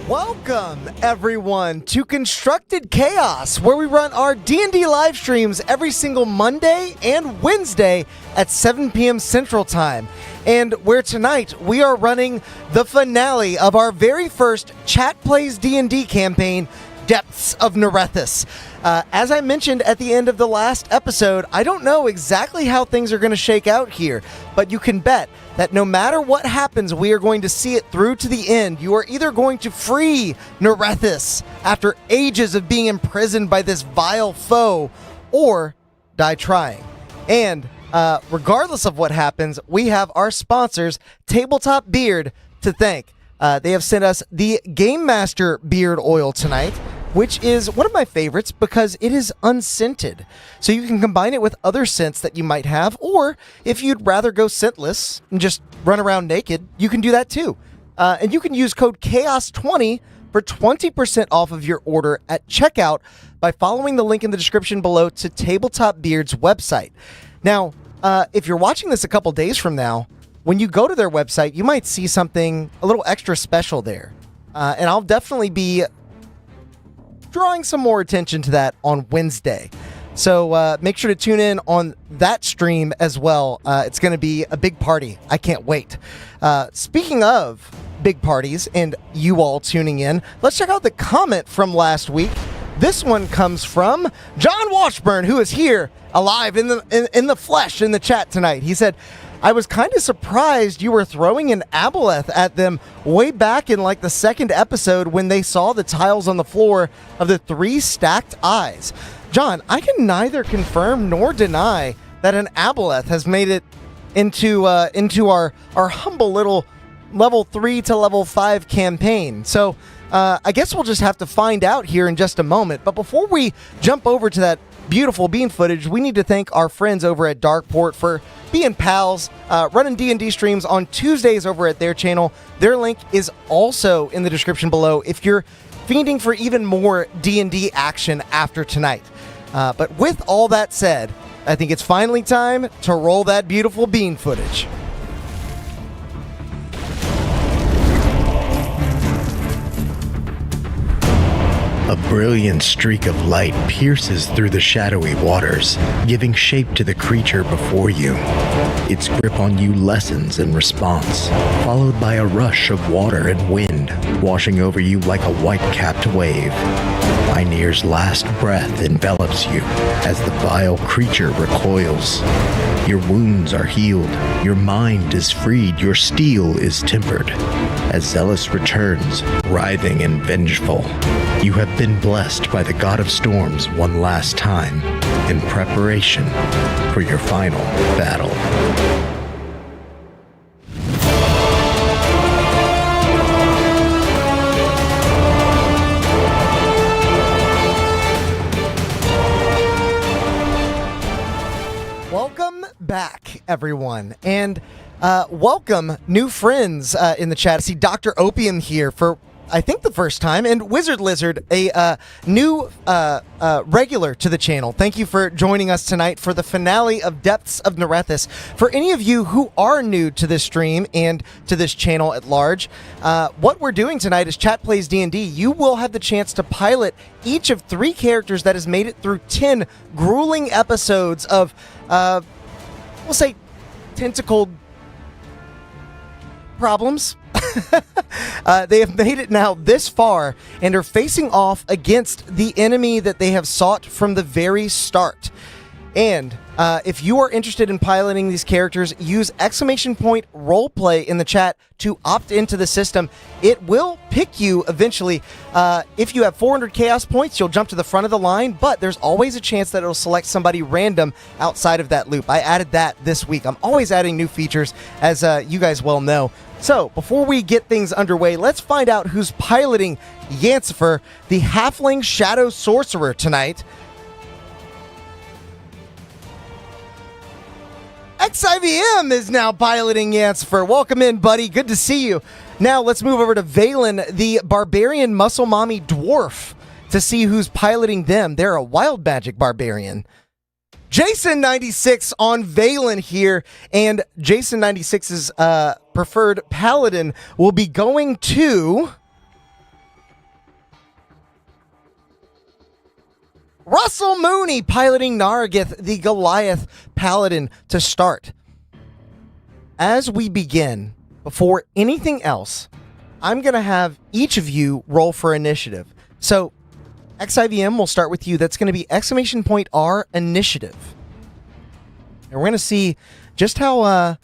Welcome, everyone, to Constructed Chaos, where we run our D&D live streams every single Monday and Wednesday at 7 p.m. Central Time, and where tonight we are running the finale of our very first Chat Plays D&D campaign, Depths of Nerethys. As I mentioned at the end of the last episode, I don't know exactly how things are going to shake out here, but you can bet that no matter what happens, we are going to see it through to the end. You are either going to free Nerethys after ages of being imprisoned by this vile foe, or die trying. And regardless of what happens, we have our sponsors, Tabletop Beard, to thank. They have sent us the Game Master Beard Oil tonight, which is one of my favorites because it is unscented. So you can combine it with other scents that you might have, or if you'd rather go scentless and just run around naked, you can do that too. And you can use code CHAOS20 for 20% off of your order at checkout by following the link in the description below to Tabletop Beard's website. Now, if you're watching this a couple days from now, when you go to their website, you might see something a little extra special there. And I'll definitely be drawing some more attention to that on Wednesday. So make sure to tune in on that stream as well. It's going to be a big party. I can't wait. Speaking of big parties and you all tuning in, let's check out the comment from last week. This one comes from John Washburn, who is here alive in the flesh in the chat tonight. He said, I was kind of surprised you were throwing an aboleth at them way back in like the second episode when they saw the tiles on the floor of the 3 stacked eyes. John, I can neither confirm nor deny that an aboleth has made it into our humble little level 3 to level 5 campaign. So I guess we'll just have to find out here in just a moment. But before we jump over to that beautiful bean footage, we need to thank our friends over at Darkport for being pals, running D&D streams on Tuesdays over at their channel. Their link is also in the description below if you're fiending for even more D&D action after tonight. But with all that said, I think it's finally time to roll that beautiful bean footage. A brilliant streak of light pierces through the shadowy waters, giving shape to the creature before you. Its grip on you lessens in response, followed by a rush of water and wind, washing over you like a white-capped wave. Mynir's last breath envelops you as the vile creature recoils. Your wounds are healed, your mind is freed, your steel is tempered. As Zealous returns, writhing and vengeful, you have been blessed by the God of Storms one last time in preparation for your final battle. Welcome back, everyone, and welcome new friends in the chat. I see Dr. Opium here for, I think, the first time, and Wizard Lizard, a new regular to the channel. Thank you for joining us tonight for the finale of Depths of Nerethys. For any of you who are new to this stream and to this channel at large, what we're doing tonight is Chat Plays D&D. You will have the chance to pilot each of 3 characters that has made it through 10 grueling episodes of, we'll say, tentacled problems. They have made it now this far and are facing off against the enemy that they have sought from the very start. And if you are interested in piloting these characters, use !roleplay in the chat to opt into the system. It will pick you eventually. If you have 400 chaos points, you'll jump to the front of the line, but there's always a chance that it'll select somebody random outside of that loop. I added that this week. I'm always adding new features, as you guys well know. So, before we get things underway, let's find out who's piloting Yancifer, the Halfling Shadow Sorcerer, tonight. XIVM is now piloting Yancifer. Welcome in, buddy. Good to see you. Now, let's move over to Valen, the Barbarian Muscle Mommy Dwarf, to see who's piloting them. They're a wild magic barbarian. Jason96 on Valen here, and Jason96's preferred paladin will be going to Russell Mooney piloting Nargith, the Goliath Paladin, to start. As we begin, before anything else, I'm going to have each of you roll for initiative. So, XIVM will start with you. That's going to be !R initiative. And we're going to see just how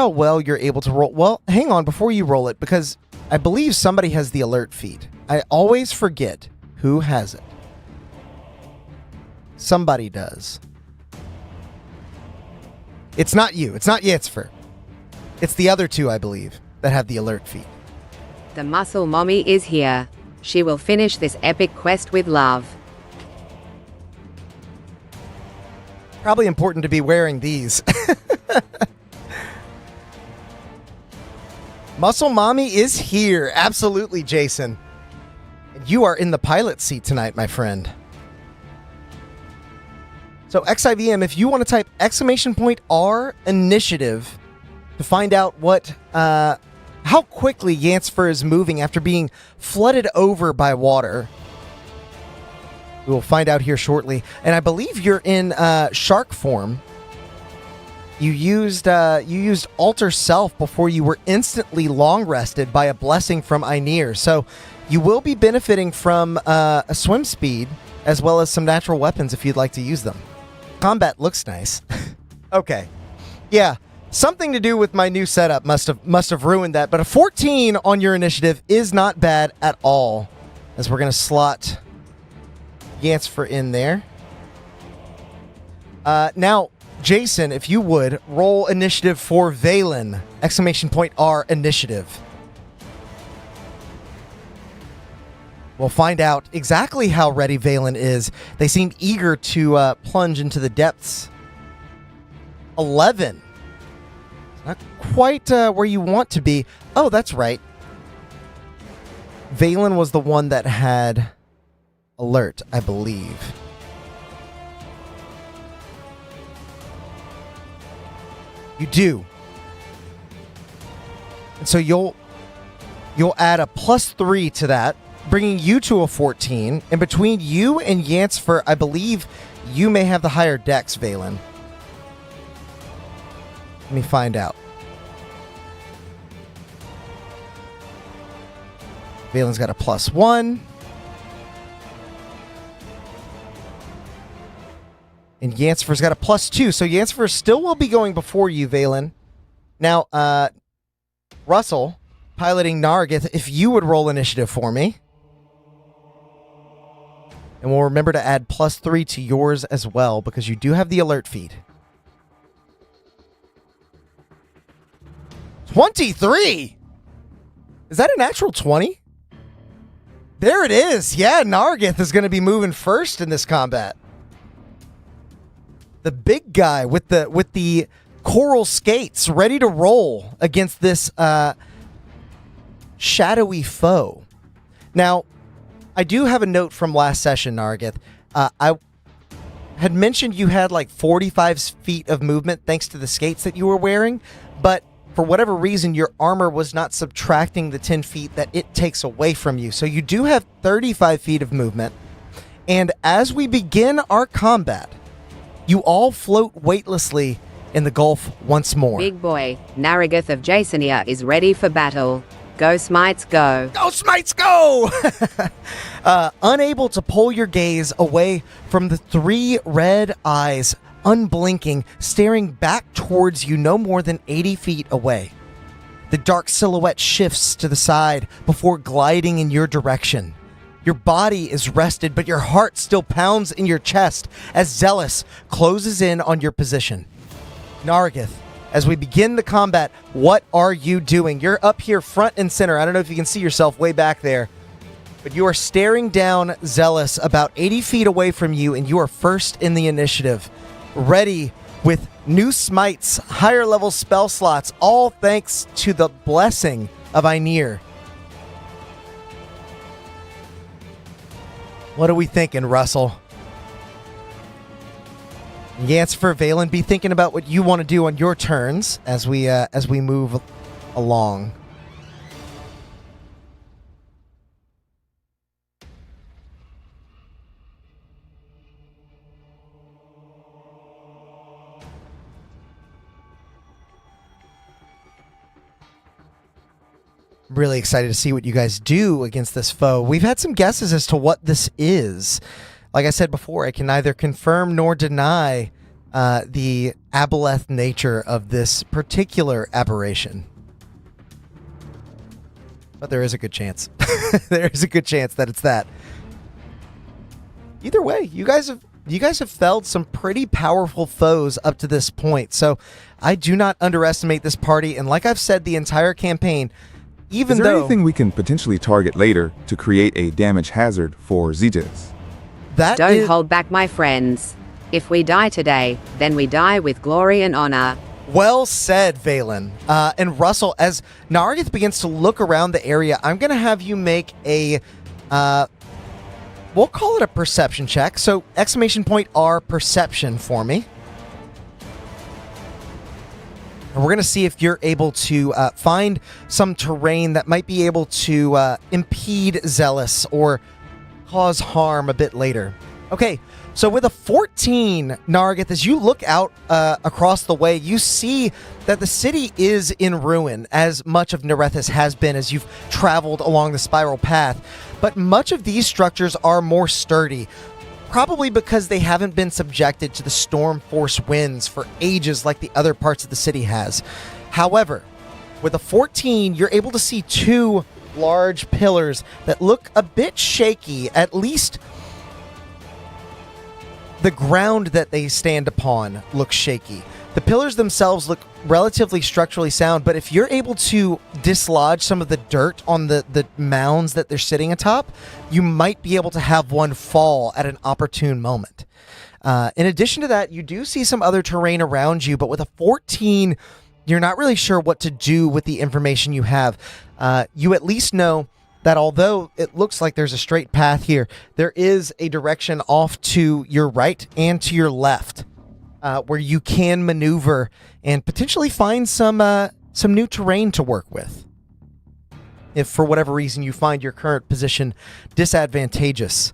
well you're able to roll. Well, hang on before you roll it, because I believe somebody has the alert feed. I always forget who has it. Somebody does. It's not you. It's not Yitzfer. It's the other two, I believe, that have the alert feed. The muscle mommy is here. She will finish this epic quest with love. Probably important to be wearing these. Muscle Mommy is here. Absolutely, Jason. You are in the pilot seat tonight, my friend. So XIVM, if you want to type !R initiative to find out how quickly Yansfer is moving after being flooded over by water. We will find out here shortly. And I believe you're in shark form. You used Alter Self before you were instantly long rested by a blessing from Einir. So you will be benefiting from a swim speed as well as some natural weapons if you'd like to use them. Combat looks nice. Okay. Yeah. Something to do with my new setup must have ruined that. But a 14 on your initiative is not bad at all. As we're going to slot Yansfer in there. Now, Jason, if you would, roll initiative for Valen. !R initiative. We'll find out exactly how ready Valen is. They seem eager to plunge into the depths. 11. Not quite where you want to be. Oh, that's right. Valen was the one that had alert, I believe. You do. And so you'll add a +3 to that, bringing you to a 14. And between you and Yansfer, I believe you may have the higher dex, Valen. Let me find out. Valen's got a +1. And Yansfer's got a +2. So Yansfer still will be going before you, Valen. Now, Russell, piloting Nargith, if you would roll initiative for me. And we'll remember to add +3 to yours as well, because you do have the alert feed. 23! Is that a natural 20? There it is. Yeah, Nargith is going to be moving first in this combat. The big guy with the coral skates ready to roll against this shadowy foe. Now, I do have a note from last session, Nargith. I had mentioned you had like 45 feet of movement thanks to the skates that you were wearing, but for whatever reason, your armor was not subtracting the 10 feet that it takes away from you. So you do have 35 feet of movement. And as we begin our combat, you all float weightlessly in the Gulf once more. Big boy, Nargith of Jasonia is ready for battle. Go Smites, go. Go Smites, go! Unable to pull your gaze away from the three red eyes, unblinking, staring back towards you no more than 80 feet away. The dark silhouette shifts to the side before gliding in your direction. Your body is rested, but your heart still pounds in your chest as Zealous closes in on your position. Nargith, as we begin the combat, what are you doing? You're up here front and center. I don't know if you can see yourself way back there, but you are staring down Zealous about 80 feet away from you, and you are first in the initiative. Ready with new smites, higher level spell slots, all thanks to the blessing of Einir. What are we thinking, Russell? Yansfer, Valen, be thinking about what you want to do on your turns as we move along. really excited to see what you guys do against this foe. We've had some guesses as to what this is. Like I said before, I can neither confirm nor deny the aboleth nature of this particular aberration. But there is a good chance. There is a good chance that it's that. Either way, you guys have felled some pretty powerful foes up to this point. So I do not underestimate this party. And like I've said the entire campaign, even Is there though anything we can potentially target later to create a damage hazard for Zetas? that Don't is hold back, my friends. If we die today, then we die with glory and honor. well said, Valen. And Russell, as Nargith begins to look around the area, I'm going to have you make a, we'll call it a perception check. So !R perception for me. And we're going to see if you're able to find some terrain that might be able to impede Zealous or cause harm a bit later. Okay, so with a 14, Nargith, as you look out across the way, you see that the city is in ruin, as much of Nerethys has been as you've traveled along the spiral path. But much of these structures are more sturdy, probably because they haven't been subjected to the storm force winds for ages like the other parts of the city has. However, with a 14, you're able to see two large pillars that look a bit shaky. At least the ground that they stand upon looks shaky. The pillars themselves look relatively structurally sound, but if you're able to dislodge some of the dirt on the mounds that they're sitting atop, you might be able to have one fall at an opportune moment. In addition to that, you do see some other terrain around you, but with a 14, you're not really sure what to do with the information you have. You at least know that although it looks like there's a straight path here, there is a direction off to your right and to your left where you can maneuver and potentially find some new terrain to work with. If for whatever reason you find your current position disadvantageous.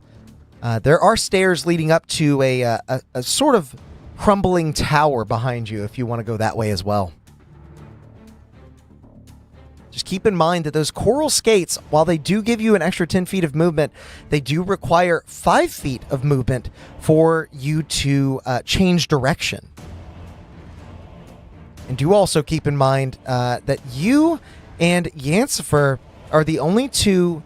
There are stairs leading up to a sort of crumbling tower behind you if you want to go that way as well. Just keep in mind that those coral skates, while they do give you an extra 10 feet of movement, they do require 5 feet of movement for you to change direction. And do also keep in mind that you and Yancifer are the only two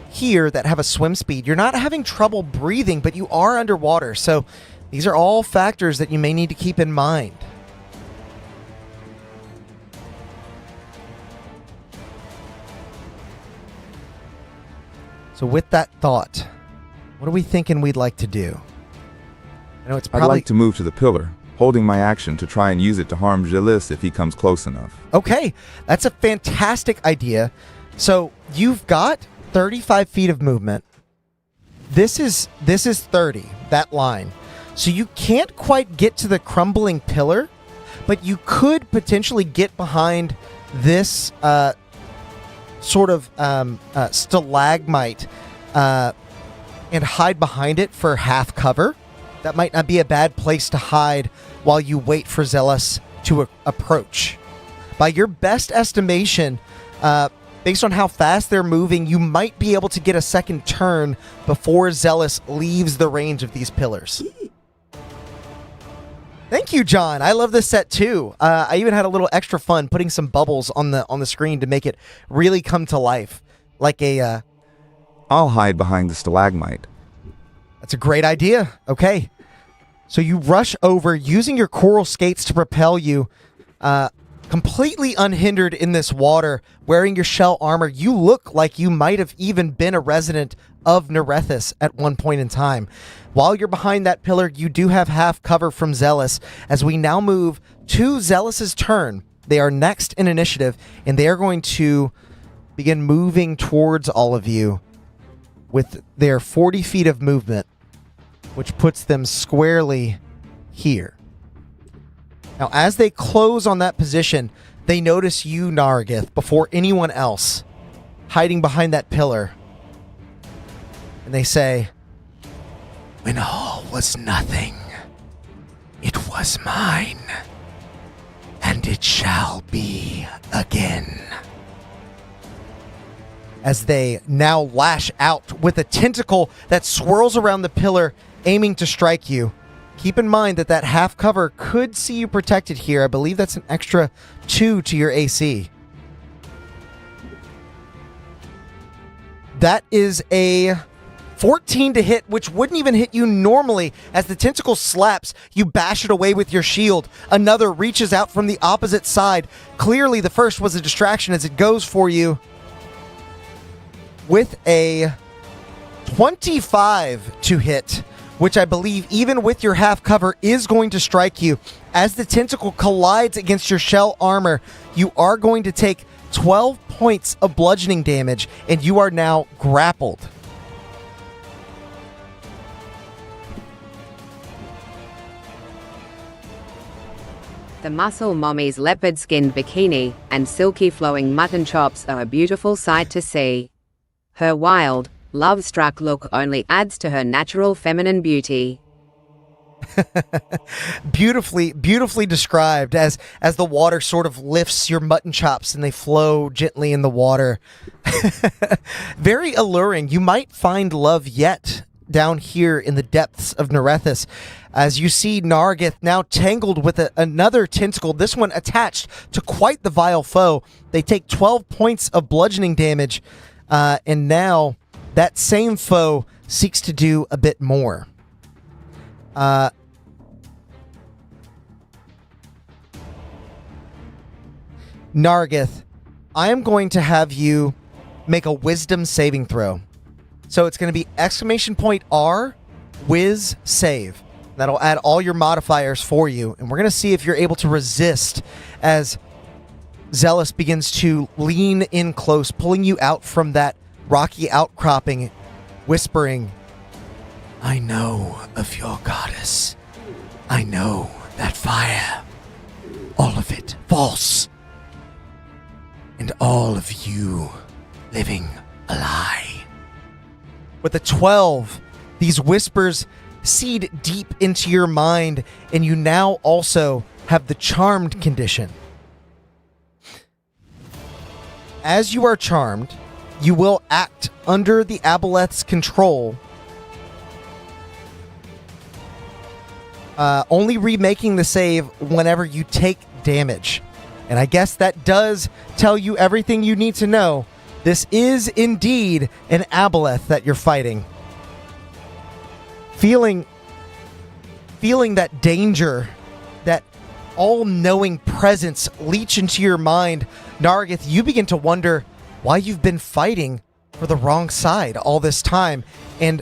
here that have a swim speed. You're not having trouble breathing, but you are underwater. So these are all factors that you may need to keep in mind. So with that thought, what are we thinking we'd like to do? I know it's probably... I'd like to move to the pillar, holding my action to try and use it to harm Zealous if he comes close enough. Okay, that's a fantastic idea. So you've got 35 feet of movement. This is 30, that line. So you can't quite get to the crumbling pillar, but you could potentially get behind this sort of stalagmite and hide behind it for half cover. That might not be a bad place to hide while you wait for Zealous to approach. By your best estimation, based on how fast they're moving, you might be able to get a second turn before Zealous leaves the range of these pillars. Thank you, John. I love this set too. I even had a little extra fun putting some bubbles on the screen to make it really come to life, like a. I'll hide behind the stalagmite. That's a great idea. Okay, so you rush over using your coral skates to propel you, completely unhindered in this water, wearing your shell armor. You look like you might have even been a resident of Nerethys at one point in time. While you're behind that pillar, you do have half cover from Zealous. As we now move to Zealous's turn, they are next in initiative, and they are going to begin moving towards all of you with their 40 feet of movement, which puts them squarely here. Now, as they close on that position, they notice you, Nargith, before anyone else, hiding behind that pillar. And they say, "When all was nothing, it was mine, and it shall be again." as they now lash out with a tentacle that swirls around the pillar, aiming to strike you. Keep in mind that half cover could see you protected here. I believe that's an extra 2 to your AC. That is a 14 to hit, which wouldn't even hit you normally. As the tentacle slaps, you bash it away with your shield. Another reaches out from the opposite side. Clearly, the first was a distraction as it goes for you with a 25 to hit, which I believe, even with your half cover, is going to strike you. As the tentacle collides against your shell armor, you are going to take 12 points of bludgeoning damage, and you are now grappled. The muscle mommy's leopard-skinned bikini and silky flowing mutton chops are a beautiful sight to see. Her wild, love-struck look only adds to her natural feminine beauty. Beautifully described as the water sort of lifts your mutton chops and they flow gently in the water. Very alluring. You might find love yet down here in the depths of Nerethys, as you see Nargith now tangled with another tentacle, this one attached to quite the vile foe. They take 12 points of bludgeoning damage, and now that same foe seeks to do a bit more. Nargith, I am going to have you make a wisdom saving throw. So it's going to be !R, whiz, save. That'll add all your modifiers for you, and we're going to see if you're able to resist as Zealous begins to lean in close, pulling you out from that rocky outcropping, whispering, "I know of your goddess. I know that fire. All of it false. And all of you living a lie." With a 12, these whispers seed deep into your mind, and you now also have the charmed condition. As you are charmed, you will act under the Aboleth's control, only remaking the save whenever you take damage. And I guess that does tell you everything you need to know. This is indeed an Aboleth that you're fighting. Feeling that danger, that all-knowing presence leach into your mind, Nargith, you begin to wonder why you've been fighting for the wrong side all this time. And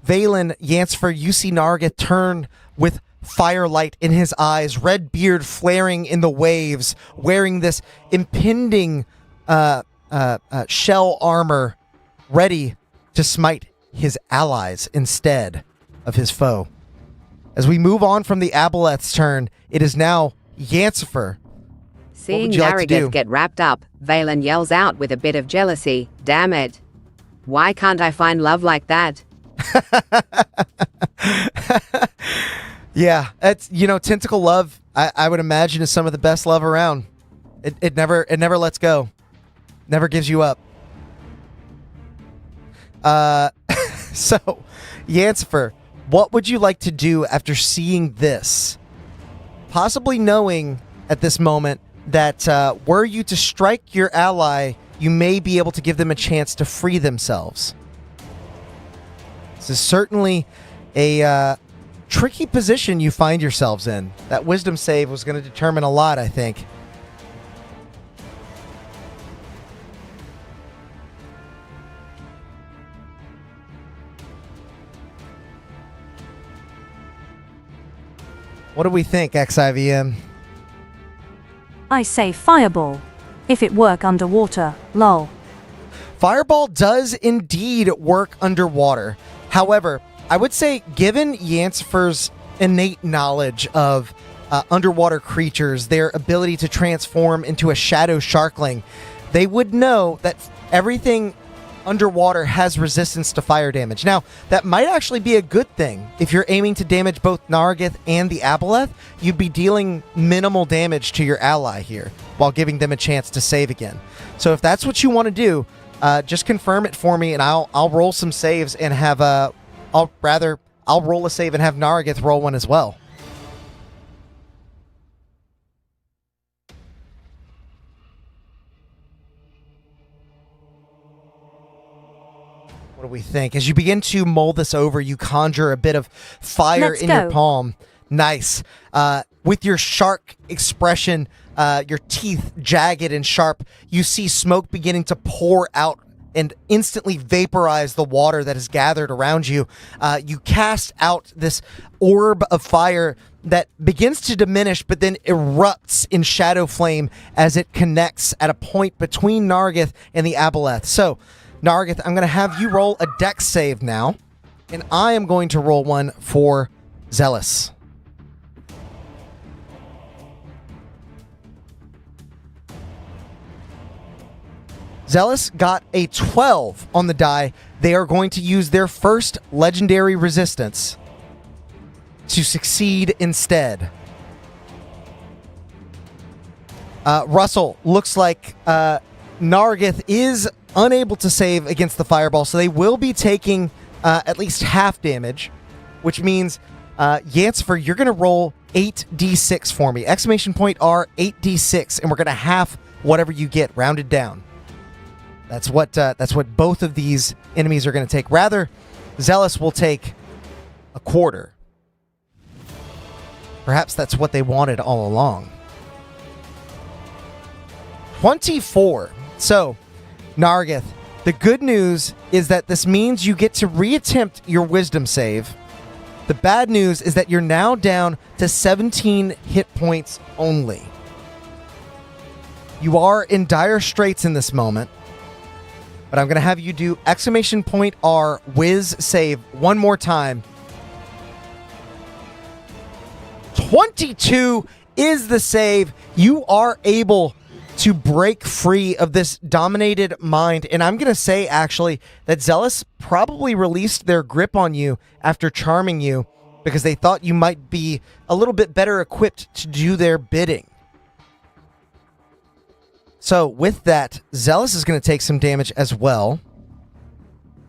Valen, Yancfer, you see Nargith turn with firelight in his eyes, red beard flaring in the waves, wearing this impending shell armor, ready to smite his allies instead of his foe. As we move on from the Aboleth's turn, it is now Yancfer. Seeing Nargith get wrapped up, Valen yells out with a bit of jealousy, "Damn it. Why can't I find love like that?" Yeah, it's, tentacle love, I would imagine, is some of the best love around. It never lets go. Never gives you up. So, Yancfer, what would you like to do after seeing this? Possibly knowing at this moment that were you to strike your ally, you may be able to give them a chance to free themselves. This is certainly a tricky position you find yourselves in. That wisdom save was going to determine a lot, I think. What do we think, XIVM? I say fireball. If it work underwater, lol. Fireball does indeed work underwater. However, I would say, given Yancfer's innate knowledge of underwater creatures, their ability to transform into a shadow sharkling, they would know that everything underwater has resistance to fire damage. Now, that might actually be a good thing. If you're aiming to damage both Nargith and the Aboleth, you'd be dealing minimal damage to your ally here, while giving them a chance to save again. So if that's what you want to do, just confirm it for me, and I'll roll some saves and have I'll roll a save and have Nargith roll one as well. What do we think? As you begin to mold this over, you conjure a bit of fire in your palm. Nice. With your shark expression, your teeth jagged and sharp, you see smoke beginning to pour out and instantly vaporize the water that is gathered around you. You cast out this orb of fire that begins to diminish, but then erupts in shadow flame as it connects at a point between Nargith and the aboleth. So, Nargith, I'm going to have you roll a dex save now, and I am going to roll one for Zealous. Zealous got a 12 on the die. They are going to use their first legendary resistance to succeed instead. Russell, looks like Nargith is unable to save against the fireball, so they will be taking at least half damage, which means, Yancifer, you're going to roll 8d6 for me. Exclamation point R, 8d6, and we're going to half whatever you get, rounded down. That's what both of these enemies are going to take. Rather, Zealous will take a quarter. Perhaps that's what they wanted all along. 24. So, Nargith, the good news is that this means you get to reattempt your wisdom save. The bad news is that you're now down to 17 hit points only. You are in dire straits in this moment, but I'm going to have you do exclamation point R whiz save one more time. 22 is the save. You are able to break free of this dominated mind. And I'm going to say, actually, that Zealous probably released their grip on you after charming you because they thought you might be a little bit better equipped to do their bidding. So with that, Zealous is going to take some damage as well.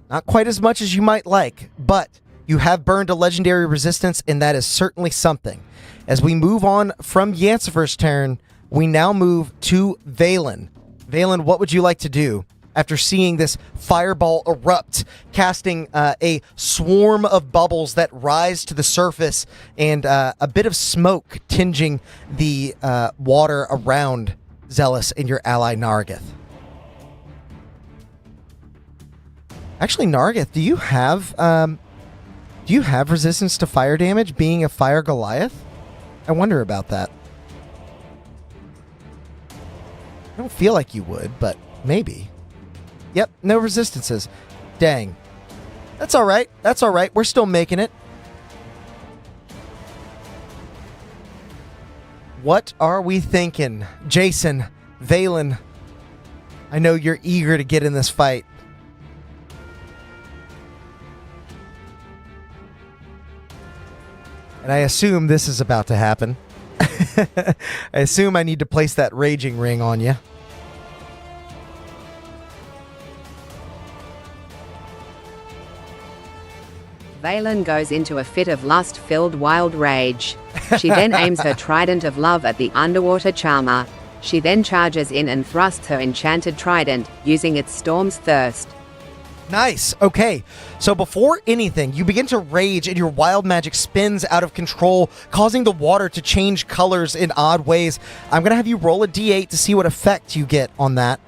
Not quite as much as you might like, but you have burned a legendary resistance, and that is certainly something. As we move on from Yancifer's turn, we now move to Valen. Valen, what would you like to do after seeing this fireball erupt, casting a swarm of bubbles that rise to the surface and a bit of smoke tinging the water around Zealous and your ally Nargith? Actually, Nargith, do you have resistance to fire damage, being a fire Goliath? I wonder about that. I don't feel like you would, but maybe. Yep, no resistances. Dang. That's all right. That's all right. We're still making it. What are we thinking? Jason, Valen, I know you're eager to get in this fight. And I assume this is about to happen. I assume I need to place that raging ring on you. Valen goes into a fit of lust-filled wild rage. She then aims her trident of love at the underwater charmer. She then charges in and thrusts her enchanted trident, using its storm's thirst. Nice. Okay. So before anything, you begin to rage and your wild magic spins out of control, causing the water to change colors in odd ways. I'm going to have you roll a d8 to see what effect you get on that.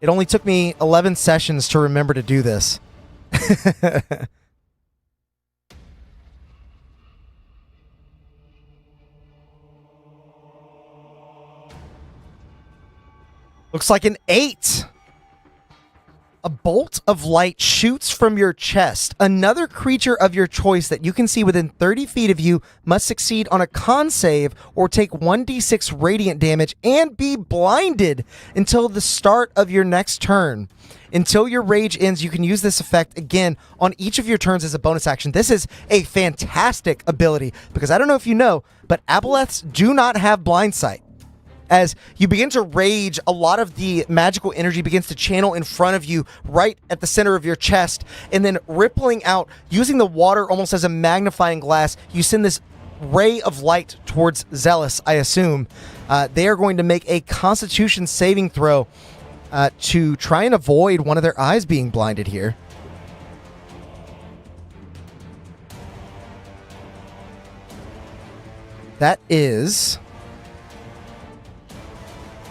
It only took me 11 sessions to remember to do this. Looks like an 8. A bolt of light shoots from your chest. Another creature of your choice that you can see within 30 feet of you must succeed on a con save or take 1d6 radiant damage and be blinded until the start of your next turn. Until your rage ends, you can use this effect again on each of your turns as a bonus action. This is a fantastic ability because I don't know if you know, but aboleths do not have blind sight. As you begin to rage, a lot of the magical energy begins to channel in front of you, right at the center of your chest, and then rippling out, using the water almost as a magnifying glass. You send this ray of light towards Zealous, I assume. They are going to make a Constitution saving throw to try and avoid one of their eyes being blinded here. That is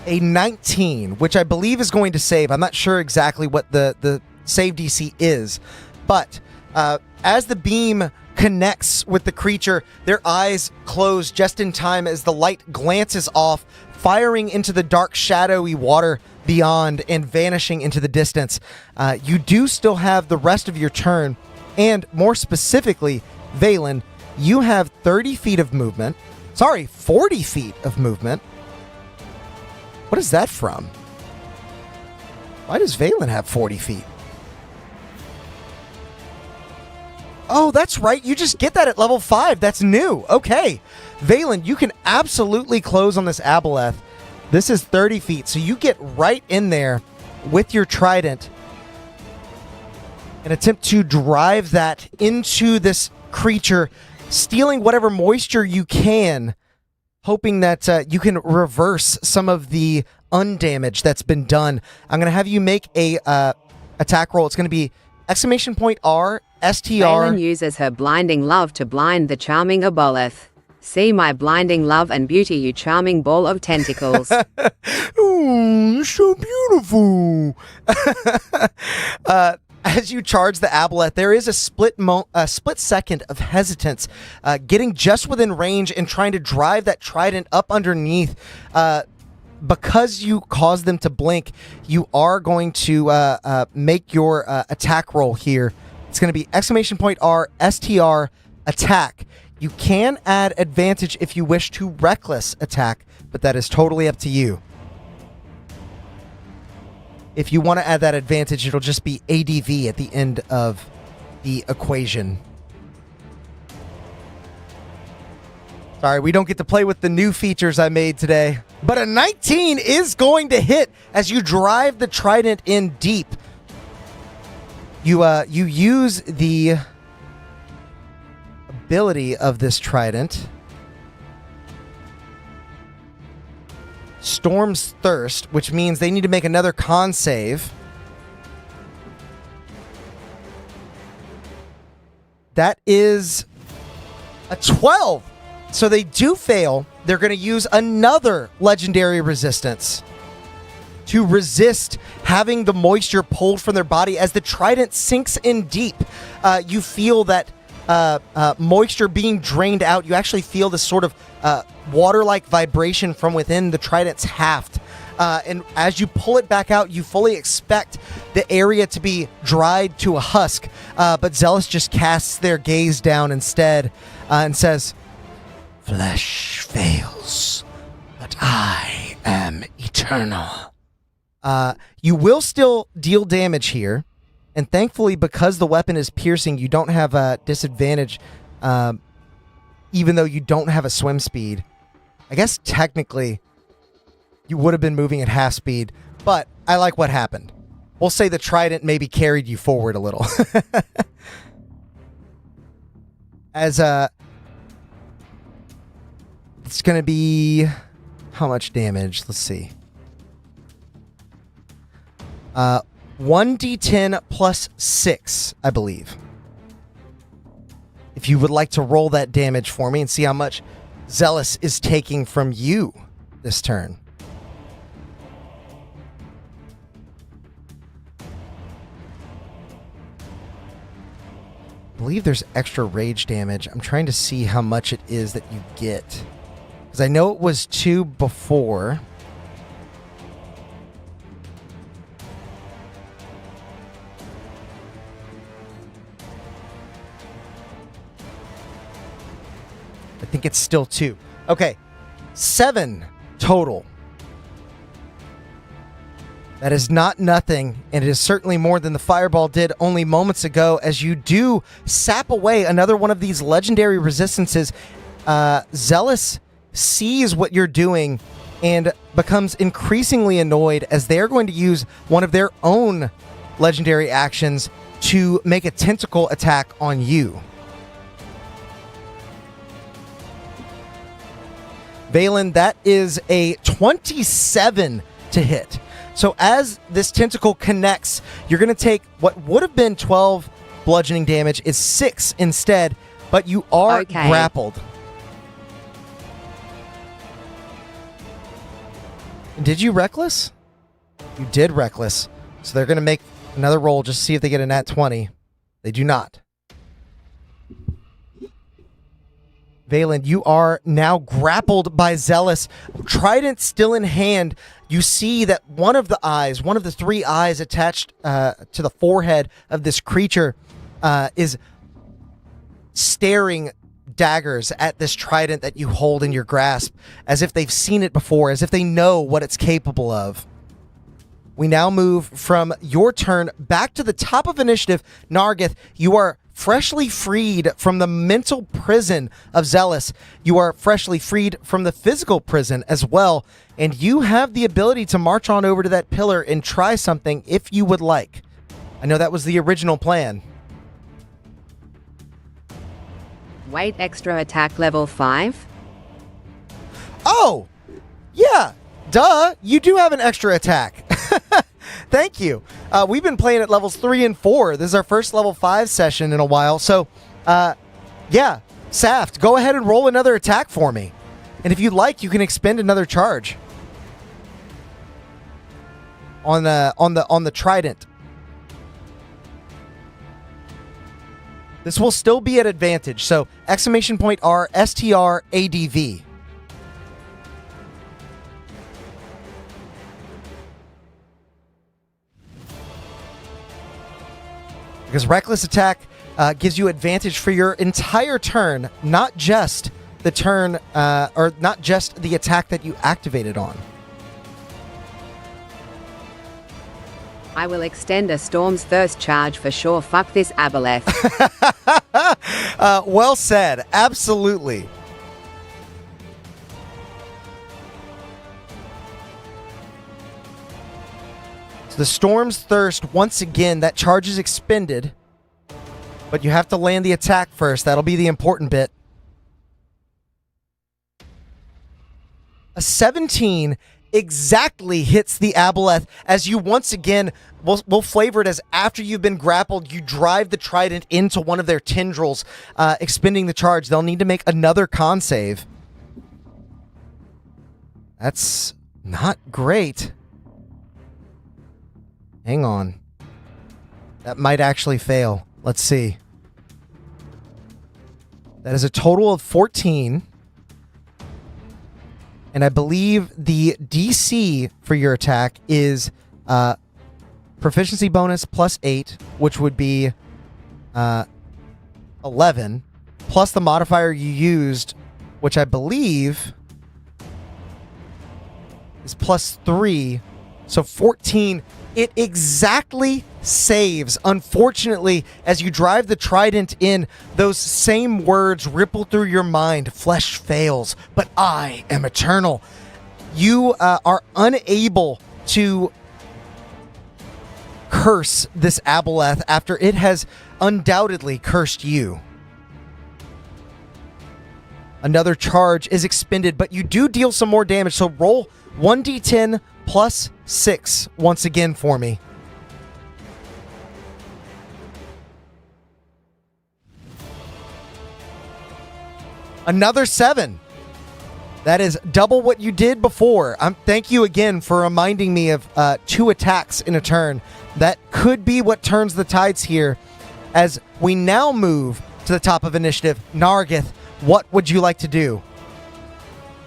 a 19, which I believe is going to save. I'm not sure exactly what the save DC is, but as the beam connects with the creature, their eyes close just in time as the light glances off, firing into the dark, shadowy water beyond and vanishing into the distance. You do still have the rest of your turn, and more specifically, Valen, you have 30 feet of movement. Sorry, 40 feet of movement. What is that from? Why does Valen have 40 feet? Oh, that's right. You just get that at level 5. That's new. Okay. Valen, you can absolutely close on this aboleth. This is 30 feet, so you get right in there with your trident and attempt to drive that into this creature, stealing whatever moisture you can, hoping that you can reverse some of the undamage that's been done. I'm going to have you make a attack roll. It's going to be exclamation point R, STR. Valen uses her blinding love to blind the charming aboleth. See my blinding love and beauty, you charming ball of tentacles. Ooh, so beautiful. As you charge the aboleth, there is a split second of hesitance, getting just within range and trying to drive that trident up underneath. Because you caused them to blink, you are going to make your attack roll here. It's going to be exclamation point R, STR, attack. You can add advantage if you wish to reckless attack, but that is totally up to you. If you want to add that advantage, it'll just be ADV at the end of the equation. Sorry, we don't get to play with the new features I made today. But a 19 is going to hit as you drive the trident in deep. You use the ability of this trident, Storm's Thirst, which means they need to make another con save. That is a 12. So they do fail. They're going to use another legendary resistance to resist having the moisture pulled from their body. As the trident sinks in deep, you feel that moisture being drained out. You actually feel this sort of water-like vibration from within the trident's haft. And as you pull it back out, you fully expect the area to be dried to a husk. But Zealous just casts their gaze down instead and says, "Flesh fails, but I am eternal." You will still deal damage here. And thankfully, because the weapon is piercing, you don't have a disadvantage, even though you don't have a swim speed. I guess technically, you would have been moving at half speed, but I like what happened. We'll say the trident maybe carried you forward a little. As it's going to be how much damage? Let's see. 1d10 plus 6, I believe. If you would like to roll that damage for me and see how much Zealous is taking from you this turn. I believe there's extra rage damage. I'm trying to see how much it is that you get, because I know it was 2 before. I think it's still 2. Okay, 7 total. That is not nothing, and it is certainly more than the fireball did only moments ago, as you do sap away another one of these legendary resistances. Zealous sees what you're doing and becomes increasingly annoyed as they're going to use one of their own legendary actions to make a tentacle attack on you. Valen, that is a 27 to hit. So as this tentacle connects, you're going to take what would have been 12 bludgeoning damage is 6 instead, but you are grappled. Did you reckless? You did reckless. So they're going to make another roll just to see if they get a nat 20. They do not. Valen, you are now grappled by Zealous. Trident still in hand. You see that one of the 3 eyes attached to the forehead of this creature is staring daggers at this trident that you hold in your grasp, as if they've seen it before, as if they know what it's capable of. We now move from your turn back to the top of initiative. Nargith, you are freshly freed from the mental prison of Zealous. You are freshly freed from the physical prison as well, and you have the ability to march on over to that pillar and try something if you would like. I know that was the original plan. Wait, extra attack level 5? Oh! Yeah! Duh! You do have an extra attack. Thank you. We've been playing at levels 3 and 4. This is our first level 5 session in a while. So, yeah. Saft, go ahead and roll another attack for me. And if you'd like, you can expend another charge on the trident. This will still be at advantage. So, exclamation point R, STR, ADV. Because reckless attack gives you advantage for your entire turn, not just the turn, or not just the attack that you activated on. I will extend a Storm's Thirst charge for sure. Fuck this aboleth. Well said. Absolutely. So the Storm's Thirst, once again, that charge is expended, but you have to land the attack first. That'll be the important bit. A 17 exactly hits the aboleth as you once again, we'll flavor it as after you've been grappled, you drive the trident into one of their tendrils, expending the charge. They'll need to make another con save. That's not great. Hang on. That might actually fail. Let's see. That is a total of 14. And I believe the DC for your attack is proficiency bonus plus 8, which would be 11, plus the modifier you used, which I believe is plus 3. So 14. It exactly saves. Unfortunately, as you drive the trident in, those same words ripple through your mind. Flesh fails, but I am eternal. You are unable to curse this aboleth after it has undoubtedly cursed you. Another charge is expended, but you do deal some more damage, so roll 1d10 plus 6 once again for me. Another 7. That is double what you did before. Thank you again for reminding me of 2 attacks in a turn. That could be what turns the tides here. As we now move to the top of initiative, Nargith, what would you like to do?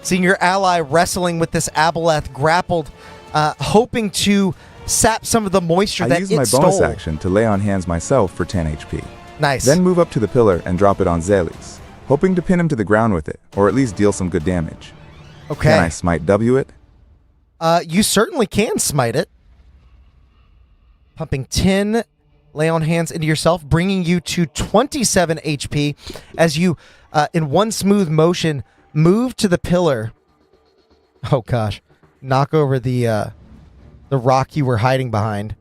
Seeing your ally wrestling with this aboleth, grappled, hoping to sap some of the moisture that it stole. I use my bonus action to lay on hands myself for 10 HP. Nice. Then move up to the pillar and drop it on Zealous, hoping to pin him to the ground with it, or at least deal some good damage. Okay. Can I smite W it? You certainly can smite it. Pumping 10 lay on hands into yourself, bringing you to 27 HP as you, in one smooth motion, move to the pillar. Oh, gosh. knock over the rock you were hiding behind.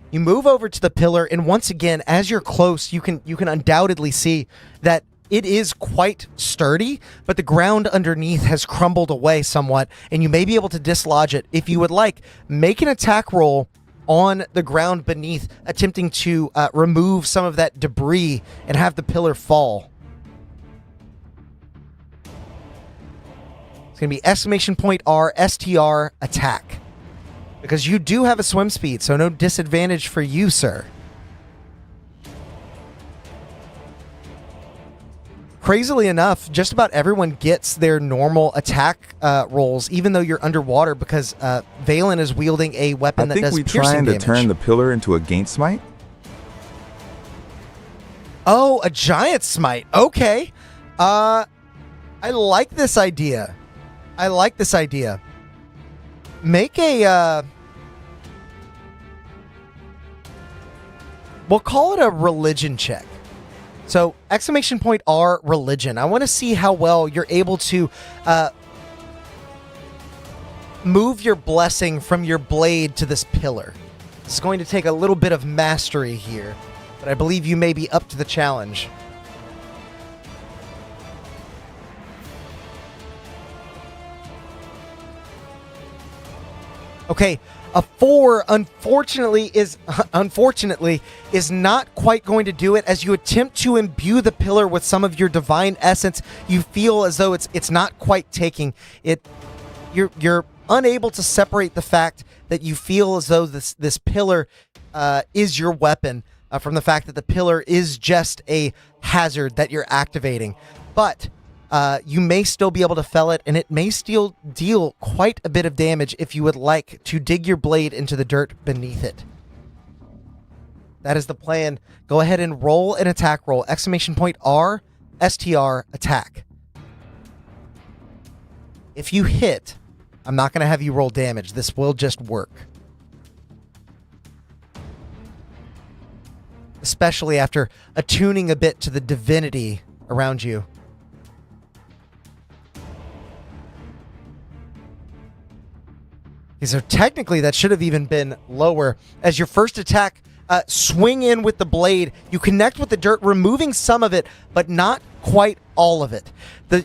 You move over to the pillar, and once again, as you're close, you can undoubtedly see that it is quite sturdy, but the ground underneath has crumbled away somewhat, and you may be able to dislodge it. If you would like, make an attack roll on the ground beneath, attempting to remove some of that debris and have the pillar fall. It's going to be exclamation point R, STR, attack. Because you do have a swim speed, so no disadvantage for you, sir. Crazily enough, just about everyone gets their normal attack rolls, even though you're underwater, because Valen is wielding a weapon that does piercing damage. I think we trying to turn the pillar into a gaint smite. Oh, a giant smite. Okay. I like this idea. Make a... we'll call it a religion check. So, exclamation point R, religion. I want to see how well you're able to move your blessing from your blade to this pillar. This is going to take a little bit of mastery here, but I believe you may be up to the challenge. Okay, a 4 unfortunately is not quite going to do it. As you attempt to imbue the pillar with some of your divine essence, you feel as though it's not quite taking it. You're unable to separate the fact that you feel as though this pillar is your weapon from the fact that the pillar is just a hazard that you're activating. But you may still be able to fell it, and it may still deal quite a bit of damage if you would like to dig your blade into the dirt beneath it. That is the plan. Go ahead and roll an attack roll. Exclamation point R, STR, attack. If you hit, I'm not going to have you roll damage. This will just work. Especially after attuning a bit to the divinity around you. So technically that should have even been lower. As your first attack, swing in with the blade, you connect with the dirt, removing some of it, but not quite all of it.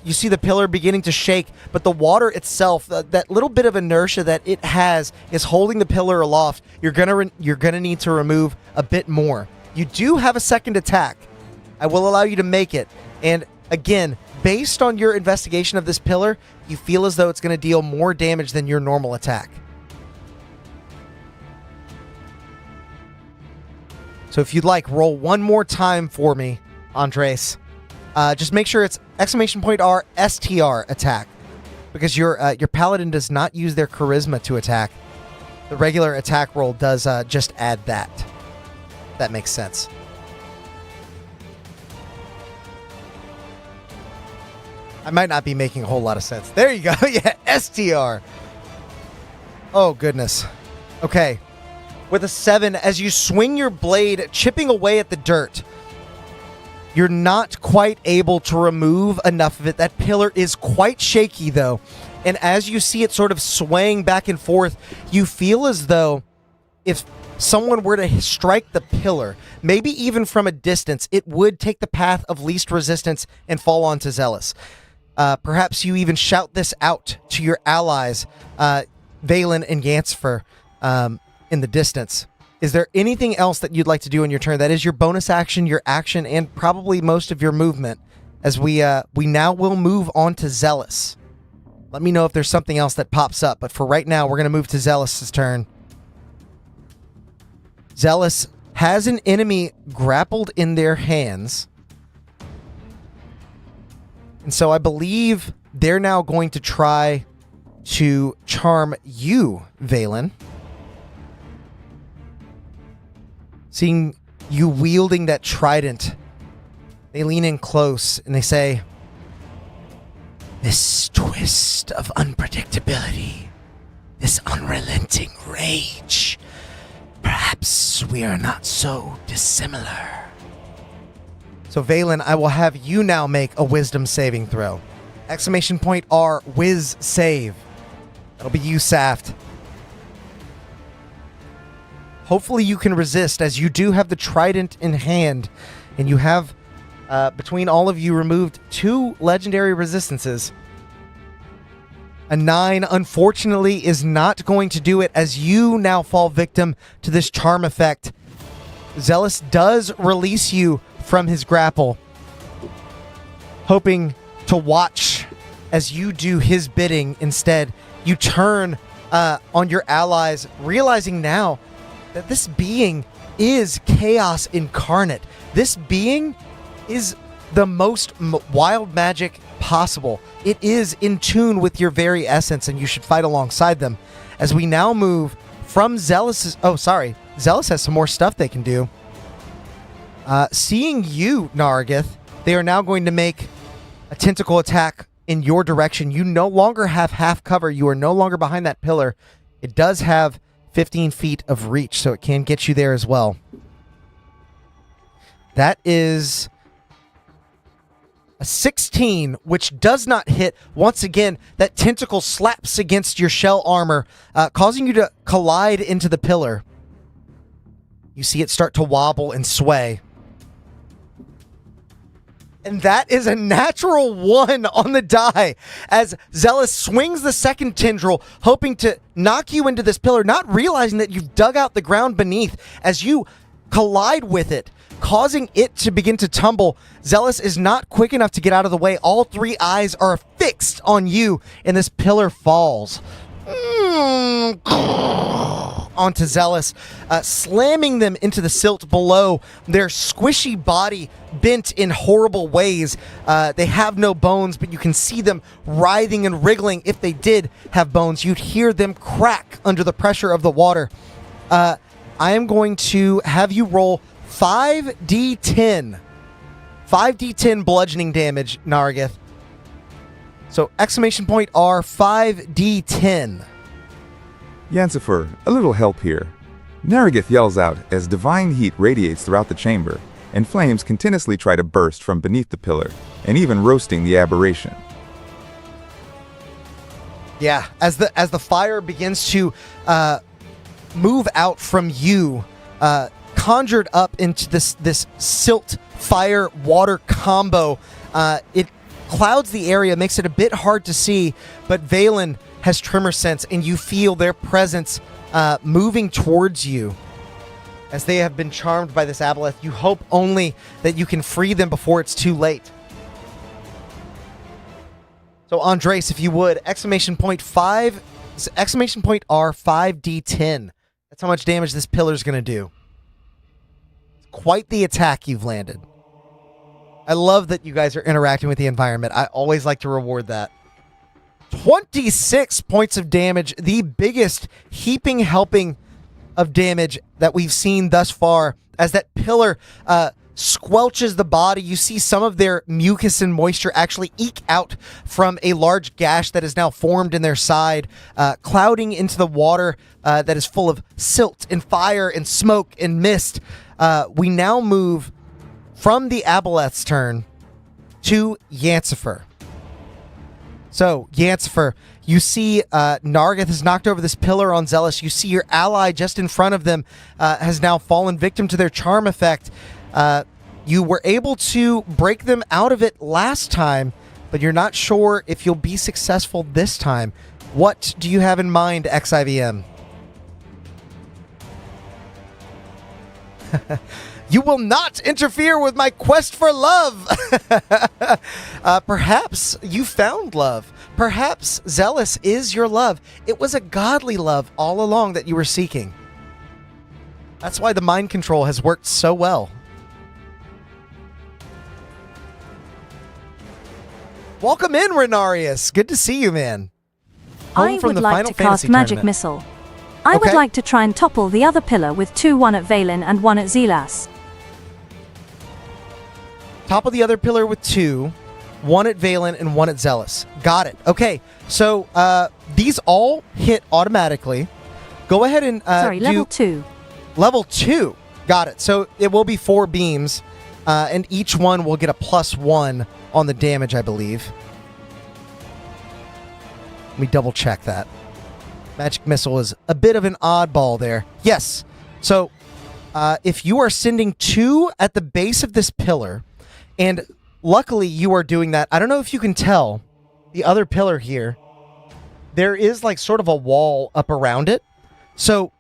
You see the pillar beginning to shake, but the water itself, that little bit of inertia that it has, is holding the pillar aloft. You're gonna need to remove a bit more. You do have a second attack. I will allow you to make it. And again, based on your investigation of this pillar, you feel as though it's going to deal more damage than your normal attack. So if you'd like, roll one more time for me, Andres. Just make sure it's exclamation point R, STR, attack. Because your paladin does not use their charisma to attack. The regular attack roll does just add that. That makes sense. I might not be making a whole lot of sense. There you go. Yeah, STR. Oh, goodness. Okay. With a 7, as you swing your blade, chipping away at the dirt, you're not quite able to remove enough of it. That pillar is quite shaky, though. And as you see it sort of swaying back and forth, you feel as though if someone were to strike the pillar, maybe even from a distance, it would take the path of least resistance and fall onto Zealous. Perhaps you even shout this out to your allies, Valen and Yansfer, in the distance. Is there anything else that you'd like to do in your turn? That is your bonus action, your action, and probably most of your movement, as we now will move on to Zealous. Let me know if there's something else that pops up, but for right now, we're going to move to Zealous's turn. Zealous has an enemy grappled in their hands. And so I believe they're now going to try to charm you, Valen. Seeing you wielding that trident, they lean in close and they say, "This twist of unpredictability, this unrelenting rage, perhaps we are not so dissimilar." So Valen, I will have you now make a wisdom saving throw. Exclamation point R, whiz save. That'll be you, Saft. Hopefully you can resist, as you do have the trident in hand, and you have, between all of you, removed 2 legendary resistances. A 9, unfortunately, is not going to do it, as you now fall victim to this charm effect. Zealous does release you from his grapple, hoping to watch as you do his bidding instead. You turn on your allies, realizing now that this being is chaos incarnate. This being is the most wild magic possible. It is in tune with your very essence, and you should fight alongside them. As we now move from Zealous's... Oh, sorry. Zealous has some more stuff they can do. Seeing you, Nargith, they are now going to make a tentacle attack in your direction. You no longer have half cover. You are no longer behind that pillar. It does have 15 feet of reach, so it can get you there as well. That is a 16, which does not hit. Once again, that tentacle slaps against your shell armor, causing you to collide into the pillar. You see it start to wobble and sway. And that is a natural 1 on the die, as Zealous swings the second tendril, hoping to knock you into this pillar, not realizing that you've dug out the ground beneath. As you collide with it, causing it to begin to tumble, Zealous is not quick enough to get out of the way. All 3 eyes are fixed on you, and this pillar falls onto Zealous, slamming them into the silt below, their squishy body bent in horrible ways. They have no bones, but you can see them writhing and wriggling. If they did have bones, you'd hear them crack under the pressure of the water. I am going to have you roll 5d10. 5d10 bludgeoning damage, Nargith. So, exclamation point R, 5d10. Yancifer, a little help here. Nerethys yells out as divine heat radiates throughout the chamber, and flames continuously try to burst from beneath the pillar, and even roasting the aberration. Yeah, as the fire begins to move out from you, conjured up into this silt fire water combo, it clouds the area, makes it a bit hard to see, but Valen has tremor sense, and you feel their presence moving towards you. As they have been charmed by this aboleth, you hope only that you can free them before it's too late. So Andres, if you would, exclamation point R, 5d10. That's how much damage this pillar's going to do. It's quite the attack you've landed. I love that you guys are interacting with the environment. I always like to reward that. 26 points of damage, the biggest heaping helping of damage that we've seen thus far. As that pillar squelches the body, you see some of their mucus and moisture actually eke out from a large gash that is now formed in their side, clouding into the water that is full of silt and fire and smoke and mist. We now move from the aboleth's turn to Yancifer. So, Yancifer, you see Nargith has knocked over this pillar on Zealous. You see your ally just in front of them has now fallen victim to their charm effect. You were able to break them out of it last time, but you're not sure if you'll be successful this time. What do you have in mind, XIVM? You will not interfere with my quest for love. Perhaps you found love. Perhaps Zealous is your love. It was a godly love all along that you were seeking. That's why the mind control has worked so well. Welcome in, Renarius. Good to see you, man. I would like to cast Magic Missile. I would like to try and topple the other pillar with 2, one at Valen and 1 at Zelas. Top of the other pillar with 2, 1 at Valen and 1 at Zealous. Got it. Okay, so these all hit automatically. Go ahead and level 2. Level 2. Got it. So it will be 4 beams, and each one will get a +1 on the damage, I believe. Let me double check that. Magic Missile is a bit of an oddball there. Yes. So if you are sending 2 at the base of this pillar, and luckily you are doing that, I don't know if you can tell, the other pillar here, there is like sort of a wall up around it. So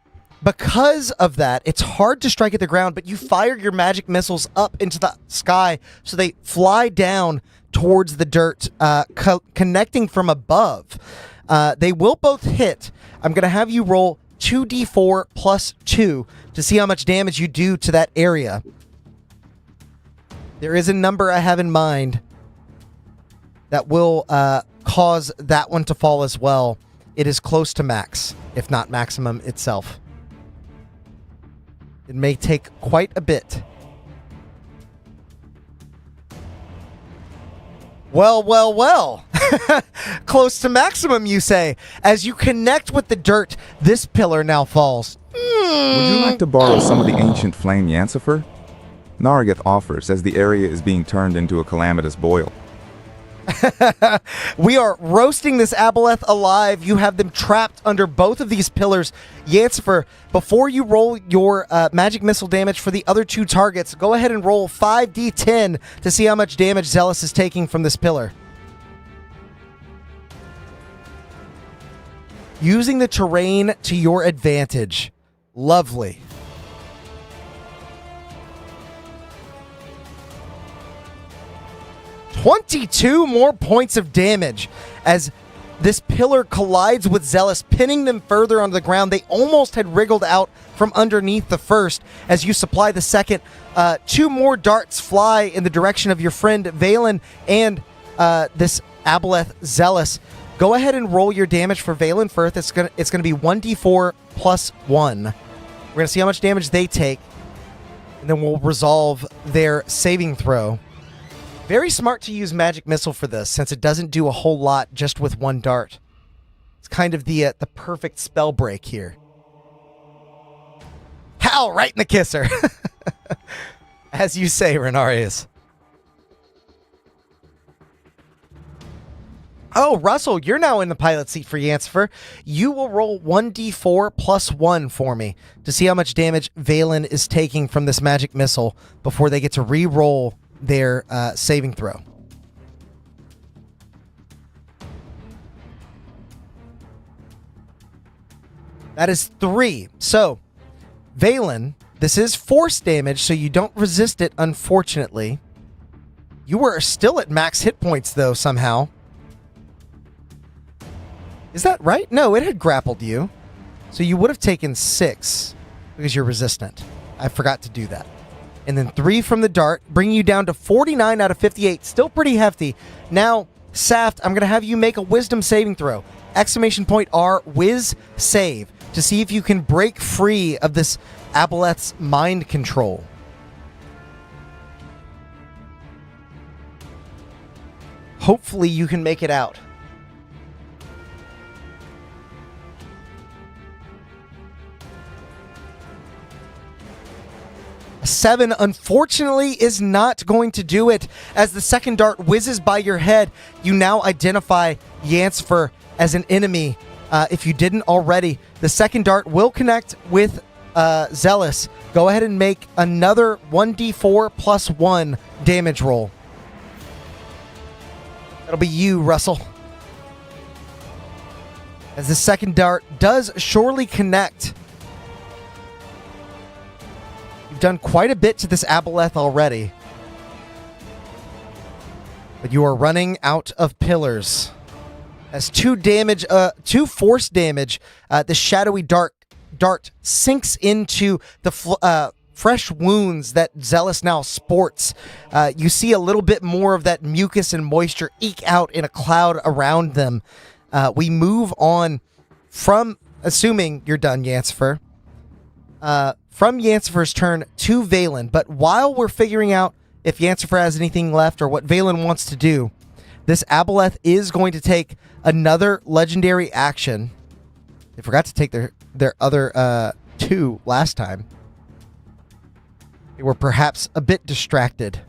because of that, it's hard to strike at the ground, but you fire your magic missiles up into the sky so they fly down towards the dirt, connecting from above. They will both hit. I'm going to have you roll 2d4 plus 2 to see how much damage you do to that area. There is a number I have in mind that will cause that one to fall as well. It is close to max, if not maximum itself. It may take quite a bit. Well. Close to maximum, you say. As you connect with the dirt, this pillar now falls. Would you like to borrow some of the ancient flame Yancifer? Nargith offers, as the area is being turned into a calamitous boil. We are roasting this aboleth alive. You have them trapped under both of these pillars. Yancifer, before you roll your magic missile damage for the other 2 targets, go ahead and roll 5d10 to see how much damage Zealous is taking from this pillar. Using the terrain to your advantage. Lovely. $22 more points of damage as this pillar collides with Zealous, pinning them further onto the ground. They almost had wriggled out from underneath the first. As you supply the second, 2 more darts fly in the direction of your friend Valen and this aboleth Zealous. Go ahead and roll your damage for Valen first. It's gonna be 1d4 plus 1. We're gonna see how much damage they take, and then we'll resolve their saving throw. Very smart to use Magic Missile for this, since it doesn't do a whole lot just with 1 dart. It's kind of the perfect spell break here. How? Right in the kisser. As you say, Renarius. Oh, Russell, you're now in the pilot seat for Yancifer. You will roll 1d4 plus 1 for me to see how much damage Valen is taking from this Magic Missile before they get to re-roll their saving throw. That is 3. So, Valen, this is force damage, so you don't resist it, unfortunately. You were still at max hit points, though, somehow. Is that right? No, it had grappled you. So you would have taken 6 because you're resistant. I forgot to do that. And then 3 from the dart, bringing you down to 49 out of 58. Still pretty hefty. Now, Saft, I'm going to have you make a wisdom saving throw. Exclamation point R, whiz save, to see if you can break free of this aboleth's mind control. Hopefully you can make it out. A 7, unfortunately, is not going to do it. As the second dart whizzes by your head, you now identify Yancifer as an enemy. If you didn't already, the second dart will connect with Zealous. Go ahead and make another 1d4 plus 1 damage roll. That'll be you, Russell. As the second dart does surely connect. You've done quite a bit to this aboleth already. But you are running out of pillars. As 2 force damage, the shadowy dart sinks into the fresh wounds that Zealous now sports. You see a little bit more of that mucus and moisture eke out in a cloud around them. We move on from, assuming you're done, Yancifer, from Yancifer's turn to Valen. But while we're figuring out if Yancifer has anything left or what Valen wants to do, this aboleth is going to take another legendary action. They forgot to take their other 2 last time. They were perhaps a bit distracted.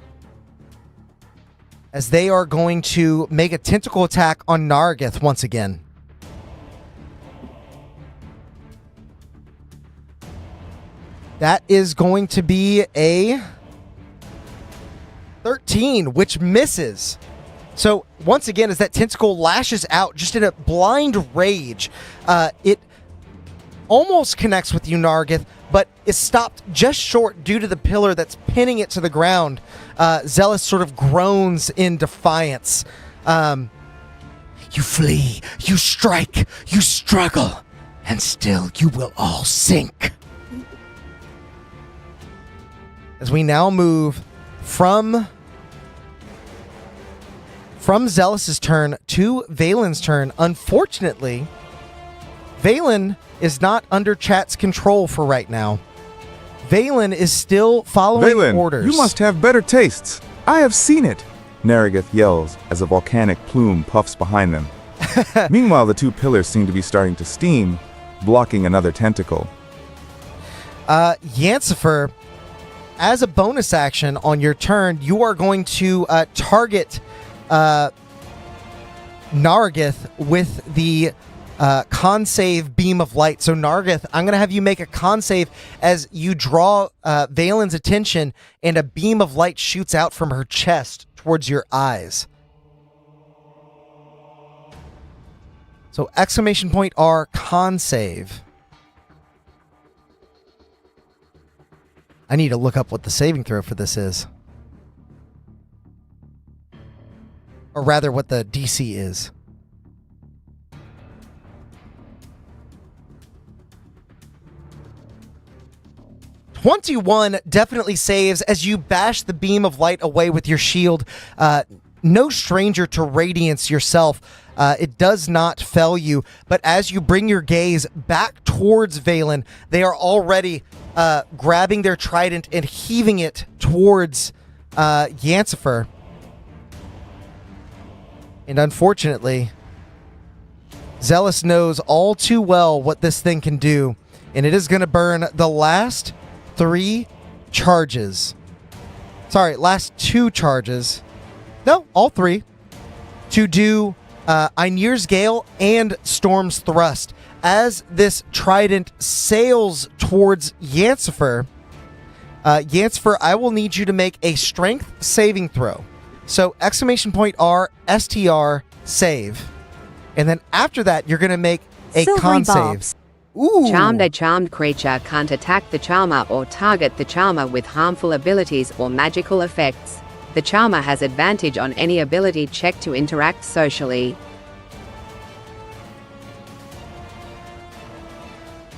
As they are going to make a tentacle attack on Nargith once again. That is going to be a 13, which misses. So once again, as that tentacle lashes out just in a blind rage, it almost connects with you, Nargith, but is stopped just short due to the pillar that's pinning it to the ground. Zealous sort of groans in defiance. You flee, you strike, you struggle, and still you will all sink. As we now move from Zealous's turn to Valen's turn. Unfortunately, Valen is not under Chat's control for right now. Valen is still following orders. You must have better tastes. I have seen it. Nerethys yells as a volcanic plume puffs behind them. Meanwhile, the two pillars seem to be starting to steam, blocking another tentacle. Yancifer, as a bonus action on your turn, you are going to target Nargith with the con save beam of light. So Nargith, I'm going to have you make a con save as you draw Valen's attention and a beam of light shoots out from her chest towards your eyes. So exclamation point R, con save. I need to look up what the saving throw for this is. Or rather, what the DC is. "21 definitely saves as you bash the beam of light away with your shield. No stranger to radiance yourself. It does not fell you, but as you bring your gaze back towards Valen, they are already grabbing their trident and heaving it towards Yancifer. And unfortunately, Zealous knows all too well what this thing can do, and it is going to burn the last 3 charges. Sorry, last 2 charges. No, all 3. To do Einir's Gale and Storm's Thrust. As this trident sails towards Yancifer, Yancifer, I will need you to make a strength saving throw. So exclamation point R, STR, save. And then after that, you're going to make a con save. Ooh. Charmed. A charmed creature can't attack the charmer or target the charmer with harmful abilities or magical effects. The charmer has advantage on any ability check to interact socially.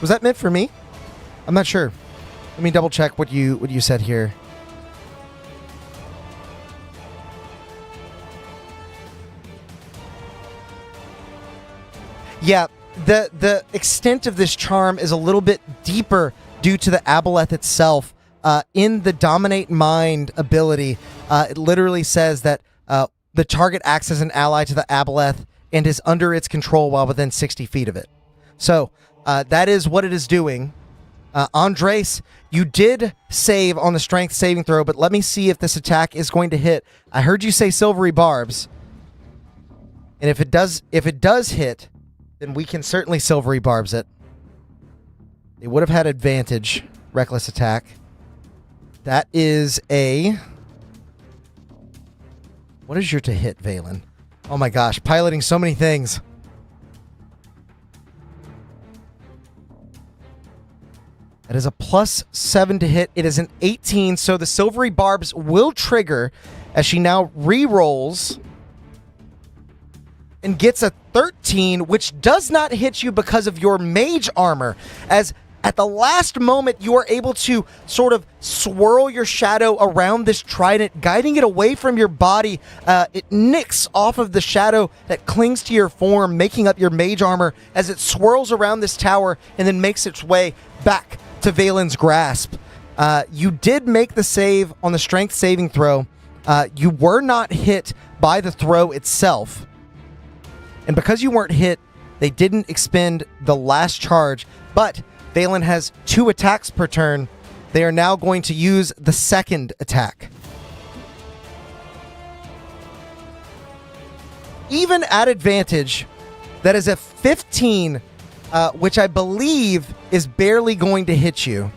Was that meant for me? I'm not sure. Let me double check what you said here. Yeah, the extent of this charm is a little bit deeper due to the aboleth itself. In the Dominate Mind ability, it literally says that the target acts as an ally to the aboleth and is under its control while within 60 feet of it. So that is what it is doing. Andres, you did save on the strength saving throw, but let me see if this attack is going to hit. I heard you say silvery barbs. And if it does hit, then we can certainly silvery barbs it. They would have had advantage. Reckless attack. That is a... What is your to hit, Valen? Oh my gosh, piloting so many things. That is a +7 to hit. It is an 18, so the silvery barbs will trigger as she now re-rolls and gets a 13, which does not hit you because of your mage armor, as at the last moment you are able to sort of swirl your shadow around this trident, guiding it away from your body. It nicks off of the shadow that clings to your form, making up your mage armor as it swirls around this tower and then makes its way back to Valen's grasp. You did make the save on the strength saving throw. You were not hit by the throw itself. And because you weren't hit, they didn't expend the last charge, but Valen has 2 attacks per turn. They are now going to use the second attack. Even at advantage, that is a 15, which I believe is barely going to hit you.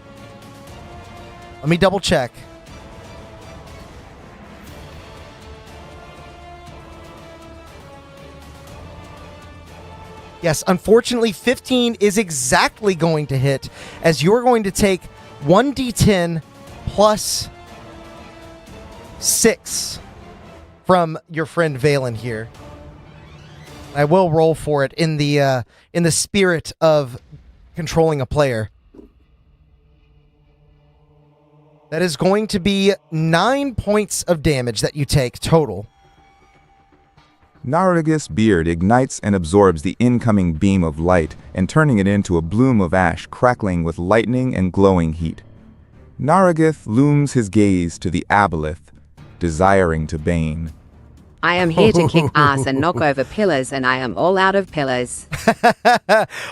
Let me double check. Yes, unfortunately, 15 is exactly going to hit, as you're going to take 1d10 plus 6 from your friend Valen here. I will roll for it in the spirit of controlling a player. That is going to be 9 points of damage that you take total. Nerethys' beard ignites and absorbs the incoming beam of light and turning it into a bloom of ash crackling with lightning and glowing heat. Nerethys looms his gaze to the aboleth, desiring to bane. I am here to kick ass and knock over pillars, and I am all out of pillars.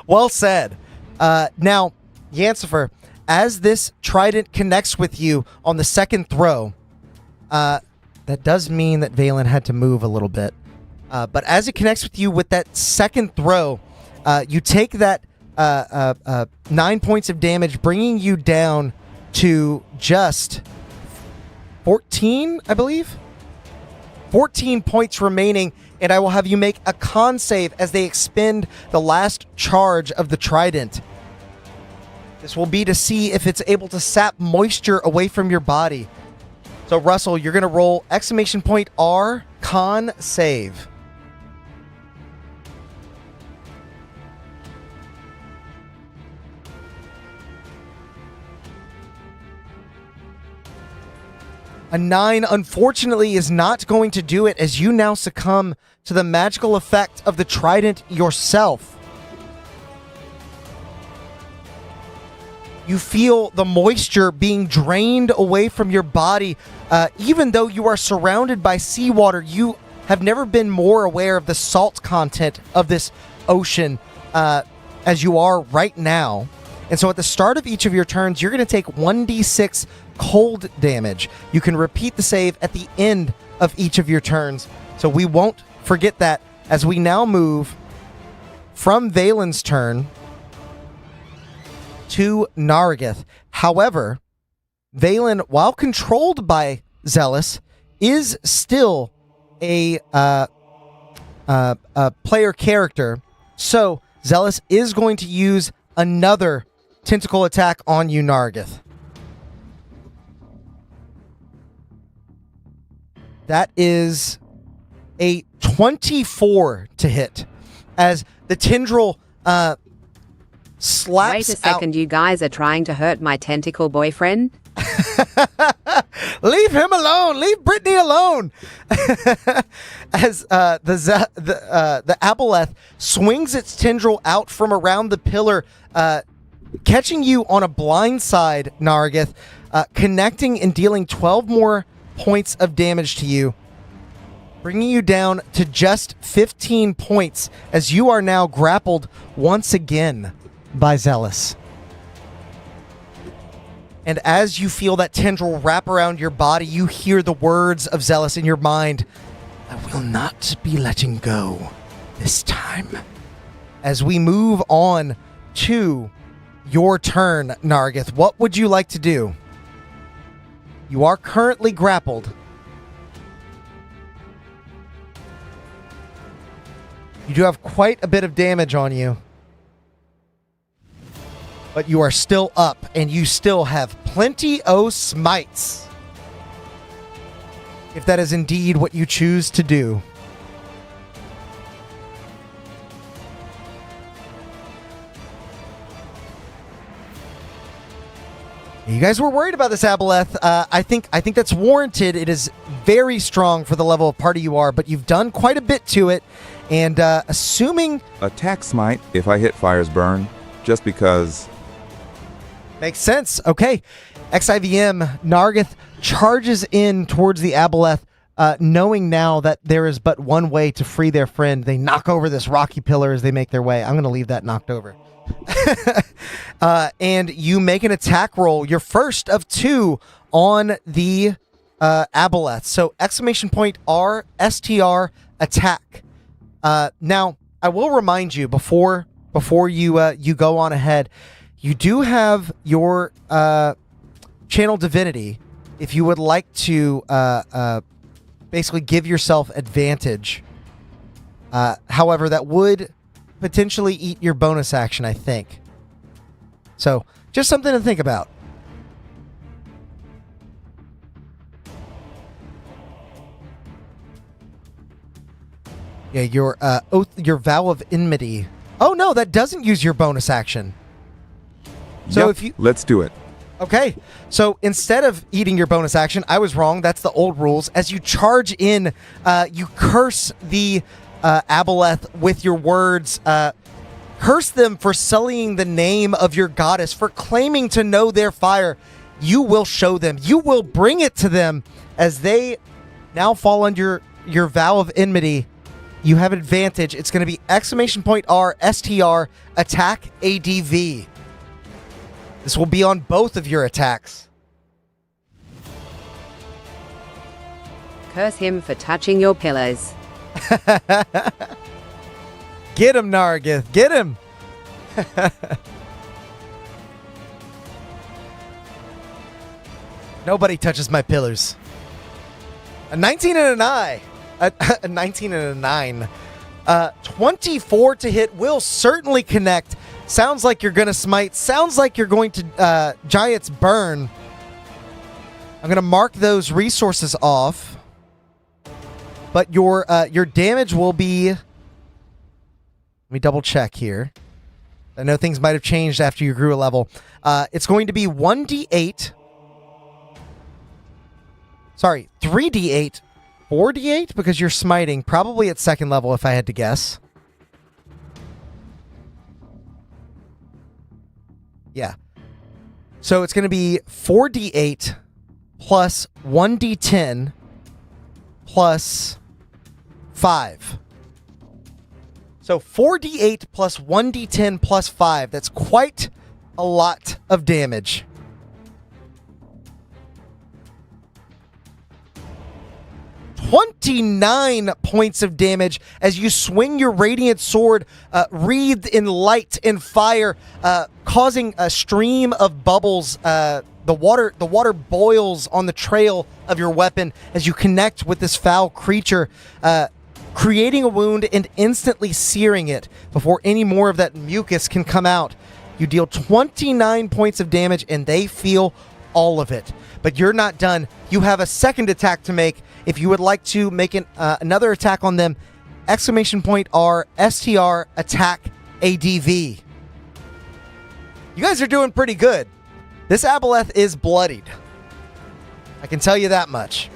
Well said. Now, Yancifer, as this trident connects with you on the second throw, that does mean that Valen had to move a little bit. But as it connects with you with that second throw, you take that 9 points of damage, bringing you down to just 14, I believe? 14 points remaining, and I will have you make a con save as they expend the last charge of the trident. This will be to see if it's able to sap moisture away from your body. So, Russell, you're going to roll !R con save. A 9, unfortunately, is not going to do it, as you now succumb to the magical effect of the trident yourself. You feel the moisture being drained away from your body. Even though you are surrounded by seawater, you have never been more aware of the salt content of this ocean as you are right now. And so at the start of each of your turns, you're going to take 1d6 cold damage. You can repeat the save at the end of each of your turns. So we won't forget that as we now move from Valen's turn to Nerethys. However, Valen, while controlled by Zealous, is still a player character. So Zealous is going to use another tentacle attack on you, Nerethys. That is a 24 to hit, as the tendril slaps Wait a second, you guys are trying to hurt my tentacle boyfriend? Leave him alone. Leave Brittany alone. As the aboleth swings its tendril out from around the pillar, catching you on a blind side, Nerethys, connecting and dealing 12 more points of damage to you, bringing you down to just 15 points, as you are now grappled once again by Zealous. And as you feel that tendril wrap around your body, you hear the words of Zealous in your mind. I will not be letting go this time. As we move on to your turn, Nerethys, what would you like to do? You are currently grappled. You do have quite a bit of damage on you. But you are still up, and you still have plenty o' smites. If that is indeed what you choose to do. You guys were worried about this aboleth. I think that's warranted. It is very strong for the level of party you are, but you've done quite a bit to it. And assuming... Attack smite if I hit Fire's Burn, just because... Makes sense. Okay. XIVM, Nerethys charges in towards the aboleth, knowing now that there is but one way to free their friend. They knock over this rocky pillar as they make their way. I'm going to leave that knocked over. And you make an attack roll, your first of 2 on the aboleth. So !R attack. Now, I will remind you before you go on ahead, you do have your channel divinity, if you would like to basically give yourself advantage. However, that would potentially eat your bonus action, I think. So, just something to think about. Yeah, your oath, your vow of enmity. Oh no, that doesn't use your bonus action. So if you let's do it. Okay, so instead of eating your bonus action, I was wrong. That's the old rules. As you charge in, you curse the aboleth with your words. Curse them for sullying the name of your goddess, for claiming to know their fire. You will show them. You will bring it to them as they now fall under your vow of enmity. You have advantage. It's going to be !R STR attack ADV. This will be on both of your attacks. Curse him for touching your pillars. Get him, Nerethys. Get him. Nobody touches my pillars. A 19 and a 9. A 19 and a 9. 24 to hit will certainly connect. Sounds like you're going to smite. Sounds like you're going to Giant's Burn. I'm going to mark those resources off. But your damage will be... Let me double check here. I know things might have changed after you grew a level. It's going to be 1d8. Sorry, 3d8. 4d8 because you're smiting. Probably at second level if I had to guess. Yeah. So it's going to be 4d8 plus 1d10 plus 5. So 4d8 plus 1d10 plus 5. That's quite a lot of damage. $29 points of damage as you swing your radiant sword, wreathed in light and fire, causing a stream of bubbles. The water boils on the trail of your weapon as you connect with this foul creature, creating a wound and instantly searing it before any more of that mucus can come out. You deal 29 points of damage and they feel all of it. But you're not done. You have a second attack to make. If you would like to make another attack on them, !R STR attack ADV. You guys are doing pretty good. This aboleth is bloodied. I can tell you that much.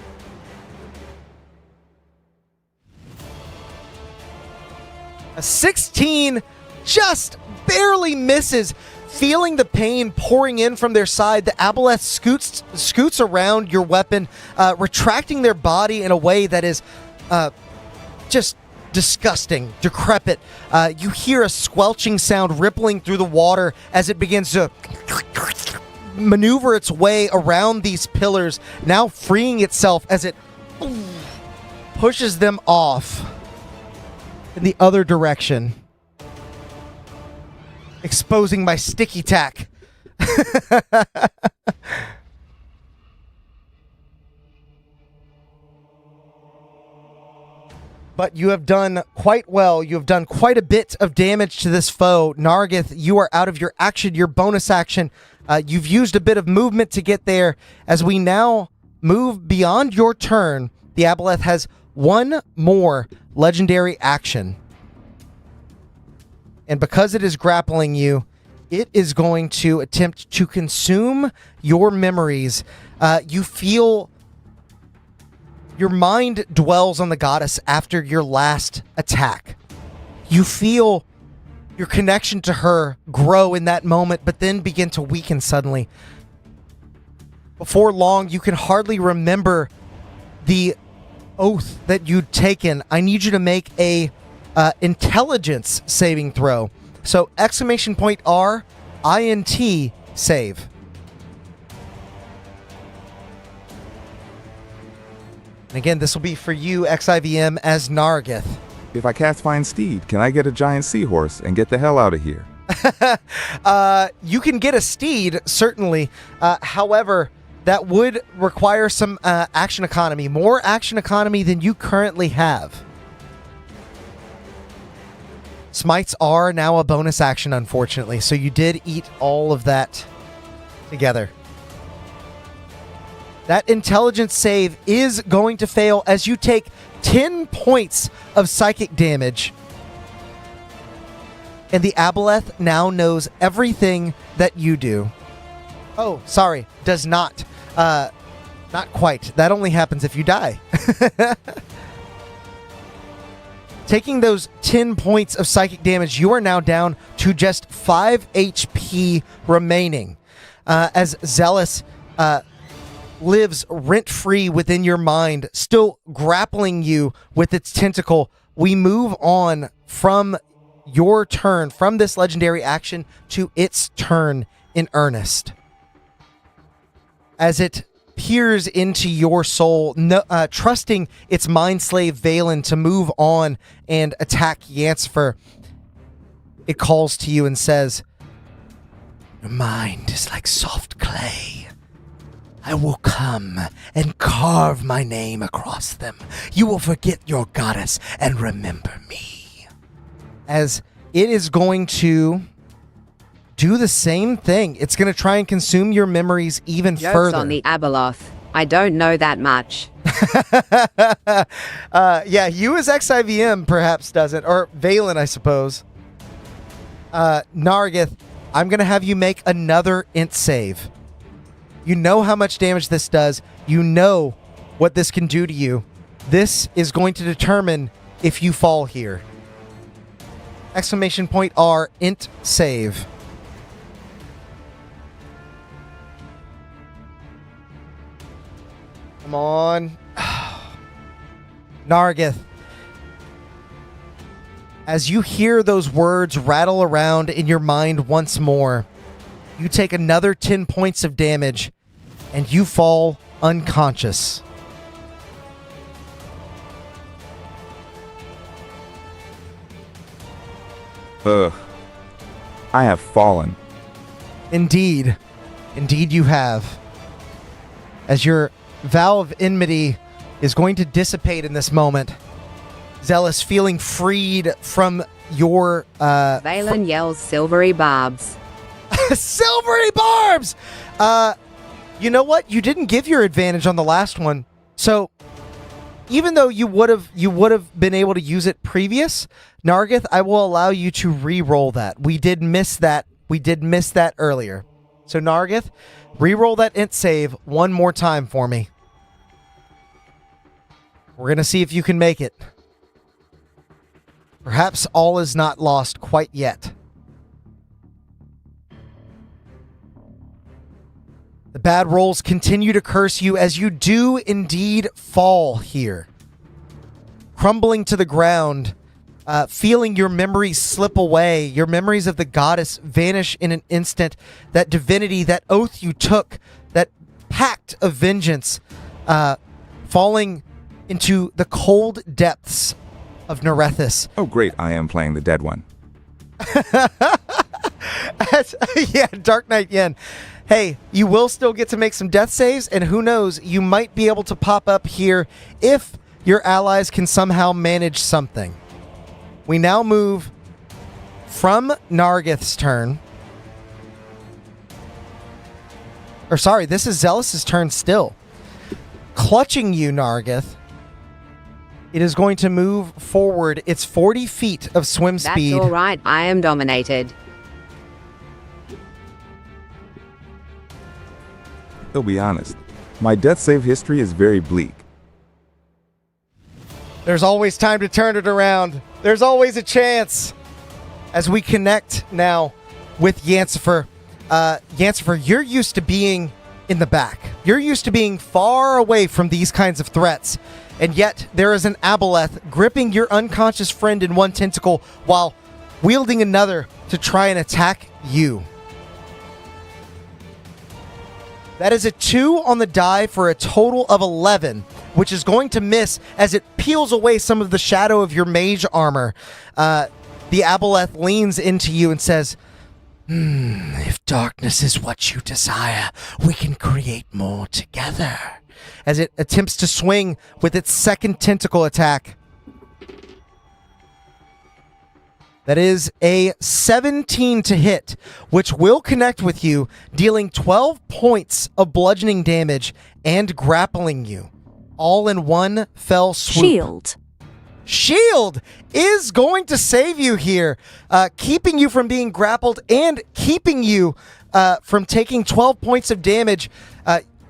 A 16 just barely misses. Feeling the pain pouring in from their side, the aboleth scoots around your weapon, retracting their body in a way that is just disgusting, decrepit. You hear a squelching sound rippling through the water as it begins to maneuver its way around these pillars, now freeing itself as it pushes them off in the other direction, exposing my sticky tack. But you have done quite well. You have done quite a bit of damage to this foe. Nerethys, you are out of your action, your bonus action. You've used a bit of movement to get there. As we now move beyond your turn, the aboleth has one more legendary action. And because it is grappling you, it is going to attempt to consume your memories. You feel your mind dwells on the goddess after your last attack. You feel your connection to her grow in that moment, but then begin to weaken suddenly. Before long, you can hardly remember the oath that you'd taken. I need you to make a intelligence saving throw. So !R INT save. And again, this will be for you, XIVM, as Nerethys. If I cast Find Steed, can I get a giant seahorse and get the hell out of here? You can get a steed, certainly. However, that would require some action economy. More action economy than you currently have. Smites are now a bonus action, unfortunately, so you did eat all of that together. That intelligence save is going to fail as you take 10 points of psychic damage. And the aboleth now knows everything that you do. Oh, sorry, does not. Not quite. That only happens if you die. Taking those 10 points of psychic damage, you are now down to just 5 HP remaining. As Zealous lives rent-free within your mind, still grappling you with its tentacle, we move on from your turn, from this legendary action, to its turn in earnest. As it peers into your soul, trusting its mind slave Valen to move on and attack Yancifer, it calls to you and says, "Your mind is like soft clay. I will come and carve my name across them. You will forget your goddess and remember me." As it is going to do the same thing. It's going to try and consume your memories even Jokes further. on the Abeloth. I don't know that much. Yeah, you as XIVM perhaps doesn't. Or Valen, I suppose. Nargith, I'm going to have you make another int save. You know how much damage this does. You know what this can do to you. This is going to determine if you fall here. Exclamation point R, int save. Come on. Nargith. As you hear those words rattle around in your mind once more, you take another 10 points of damage and you fall unconscious. Ugh. I have fallen. Indeed. Indeed you have. As your vow of enmity is going to dissipate in this moment, Zealous feeling freed from your... Valen yells silvery barbs. Silvery barbs! You know what? You didn't give your advantage on the last one. So, even though you would have been able to use it previous, Nargith, I will allow you to re-roll that. We did miss that. We did miss that earlier. So, Nargith, re-roll that int save one more time for me. We're going to see if you can make it. Perhaps all is not lost quite yet. The bad rolls continue to curse you as you do indeed fall here. Crumbling to the ground, feeling your memories slip away, your memories of the goddess vanish in an instant, that divinity, that oath you took, that pact of vengeance, falling into the cold depths of Nerethys. Oh, great, I am playing the dead one. Yeah, Dark Knight Yen. Hey, you will still get to make some death saves, and who knows, you might be able to pop up here if your allies can somehow manage something. We now move from Nargith's turn. Or sorry, this is Zealous's turn still. Clutching you, Nargith. It is going to move forward. It's 40 feet of swim speed. That's all right. I am dominated. I'll be honest. My death save history is very bleak. There's always time to turn it around. There's always a chance. As we connect now with Yancifer. Yancifer, you're used to being in the back. You're used to being far away from these kinds of threats. And yet, there is an aboleth gripping your unconscious friend in one tentacle while wielding another to try and attack you. That is a 2 on the die for a total of 11, which is going to miss as it peels away some of the shadow of your mage armor. The aboleth leans into you and says, If darkness is what you desire, we can create more together. As it attempts to swing with its second tentacle attack. That is a 17 to hit, which will connect with you, dealing 12 points of bludgeoning damage and grappling you, all in one fell swoop. Shield is going to save you here, keeping you from being grappled and keeping you from taking 12 points of damage.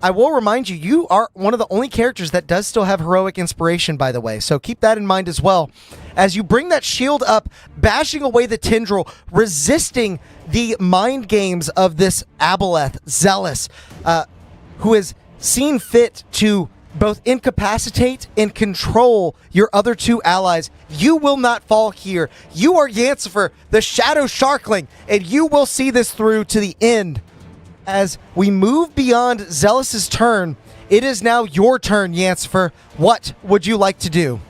I will remind you, you are one of the only characters that does still have heroic inspiration, by the way, so keep that in mind as well. As you bring that shield up, bashing away the tendril, resisting the mind games of this Aboleth, Zealous, who has seen fit to both incapacitate and control your other two allies. You will not fall here. You are Yancifer, the Shadow Sharkling, and you will see this through to the end. As we move beyond Zealous's turn, it is now your turn, Yancifer. What would you like to do?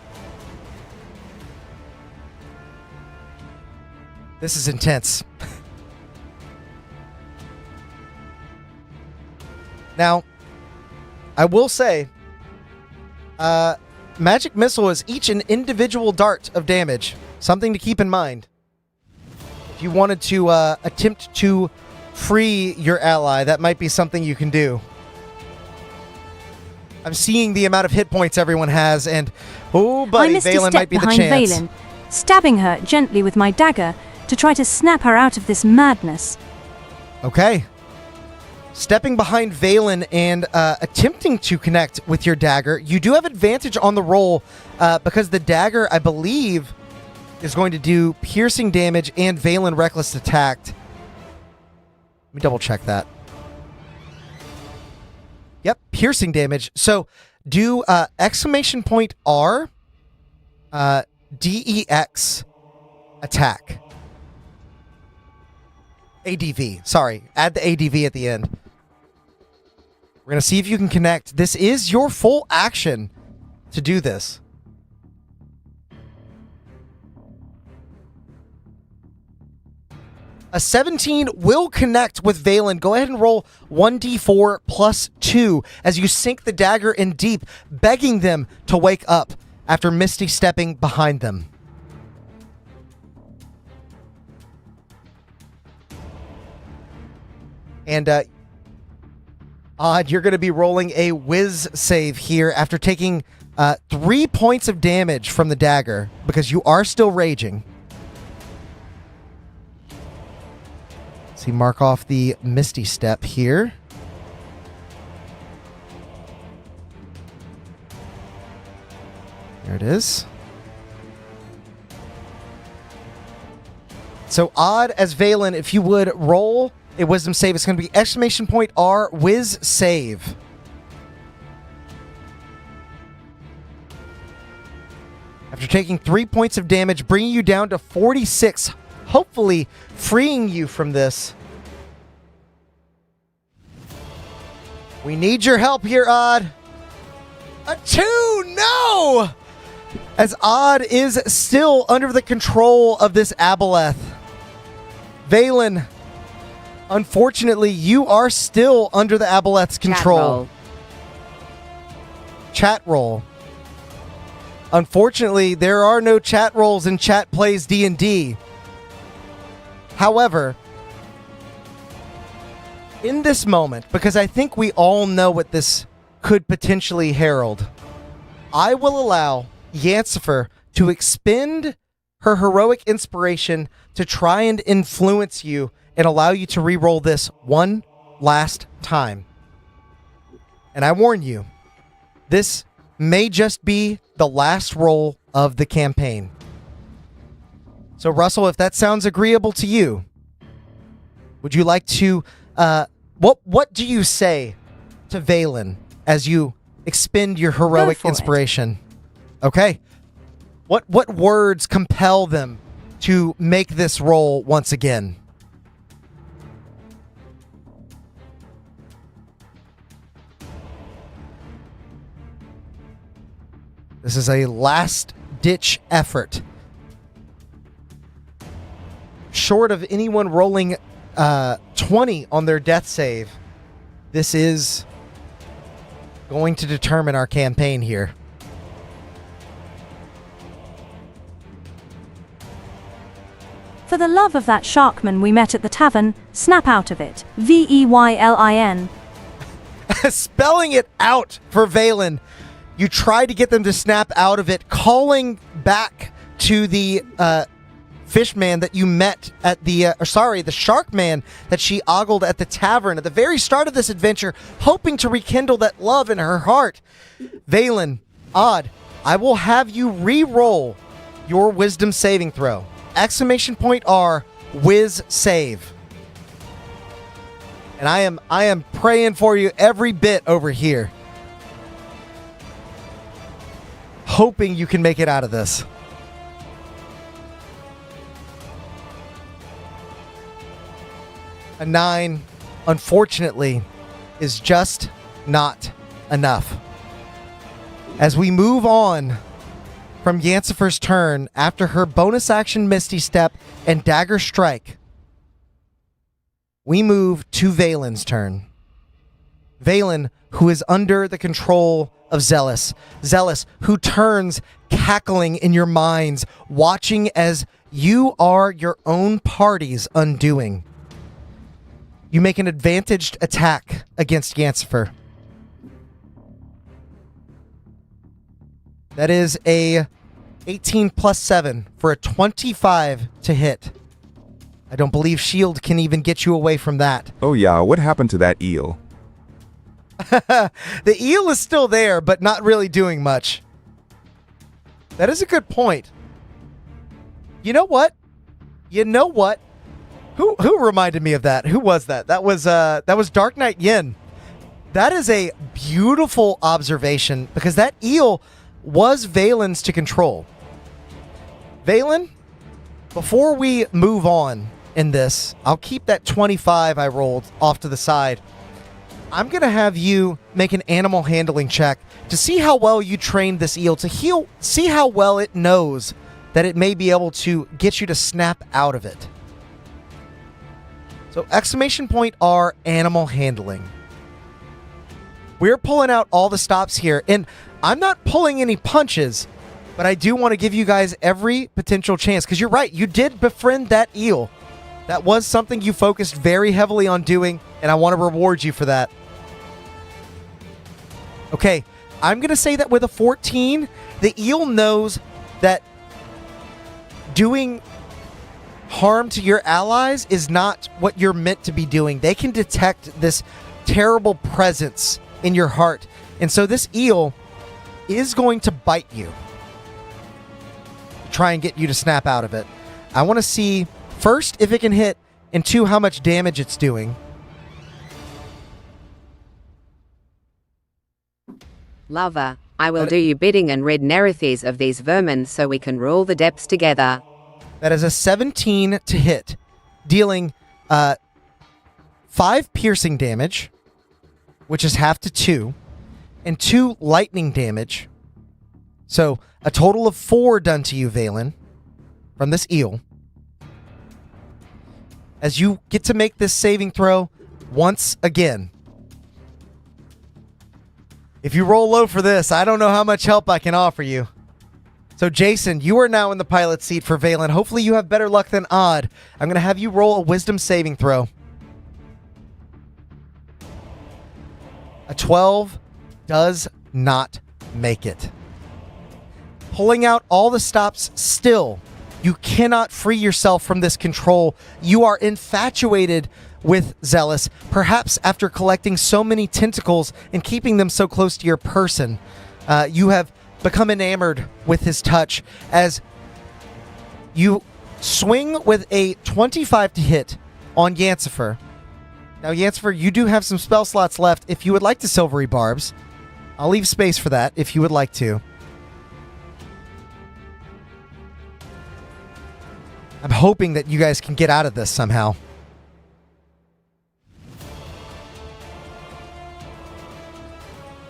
This is intense. Now, I will say, Magic Missile is each an individual dart of damage. Something to keep in mind. If you wanted to attempt to free your ally, that might be something you can do. I'm seeing the amount of hit points everyone has, and oh, buddy, Valen might be the chance. Valen, stabbing her gently with my dagger to try to snap her out of this madness. Okay. Stepping behind Valen and attempting to connect with your dagger. You do have advantage on the roll because the dagger, I believe, is going to do piercing damage and Valen reckless attacked. Let me double check that. Yep, piercing damage. So do exclamation point R, DEX, attack. ADV, sorry. Add the ADV at the end. We're going to see if you can connect. This is your full action to do this. A 17 will connect with Valen. Go ahead and roll 1d4 plus 2 as you sink the dagger in deep, begging them to wake up after Misty stepping behind them. And Odd, you're going to be rolling a whiz save here after taking 3 points of damage from the dagger because you are still raging. So mark off the Misty Step here. There it is. So Odd as Valen, if you would roll a wisdom save, it's going to be exclamation point R whiz save. After taking 3 points of damage, bringing you down to 46, hopefully freeing you from this. We need your help here, Odd. A 2, no! As Odd is still under the control of this Aboleth. Valen, unfortunately, you are still under the Aboleth's control. Chat roll. Unfortunately, there are no chat rolls in Chat Plays D&D. However, in this moment, because I think we all know what this could potentially herald, I will allow Yancifer to expend her heroic inspiration to try and influence you and allow you to re-roll this one last time. And I warn you, this may just be the last roll of the campaign. So Russell, if that sounds agreeable to you, would you like to, what do you say to Valen as you expend your heroic inspiration? Okay. What words compel them to make this roll once again? This is a last-ditch effort. Short of anyone rolling 20 on their death save. This is going to determine our campaign here. For the love of that sharkman we met at the tavern, snap out of it. Veylin. Spelling it out for Valen. You try to get them to snap out of it, calling back to the fishman that you met at the the shark man that she ogled at the tavern at the very start of this adventure, hoping to rekindle that love in her heart. Valen, Odd, I will have you re-roll your wisdom saving throw. Exclamation point R, whiz save. And I am praying for you every bit over here. Hoping you can make it out of this. A 9, unfortunately, is just not enough. As we move on from Yancifer's turn, after her bonus action Misty Step and Dagger Strike, we move to Valen's turn. Valen, who is under the control of Zealous. Zealous, who turns cackling in your minds, watching as you are your own party's undoing. You make an advantaged attack against Yancifer. That is a 18 plus 7 for a 25 to hit. I don't believe shield can even get you away from that. Oh yeah, what happened to that eel? The eel is still there, but not really doing much. That is a good point. You know what? Who reminded me of that? Who was that? That was Dark Knight Yin. That is a beautiful observation because that eel was Valen's to control. Valen, before we move on in this, I'll keep that 25 I rolled off to the side. I'm going to have you make an animal handling check to see how well you trained this eel, to see how well it knows that it may be able to get you to snap out of it. So exclamation point R, animal handling. We're pulling out all the stops here, and I'm not pulling any punches, but I do want to give you guys every potential chance, because you're right, you did befriend that eel. That was something you focused very heavily on doing, and I want to reward you for that. Okay, I'm going to say that with a 14, the eel knows that doing harm to your allies is not what you're meant to be doing. They can detect this terrible presence in your heart. And so this eel is going to bite you. Try and get you to snap out of it. I want to see, first, if it can hit, and two, how much damage it's doing. Lover, I will do you bidding and rid Nerethys of these vermin so we can rule the depths together. That is a 17 to hit, dealing 5 piercing damage, which is half to 2, and 2 lightning damage. So a total of 4 done to you, Valen, from this eel. As you get to make this saving throw once again. If you roll low for this, I don't know how much help I can offer you. So Jason, you are now in the pilot seat for Valen. Hopefully you have better luck than Odd. I'm going to have you roll a wisdom saving throw. A 12 does not make it. Pulling out all the stops still, you cannot free yourself from this control. You are infatuated with Zealous, perhaps after collecting so many tentacles and keeping them so close to your person. You have become enamored with his touch as you swing with a 25 to hit on Yancifer. Now, Yancifer, you do have some spell slots left if you would like to Silvery Barbs. I'll leave space for that if you would like to. I'm hoping that you guys can get out of this somehow.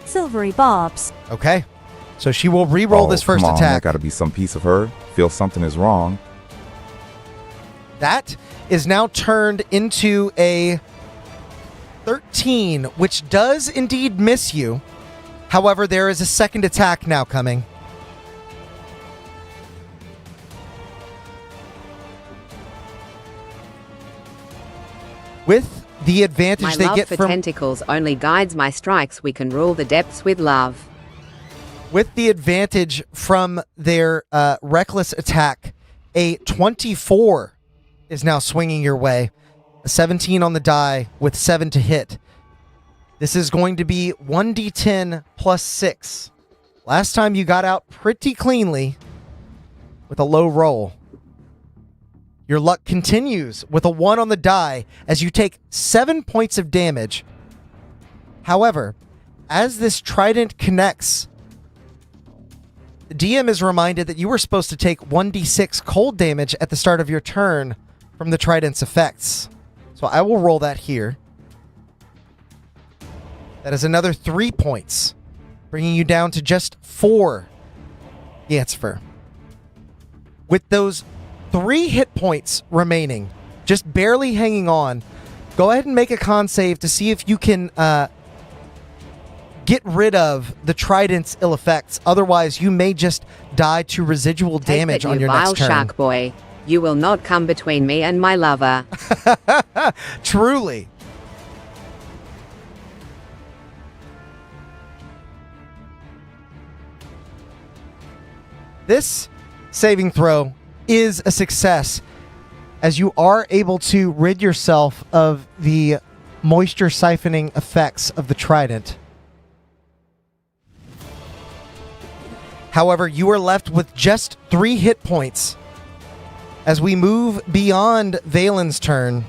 Silvery Barbs. Okay. So she will re-roll this first come on, attack. That gotta be some piece of her. Feel something is wrong. That is now turned into a 13, which does indeed miss you. However, there is a second attack now coming. With the advantage My they love get for from tentacles only guides my strikes. We can rule the depths with love. with the advantage from their reckless attack, a 24 is now swinging your way. A 17 on the die with 7 to hit. This is going to be 1d10 plus 6. Last time you got out pretty cleanly with a low roll. Your luck continues with a 1 on the die as you take 7 points of damage. However, as this trident connects, the DM is reminded that you were supposed to take 1d6 cold damage at the start of your turn from the trident's effects. So I will roll that here. That is another 3 points, bringing you down to just 4, Yancifer. With those 3 hit points remaining, just barely hanging on, go ahead and make a con save to see if you can get rid of the trident's ill effects. Otherwise, you may just die to residual damage on your next turn. Shark boy. You will not come between me and my lover. Truly. This saving throw is a success, as you are able to rid yourself of the moisture siphoning effects of the trident. However, you are left with just 3 hit points. As we move beyond Valen's turn,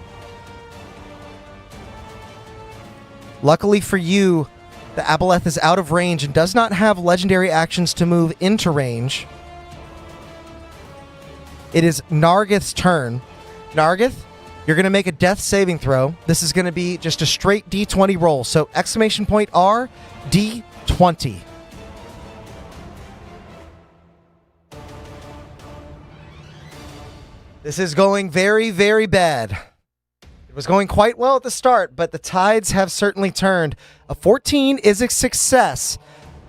luckily for you, the Aboleth is out of range and does not have legendary actions to move into range. It is Nargith's turn. Nargith, you're going to make a death saving throw. This is going to be just a straight D20 roll. So exclamation point R, D20. This is going very, very bad. It was going quite well at the start, but the tides have certainly turned. A 14 is a success,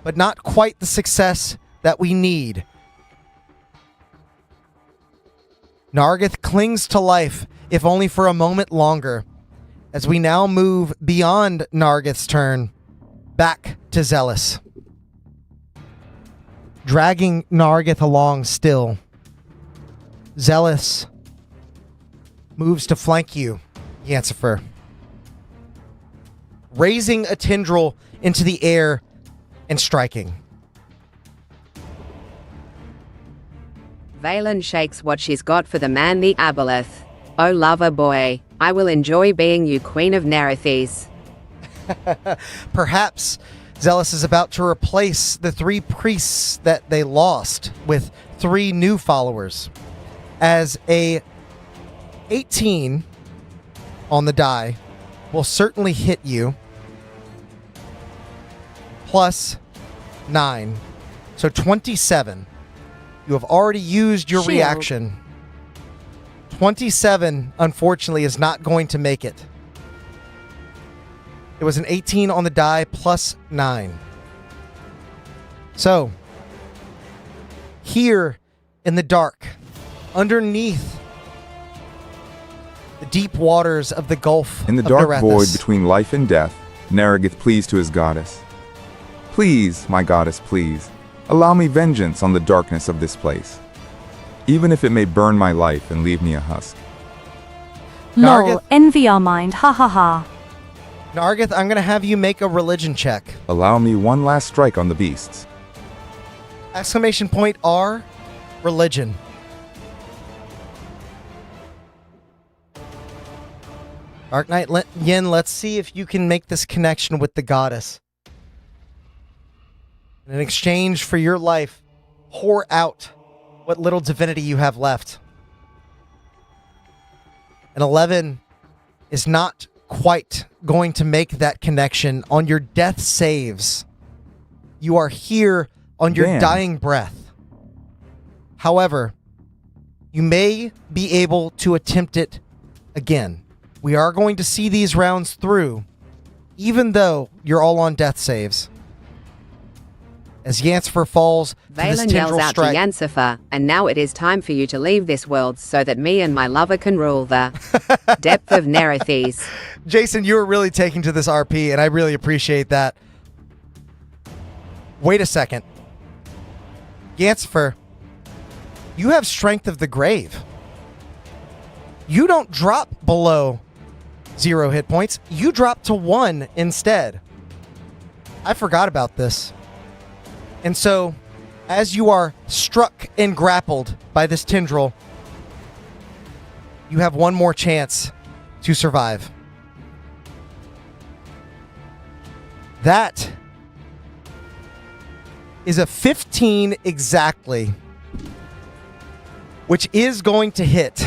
but not quite the success that we need. Nargith clings to life, if only for a moment longer, as we now move beyond Nargith's turn, back to Zealous. Dragging Nargith along still. Zealous moves to flank you, Yancifer. Raising a tendril into the air and striking. Valen shakes what she's got for the man the Aboleth. Oh lover boy, I will enjoy being you queen of Nerethys. Perhaps Zealous is about to replace the 3 priests that they lost with 3 new followers. As a 18 on the die will certainly hit you. Plus 9. So 27. You have already used your reaction. 27, unfortunately, is not going to make it. It was an 18 on the die plus 9. So, here in the dark, underneath the deep waters of the Gulf In the of dark Nerethys, void between life and death, Nerethys pleads to his goddess. Please, my goddess, please, allow me vengeance on the darkness of this place, even if it may burn my life and leave me a husk. Lol, Nargith? envy our mind, ha ha ha. Nargith, I'm going to have you make a religion check. Allow me one last strike on the beasts. Exclamation point R, religion. Dark Knight Yin, let's see if you can make this connection with the goddess. In exchange for your life, pour out what little divinity you have left. An 11 is not quite going to make that connection on your death saves. You are here on your dying breath. However, you may be able to attempt it again, we are going to see these rounds through, even though you're all on death saves. As Yancifer falls to this Valen yells tendril out strike. to Yancifer, and now it is time for you to leave this world so that me and my lover can rule the depth of Nerethys. Jason, you were really taking to this RP, and I really appreciate that. Wait a second. Yancifer, you have Strength of the Grave. You don't drop below 0 hit points. You drop to 1 instead. I forgot about this. And so, as you are struck and grappled by this tendril, you have one more chance to survive. That is a 15 exactly, which is going to hit.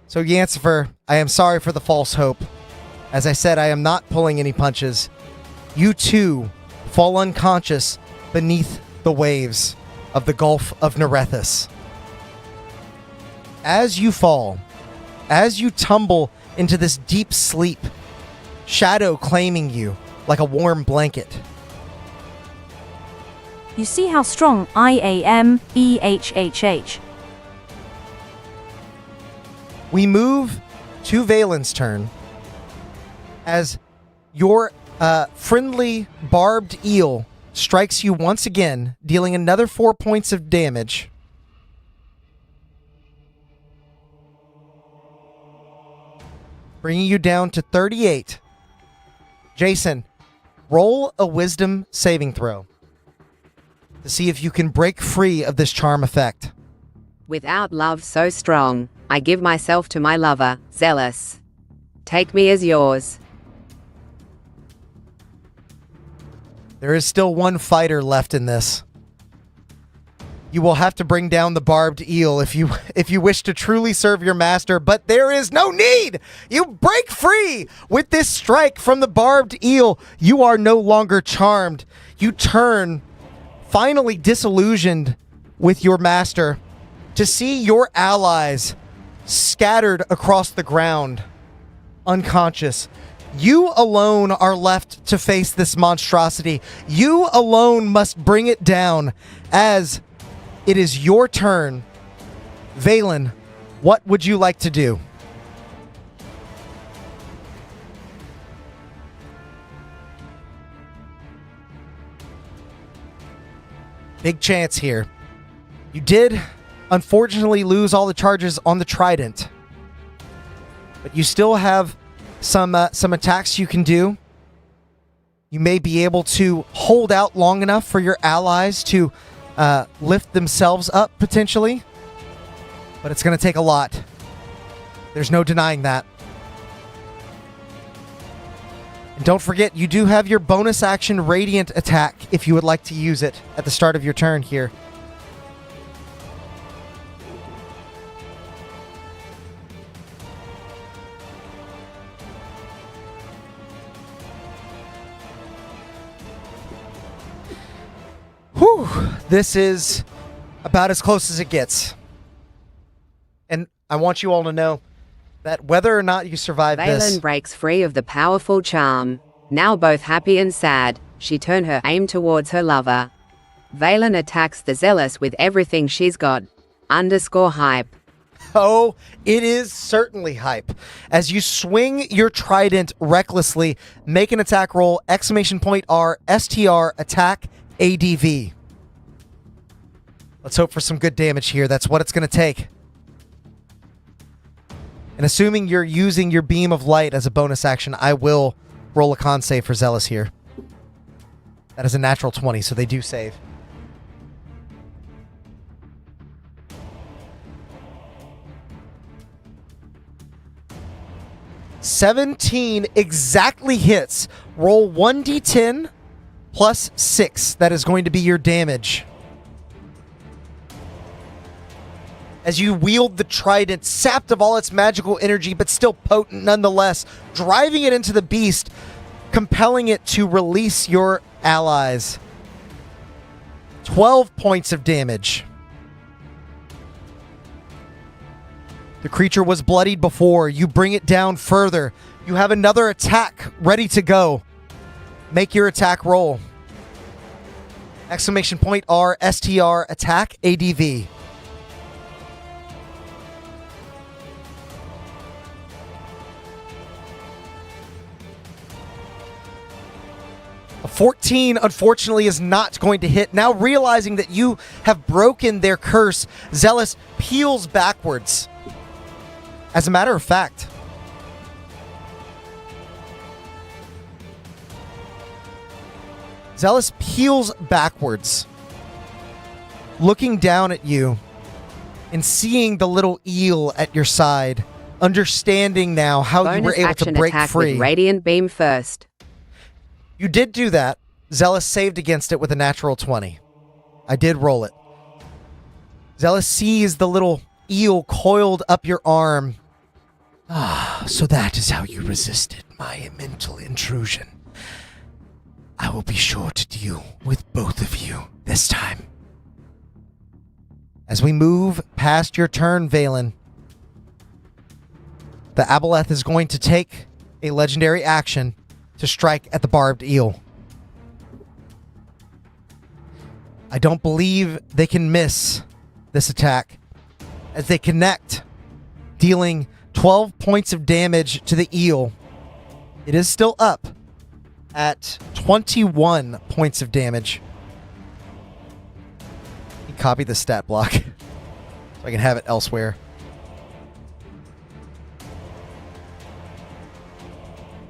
So, Yancifer, I am sorry for the false hope. As I said, I am not pulling any punches. You too fall unconscious beneath the waves of the Gulf of Nerethys. As you fall, as you tumble into this deep sleep, shadow claiming you like a warm blanket. You see how strong I am, EHHH. We move to Valen's turn as your friendly barbed eel strikes you once again, dealing another 4 points of damage. Bringing you down to 38. Jason, roll a wisdom saving throw to see if you can break free of this charm effect. Without love so strong, I give myself to my lover, Zealous. Take me as yours. There is still one fighter left in this. You will have to bring down the barbed eel if you wish to truly serve your master, but there is no need! You break free with this strike from the barbed eel. You are no longer charmed. You turn, finally disillusioned with your master, to see your allies scattered across the ground, unconscious. You alone are left to face this monstrosity. You alone must bring it down, as it is your turn. Valen, what would you like to do? Big chance here. You did, unfortunately, lose all the charges on the trident, but you still have some attacks you can do. You may be able to hold out long enough for your allies to lift themselves up, potentially. But it's going to take a lot. There's no denying that. And don't forget, you do have your bonus action Radiant attack if you would like to use it at the start of your turn here. Whew, this is about as close as it gets. And I want you all to know that whether or not you survive this... Valen breaks free of the powerful charm. Now both happy and sad, she turned her aim towards her lover. Valen attacks the Zealous with everything she's got. _hype. Oh, it is certainly hype. As you swing your trident recklessly, make an attack roll, !R, STR, attack, ADV. Let's hope for some good damage here. That's what it's going to take. And assuming you're using your beam of light as a bonus action, I will roll a con save for Zealous here. That is a natural 20, so they do save. $17 exactly hits. Roll 1d10 plus 6. That is going to be your damage. As you wield the trident, sapped of all its magical energy, but still potent nonetheless, driving it into the beast, compelling it to release your allies. 12 points of damage. The creature was bloodied before. You bring it down further. You have another attack ready to go. Make your attack roll. Exclamation point R, STR, attack, ADV. A 14, unfortunately, is not going to hit. Now realizing that you have broken their curse, Zealous peels backwards. As a matter of fact, Zealous peels backwards, looking down at you and seeing the little eel at your side, understanding now how you were able to break free. With Radiant Beam first. You did do that. Zealous saved against it with a natural 20. I did roll it. Zealous sees the little eel coiled up your arm. Ah, so that is how you resisted my mental intrusion. I will be sure to deal with both of you this time. As we move past your turn, Valen, the Aboleth is going to take a legendary action to strike at the barbed eel. I don't believe they can miss this attack as they connect, dealing 12 points of damage to the eel. It is still up at 21 points of damage. Let me copy the stat block so I can have it elsewhere.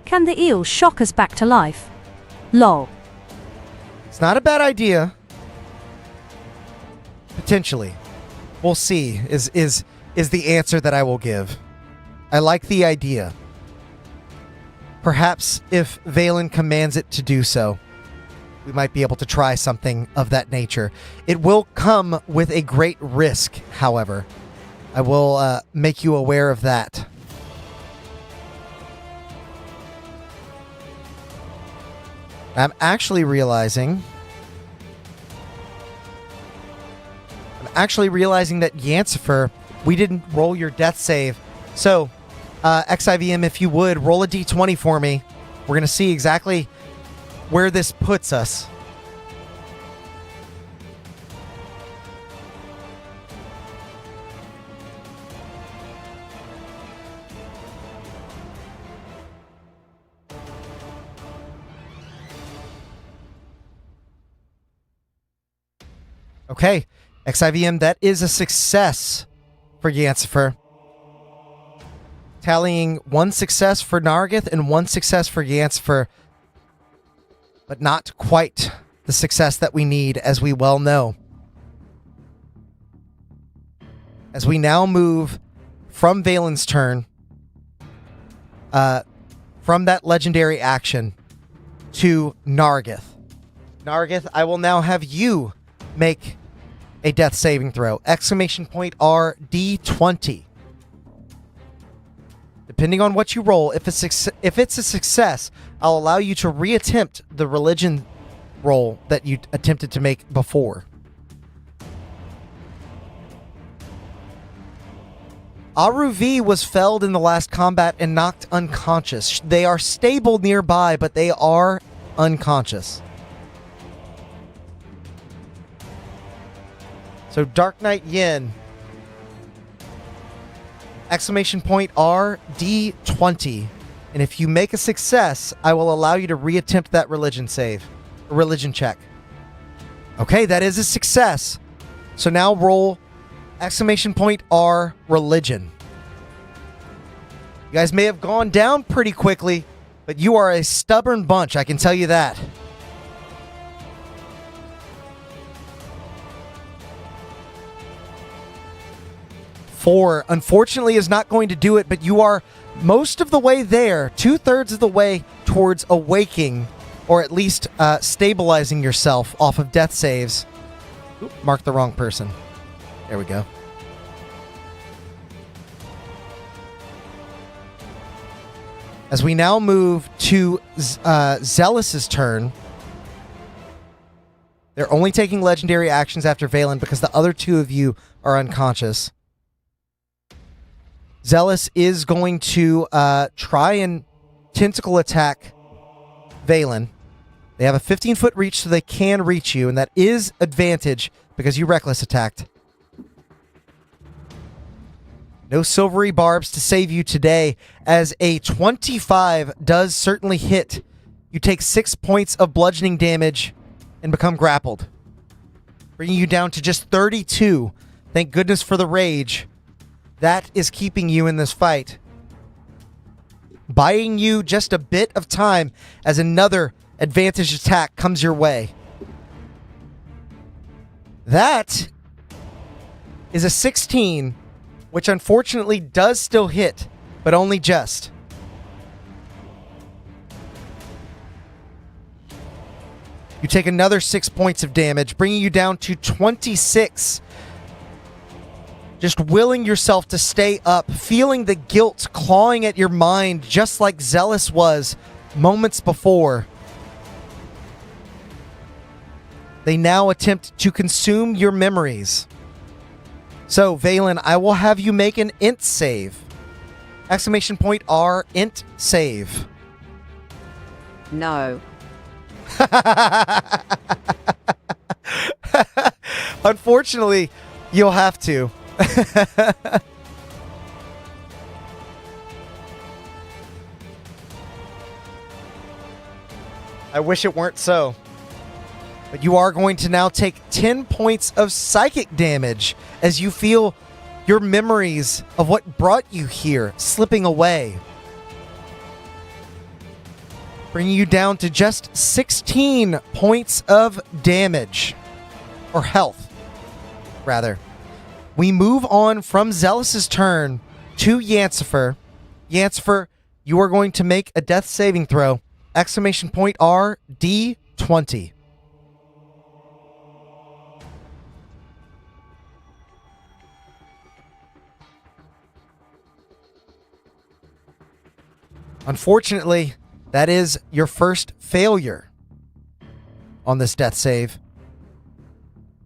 Can the eel shock us back to life? Lol. It's not a bad idea. Potentially. We'll see is the answer that I will give. I like the idea. Perhaps if Valen commands it to do so, we might be able to try something of that nature. It will come with a great risk, however. I will make you aware of that. I'm actually realizing that Yancifer, we didn't roll your death save. So, XIVM, if you would, roll a d20 for me. We're going to see exactly where this puts us. Okay, XIVM, that is a success for Yancifer. Tallying 1 success for Nargith and 1 success for Yancifer, but not quite the success that we need, as we well know. As we now move from Valen's turn, from that legendary action to Nargith. Nargith, I will now have you make a death saving throw. Exclamation point R, D20. Depending on what you roll, if it's a success, I'll allow you to reattempt the religion roll that you attempted to make before. Aruvi was felled in the last combat and knocked unconscious. They are stable nearby, but they are unconscious. So Dark Knight Yin, exclamation point R, D20. And if you make a success, I will allow you to reattempt that religion check. Okay, that is a success. So now roll exclamation point R, religion. You guys may have gone down pretty quickly, but you are a stubborn bunch, I can tell you that. 4, unfortunately, is not going to do it, but you are most of the way there, 2/3 of the way towards awaking, or at least stabilizing yourself off of death saves. Oop, marked the wrong person. There we go. As we now move to Zealous's turn, they're only taking legendary actions after Valen because the other two of you are unconscious. Zealous is going to try and tentacle attack Valen. They have a 15-foot reach, so they can reach you, and that is advantage because you reckless attacked. No silvery barbs to save you today, as a 25 does certainly hit. You take 6 points of bludgeoning damage and become grappled, bringing you down to just 32. Thank goodness for the rage. That is keeping you in this fight, buying you just a bit of time as another advantage attack comes your way. That is a 16, which unfortunately does still hit, but only just. You take another 6 points of damage, bringing you down to 26. Just willing yourself to stay up, feeling the guilt clawing at your mind, just like Zealous was moments before. They now attempt to consume your memories. So, Valen, I will have you make an int save. Exclamation point R, int save. No. Unfortunately, you'll have to. I wish it weren't so. But you are going to now take 10 points of psychic damage as you feel your memories of what brought you here slipping away, bringing you down to just 16 points of damage, or health, rather. We move on from Zealous's turn to Yancifer. Yancifer, you are going to make a death saving throw. Exclamation point R, D20. Unfortunately, that is your first failure on this death save.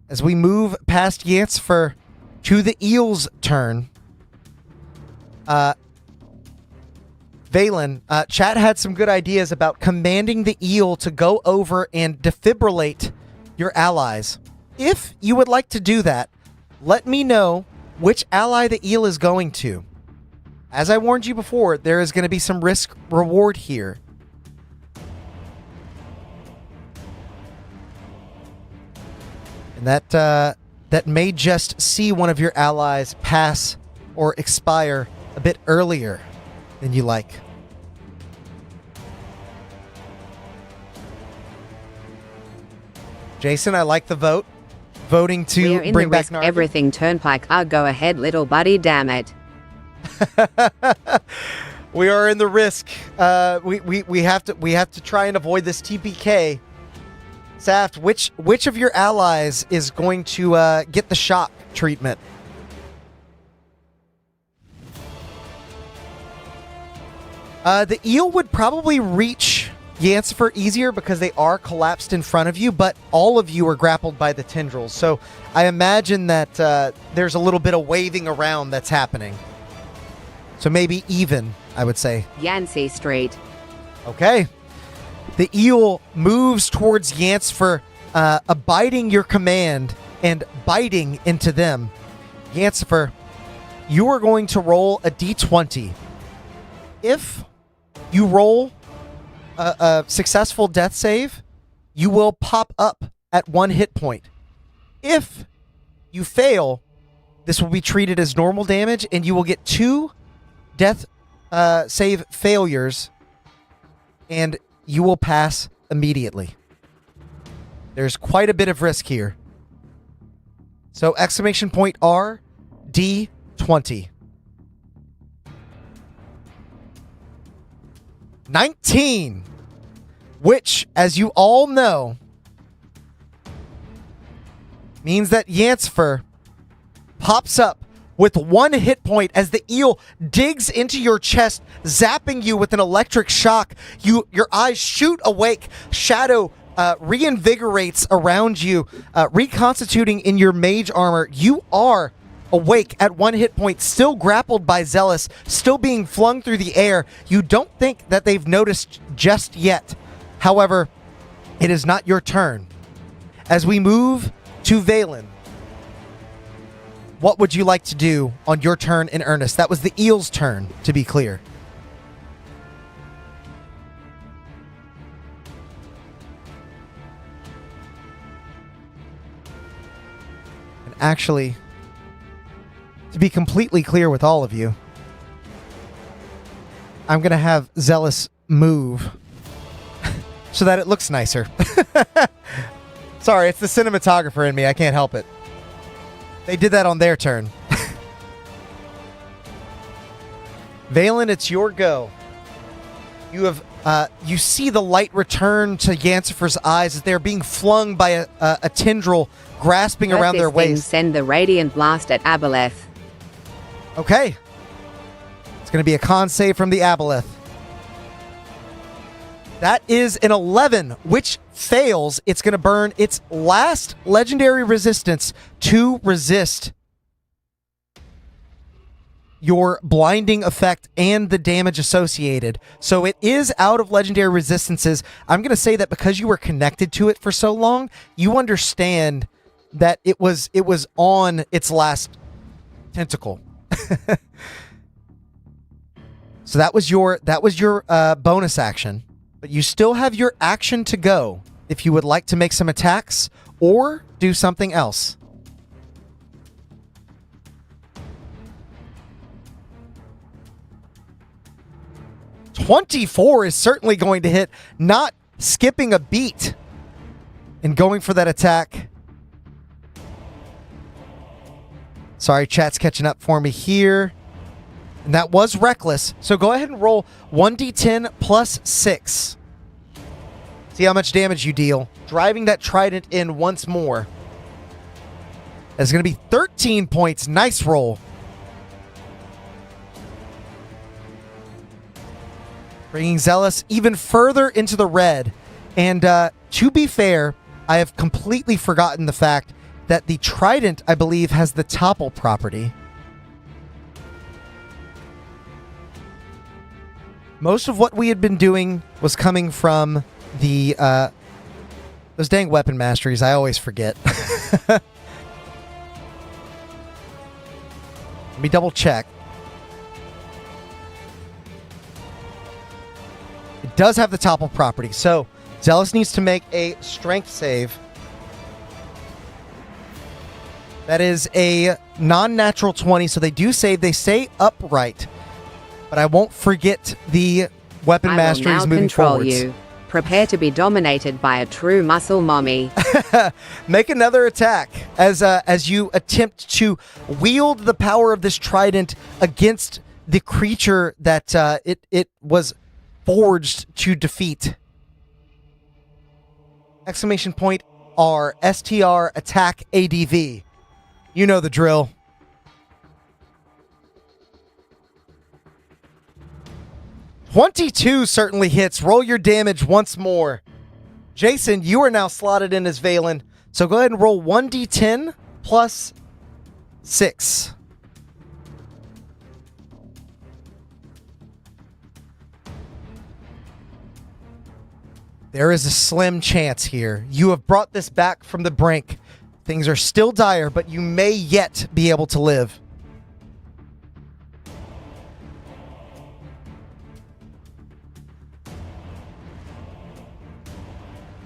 As we move past Yancifer to the eel's turn, Valen, Chat had some good ideas about commanding the eel to go over and defibrillate your allies. If you would like to do that, let me know which ally the eel is going to. As I warned you before, there is going to be some risk reward here. And that may just see one of your allies pass or expire a bit earlier than you like. Jason, I like the vote. Voting to bring back Nargi. Everything Turnpike. I'll go ahead, little buddy, damn it. We are in the risk. We have to try and avoid this TPK. Saft, which of your allies is going to get the shock treatment? The eel would probably reach Yancifer easier because they are collapsed in front of you, but all of you are grappled by the tendrils. So I imagine that there's a little bit of waving around that's happening. So maybe even, I would say. Yancey Street. Okay. The eel moves towards Yancifer, abiding your command and biting into them. Yancifer, you are going to roll a d20. If you roll a successful death save, you will pop up at 1 hit point. If you fail, this will be treated as normal damage, and you will get 2 death save failures, and you will pass immediately. There's quite a bit of risk here. So exclamation point R, D20. 19, which, as you all know, means that Yancifer pops up with 1 hit point as the eel digs into your chest, zapping you with an electric shock. Your eyes shoot awake. Shadow reinvigorates around you, reconstituting in your mage armor. You are awake at 1 hit point, still grappled by Zealous, still being flung through the air. You don't think that they've noticed just yet. However, it is not your turn. As we move to Valen, what would you like to do on your turn in earnest? That was the eel's turn, to be clear. And actually, to be completely clear with all of you, I'm going to have Zealous move so that it looks nicer. Sorry, it's the cinematographer in me. I can't help it. They did that on their turn. Valen, it's your go. You have you see the light return to Yancifer's eyes as they're being flung by a tendril grasping around their waist. Send the radiant blast at Aboleth. Okay. It's going to be a con save from the Aboleth. That is an 11, which fails. It's going to burn its last legendary resistance to resist your blinding effect and the damage associated. So it is out of legendary resistances. I'm going to say that because you were connected to it for so long, you understand that it was on its last tentacle. So that was your bonus action. But you still have your action to go if you would like to make some attacks or do something else. .24 is certainly going to hit, not skipping a beat and going for that attack. Sorry, chat's catching up for me here. And that was reckless. So go ahead and roll 1d10 plus 6. See how much damage you deal. Driving that trident in once more. That's going to be 13 points. Nice roll. Bringing Zealous even further into the red. And to be fair, I have completely forgotten the fact that the trident, I believe, has the topple property. Most of what we had been doing was coming from the those dang weapon masteries. I always forget. Let me double check. It does have the topple property, so Zealous needs to make a strength save. That is a non-natural 20, so they do save. They stay upright. But I won't forget the weapon masteries moving forwards. You. Prepare to be dominated by a true muscle mommy. Make another attack as you attempt to wield the power of this trident against the creature that it was forged to defeat. Exclamation point R, STR, attack ADV. You know the drill. .22 certainly hits. Roll your damage once more. Jason, you are now slotted in as Valen. So go ahead and roll 1d10 plus 6. There is a slim chance here. You have brought this back from the brink. Things are still dire, but you may yet be able to live.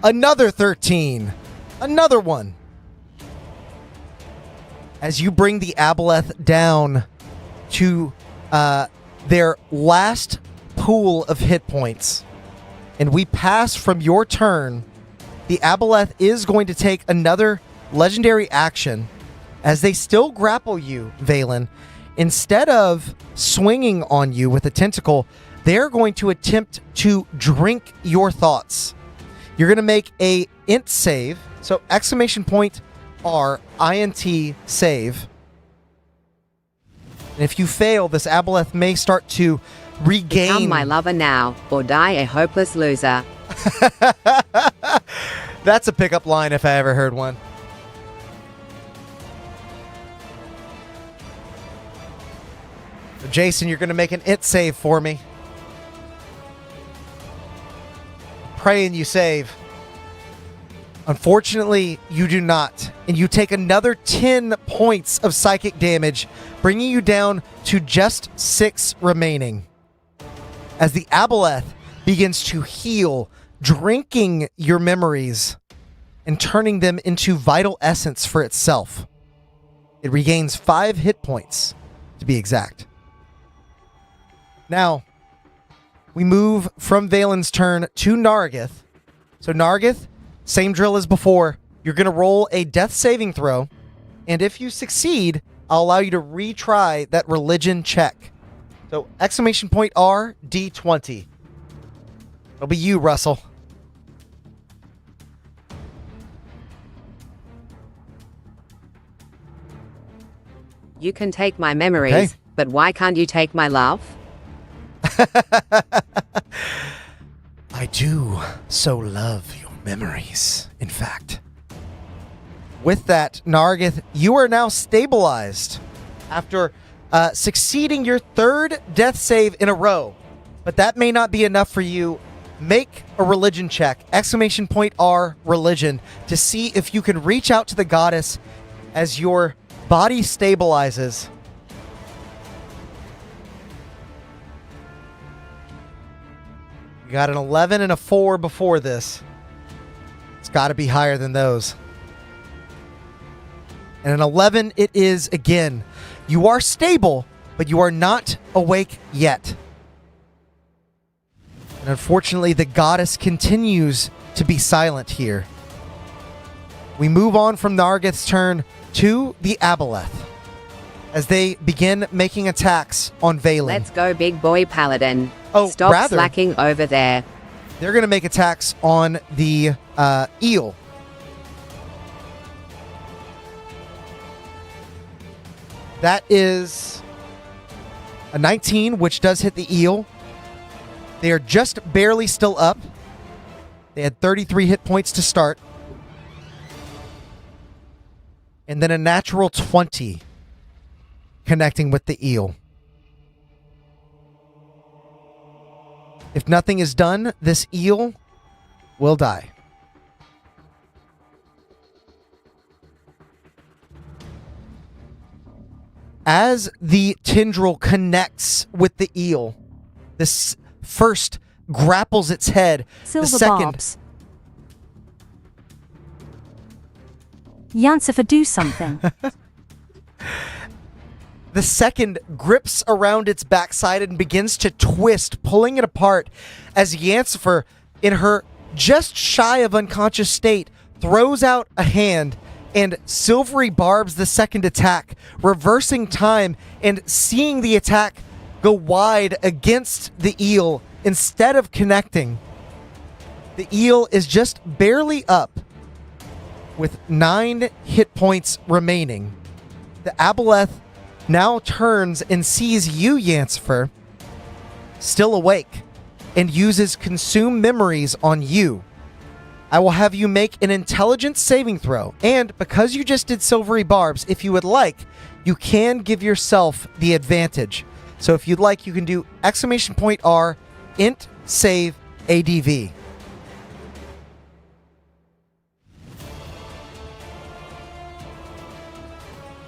Another 13. Another one. As you bring the Aboleth down to their last pool of hit points, and we pass from your turn, the Aboleth is going to take another legendary action as they still grapple you, Valen. Instead of swinging on you with a tentacle, they're going to attempt to drink your thoughts. You're going to make a int save. So exclamation point R, INT save. And if you fail, this Aboleth may start to regain. Become my lover now, or die a hopeless loser. That's a pickup line if I ever heard one. So Jason, you're going to make an it save for me. Praying you save. Unfortunately, you do not. And you take another 10 points of psychic damage, bringing you down to just 6 remaining. As the aboleth begins to heal, drinking your memories and turning them into vital essence for itself. It regains 5 hit points, to be exact. Now, we move from Valen's turn to Nargith. So Nargith, same drill as before. You're going to roll a death saving throw, and if you succeed, I'll allow you to retry that religion check. So exclamation point R, D20. It'll be you, Russell. You can take my memories, Okay. but why can't you take my love? I do so love your memories, in fact. With that, Nargith, you are now stabilized after succeeding your 3rd death save in a row. But that may not be enough for you. Make a religion check, exclamation point R, religion, to see if you can reach out to the goddess as your body stabilizes. You got an 11 and a 4 before this. It's got to be higher than those. And an 11 it is again. You are stable, but you are not awake yet. And unfortunately, the goddess continues to be silent here. We move on from Nargith's turn to the aboleth as they begin making attacks on Valen. Let's go, big boy paladin. Oh, Stop rather- slacking over there. They're going to make attacks on the eel. That is a 19, which does hit the eel. They are just barely still up. They had 33 hit points to start. And then a natural 20 connecting with the eel. If nothing is done, this eel will die. As the tendril connects with the eel, this first grapples its head. Silver the second, barbs. Yancifer, do something. The second grips around its backside and begins to twist, pulling it apart as Yancifer, in her just shy of unconscious state, throws out a hand and silvery barbs the second attack, reversing time and seeing the attack go wide against the eel instead of connecting. The eel is just barely up with 9 hit points remaining. The aboleth now turns and sees you, Yancifer, still awake, and uses consume memories on you. I will have you make an intelligence saving throw, and because you just did silvery barbs, if you would like, you can give yourself the advantage. So if you'd like, you can do exclamation point R, int, save, ADV.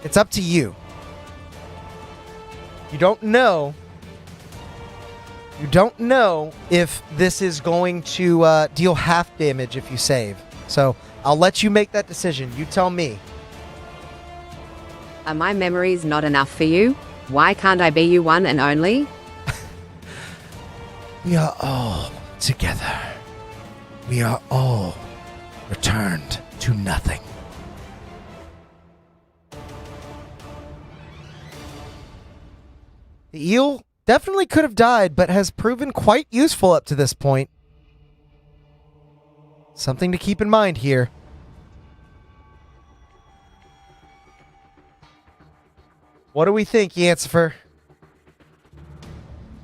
It's up to you. You don't know if this is going to deal half damage if you save. So I'll let you make that decision. You tell me. Are my memories not enough for you? Why can't I be you one and only? We are all together. We are all returned to nothing. The eel definitely could have died, but has proven quite useful up to this point. Something to keep in mind here. What do we think, Yancifer?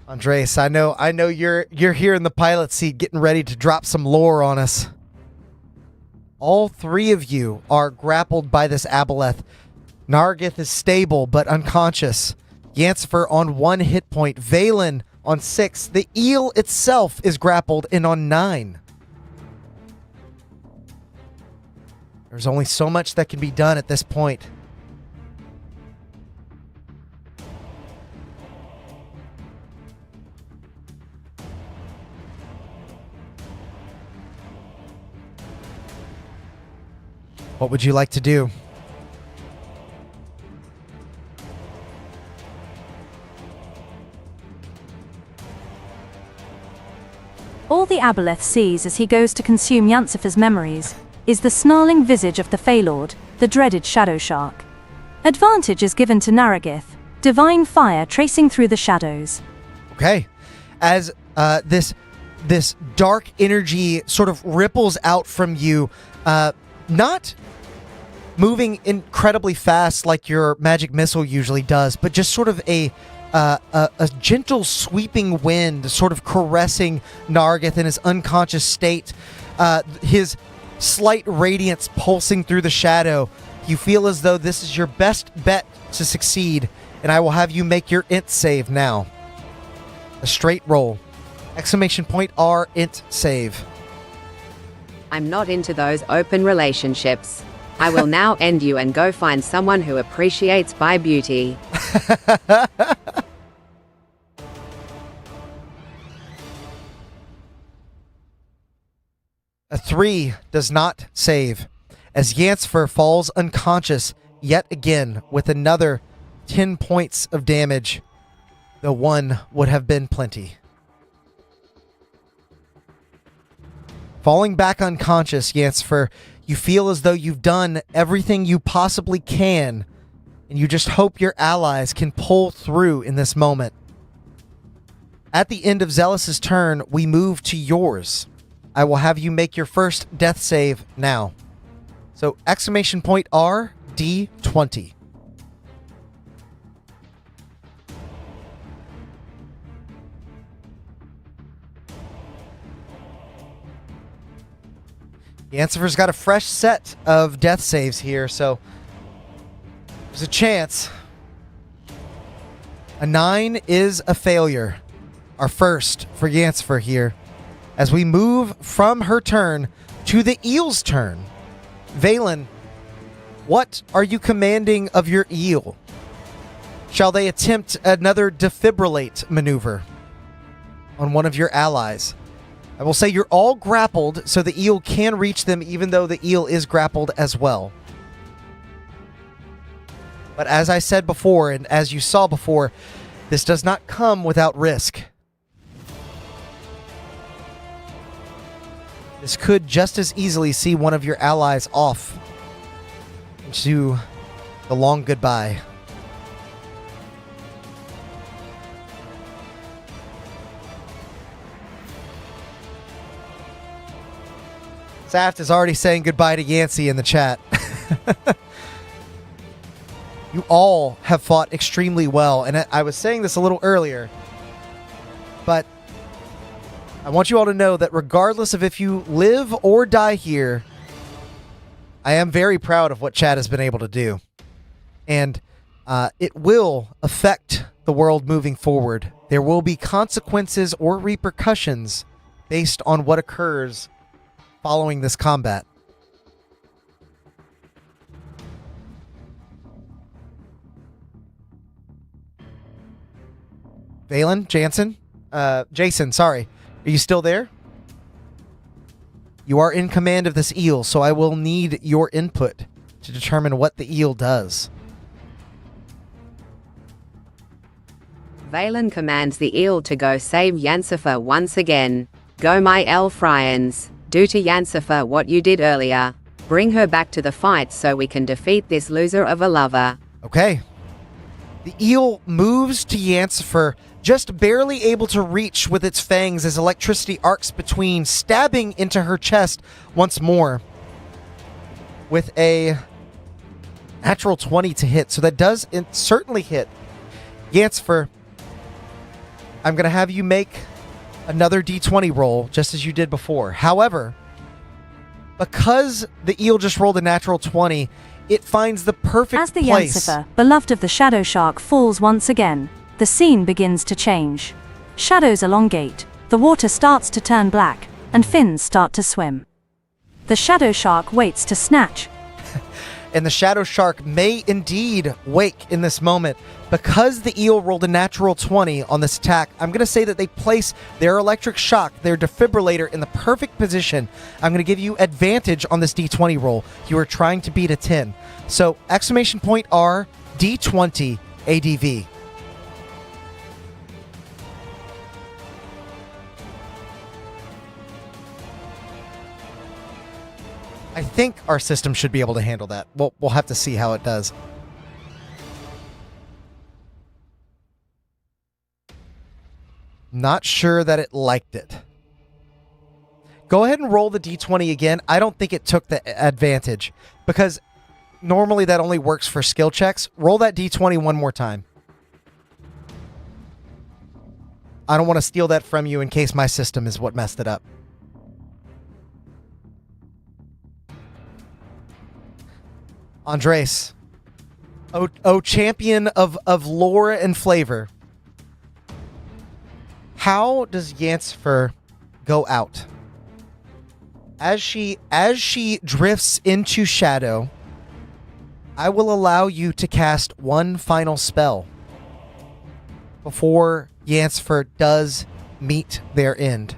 Andres, I know you're here in the pilot seat getting ready to drop some lore on us. All 3 of you are grappled by this aboleth. Nargith is stable but unconscious. Yancifer on 1 hit point. Valen on 6. The eel itself is grappled and on 9. There's only so much that can be done at this point. What would you like to do? All the aboleth sees as he goes to consume Yancifer's memories is the snarling visage of the Phalord, the dreaded shadow shark. Advantage is given to Nerethys, divine fire tracing through the shadows. Okay. As this dark energy sort of ripples out from you, not moving incredibly fast like your magic missile usually does, but just sort of a gentle sweeping wind sort of caressing Nerethys in his unconscious state. His slight radiance pulsing through the shadow. You feel as though this is your best bet to succeed, and I will have you make your int save now. A straight roll. Exclamation point R int save. I'm not into those open relationships. I will now end you and go find someone who appreciates my beauty. A 3 does not save, as Yancifer falls unconscious yet again with another 10 points of damage. The 1 would have been plenty. Falling back unconscious, Yancifer, you feel as though you've done everything you possibly can, and you just hope your allies can pull through in this moment. At the end of Zealous's turn, we move to yours. I will have you make your first death save now. So, exclamation point R, D20. Yancifer's got a fresh set of death saves here, so there's a chance. A 9 is a failure. Our first for Yancifer here. As we move from her turn to the eel's turn. Valen, what are you commanding of your eel? Shall they attempt another defibrillate maneuver on one of your allies? I will say you're all grappled, so the eel can reach them even though the eel is grappled as well. But as I said before, and as you saw before, this does not come without risk. This could just as easily see one of your allies off into the long goodbye. Saft is already saying goodbye to Yancey in the chat. You all have fought extremely well, and I was saying this a little earlier, but I want you all to know that regardless of if you live or die here, I am very proud of what Chat has been able to do. And it will affect the world moving forward. There will be consequences or repercussions based on what occurs following this combat. Valen, Jason, sorry. Are you still there? You are in command of this eel, so I will need your input to determine what the eel does. Valen commands the eel to go save Yancifer once again. Go my Elfrians. Do to Yancifer what you did earlier. Bring her back to the fight so we can defeat this loser of a lover. Okay. The eel moves to Yancifer, just barely able to reach with its fangs as electricity arcs between, stabbing into her chest once more with a natural 20 to hit. So that does certainly hit. Yancifer, I'm going to have you make another D20 roll, just as you did before. However, because the eel just rolled a natural 20, it finds the perfect As the place. Yancifer, beloved of the shadow shark, falls once again, the scene begins to change. Shadows elongate, the water starts to turn black, and fins start to swim. The shadow shark waits to snatch. And the shadow shark may indeed wake in this moment. Because the eel rolled a natural 20 on this attack, I'm going to say that they place their electric shock, their defibrillator, in the perfect position. I'm going to give you advantage on this D20 roll. You are trying to beat a 10. So, exclamation point R, D20 ADV. I think our system should be able to handle that. We'll have to see how it does. Not sure that it liked it. Go ahead and roll the D20 again. I don't think it took the advantage because normally that only works for skill checks. Roll that D20 one more time. I don't want to steal that from you in case my system is what messed it up. Andres. Oh, champion of lore and flavor. How does Yancifer go out? As she drifts into shadow, I will allow you to cast one final spell before Yancifer does meet their end.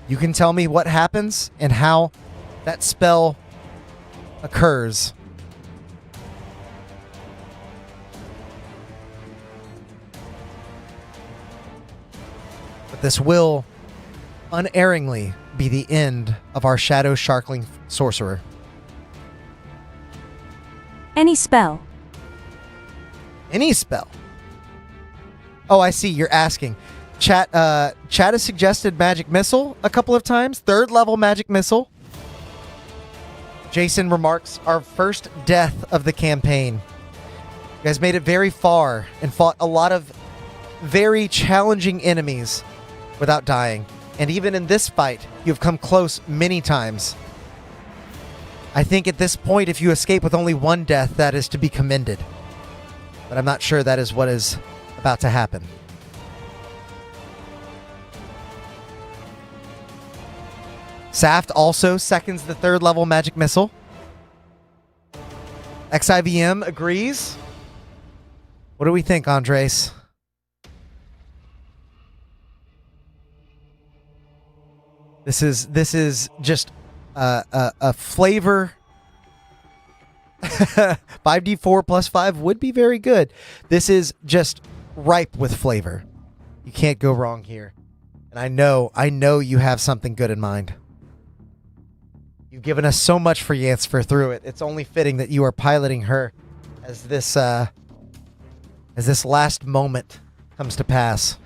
You can tell me what happens and how that spell occurs. But this will unerringly be the end of our Shadow Sharkling Sorcerer. Any spell. Any spell. Oh, I see. You're asking. Chat has suggested Magic Missile a couple of times. 3rd level Magic Missile. Jason remarks, our first death of the campaign. You guys made it very far and fought a lot of very challenging enemies without dying. And even in this fight, you've come close many times. I think at this point, if you escape with only one death, that is to be commended. But I'm not sure that is what is about to happen. Saft also seconds the 3rd level Magic Missile. XIVM agrees. What do we think, Andres? This is just a flavor. 5d4 plus 5 would be very good. This is just ripe with flavor. You can't go wrong here. And I know you have something good in mind. You've given us so much for Yancifer through it. It's only fitting that you are piloting her as this last moment comes to pass.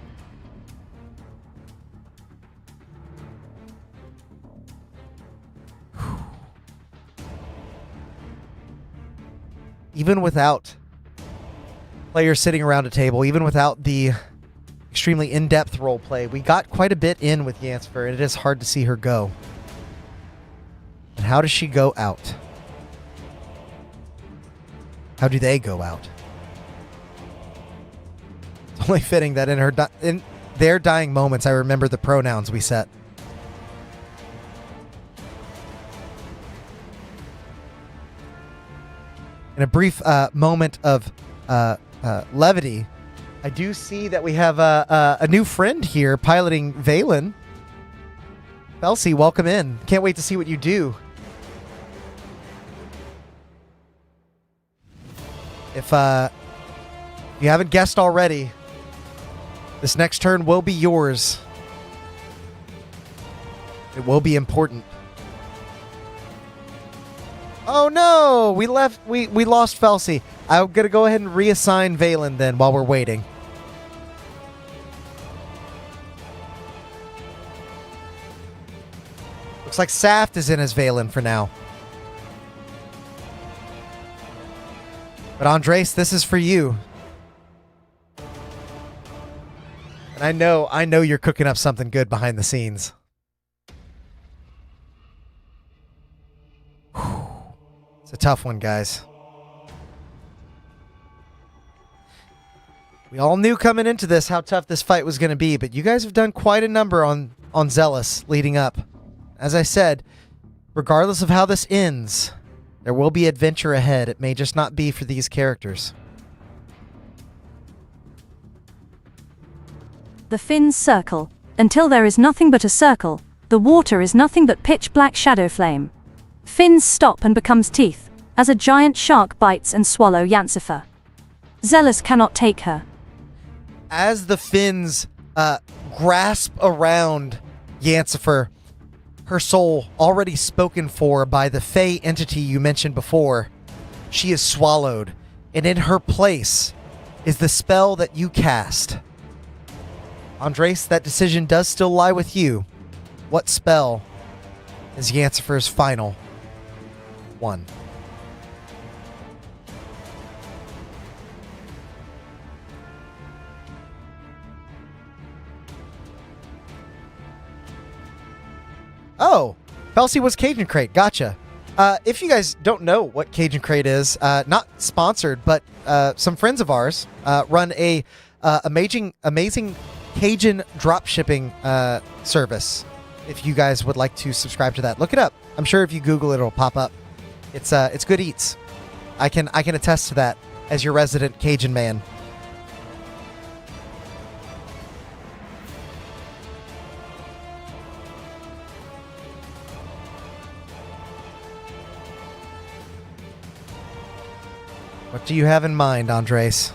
Even without players sitting around a table, even without the extremely in-depth role play, we got quite a bit in with Yancifer, and it is hard to see her go. And how does she go out? How do they go out? It's only fitting that in their dying moments, I remember the pronouns we set. In a brief moment of levity, I do see that we have a new friend here piloting Valen. Felsi, welcome in. Can't wait to see what you do. If you haven't guessed already, this next turn will be yours. It will be important. Oh no! We lost Felsi. I'm gonna go ahead and reassign Valen then while we're waiting. Looks like Saft is in as Valen for now. But Andres, this is for you. And I know you're cooking up something good behind the scenes. It's a tough one, guys. We all knew coming into this how tough this fight was going to be, but you guys have done quite a number on Zealous leading up. As I said, regardless of how this ends, there will be adventure ahead. It may just not be for these characters. The fins circle. Until there is nothing but a circle, the water is nothing but pitch-black shadow flame. Fins stop and becomes teeth, as a giant shark bites and swallow Yancifer. Zealous cannot take her. As the fins grasp around Yancifer, her soul, already spoken for by the Fey entity you mentioned before, she is swallowed, and in her place is the spell that you cast. Andres, that decision does still lie with you. What spell is Yancifer's final one? Oh, Felsi was Cajun Crate. Gotcha. If you guys don't know what Cajun Crate is, not sponsored, but some friends of ours run a amazing Cajun drop shipping service. If you guys would like to subscribe to that, look it up. I'm sure if you Google it, it'll pop up. It's good eats. I can attest to that as your resident Cajun man. What do you have in mind, Andres?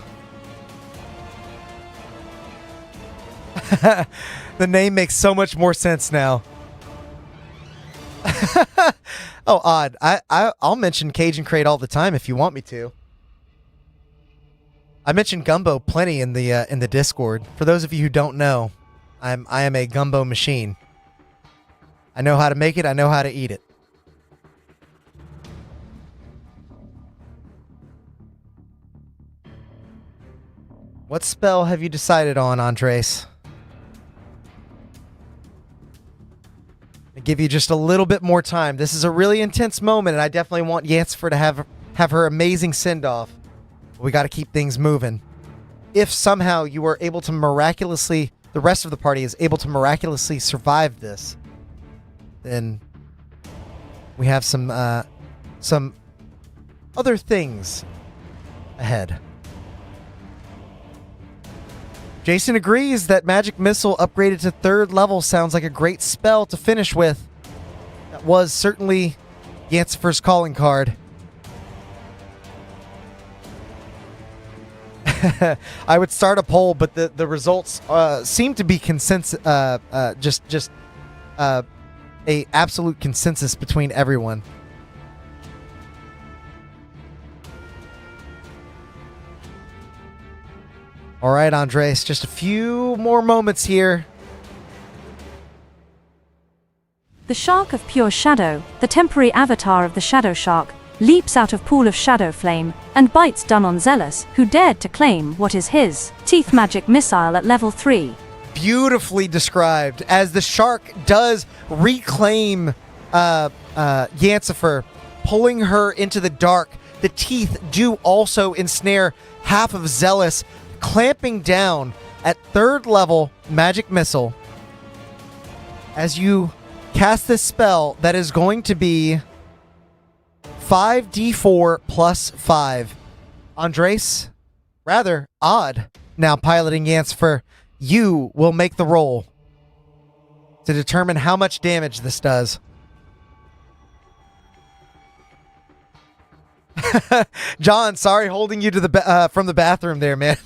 The name makes so much more sense now. Oh, odd. I'll mention Cajun Crate all the time if you want me to. I mentioned gumbo plenty in the Discord. For those of you who don't know, I am a gumbo machine. I know how to make it. I know how to eat it. What spell have you decided on, Andres? I give you just a little bit more time. This is a really intense moment, and I definitely want Yancifer to have her amazing send-off. We got to keep things moving. If somehow you are able to miraculously, the rest of the party is able to miraculously survive this, then we have some other things ahead. Jason agrees that Magic Missile upgraded to 3rd level sounds like a great spell to finish with. That was certainly Yancifer's calling card. I would start a poll, but the results seem to be consensus. Just a absolute consensus between everyone. All right, Andres, just a few more moments here. The Shark of Pure Shadow, the temporary avatar of the Shadow Shark, leaps out of pool of shadow flame and bites down on Zealous, who dared to claim what is his teeth magic missile at level 3. Beautifully described, as the shark does reclaim Yancifer, pulling her into the dark. The teeth do also ensnare half of Zealous, clamping down at 3rd level Magic Missile as you cast this spell that is going to be 5d4 plus 5. Andres, rather odd, now piloting Yancifer, you will make the roll to determine how much damage this does. John, sorry holding you to the from the bathroom there, man.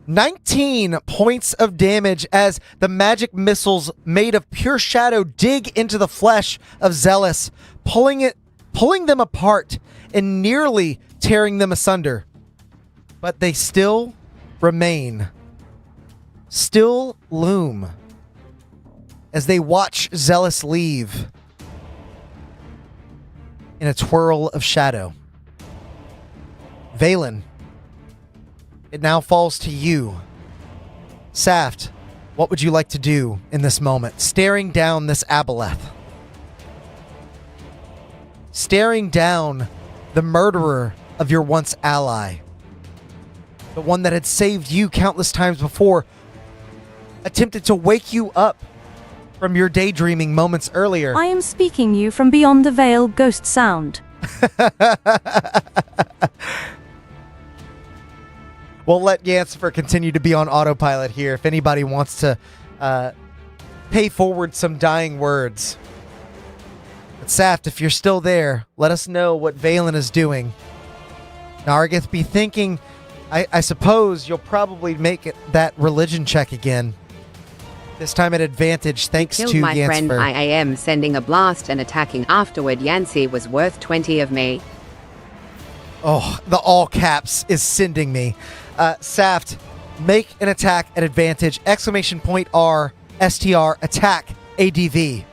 19 points of damage as the magic missiles made of pure shadow dig into the flesh of Zealous, pulling them apart and nearly tearing them asunder. But they still remain, still loom as they watch Zealous leave in a twirl of shadow. Valen, it now falls to you. Saft, what would you like to do in this moment? Staring down this aboleth. staring down the murderer of your once ally. The one that had saved you countless times before, attempted to wake you up from your daydreaming moments earlier. I am speaking you from beyond the veil, ghost sound. We'll let Yancifer continue to be on autopilot here if anybody wants to pay forward some dying words. But Saft, if you're still there, let us know what Valen is doing. Nargith, be thinking, I suppose you'll probably make that religion check again. This time at advantage, thanks to Killed my friend Yancifer. IAM, sending a blast and attacking afterward. Yancy was worth 20 of me. Oh, the all caps is sending me. Saft, make an attack at advantage. Exclamation point R, STR, attack, ADV.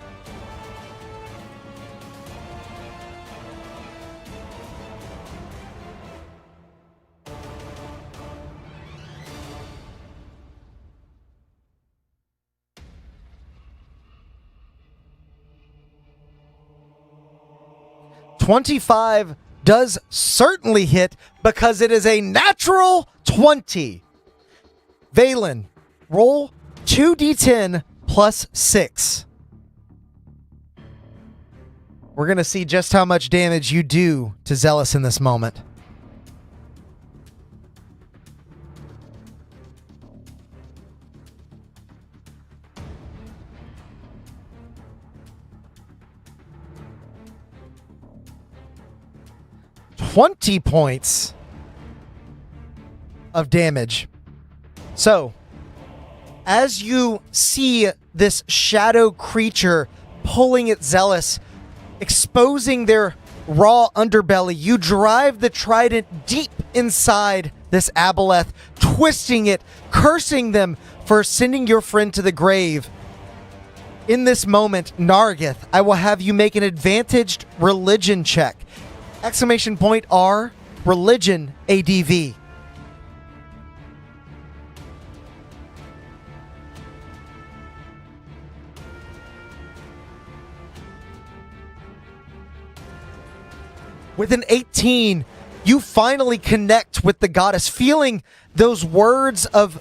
$25 does certainly hit because it is a natural 20. Valen, roll 2d10 plus 6. We're going to see just how much damage you do to Zealous in this moment. $20 points of damage. So, as you see this shadow creature pulling at Zealous, exposing their raw underbelly, you drive the trident deep inside this aboleth, twisting it, cursing them for sending your friend to the grave. In this moment, Nargith, I will have you make an advantaged religion check. Exclamation point R, religion, ADV. With an 18, you finally connect with the goddess, feeling those words of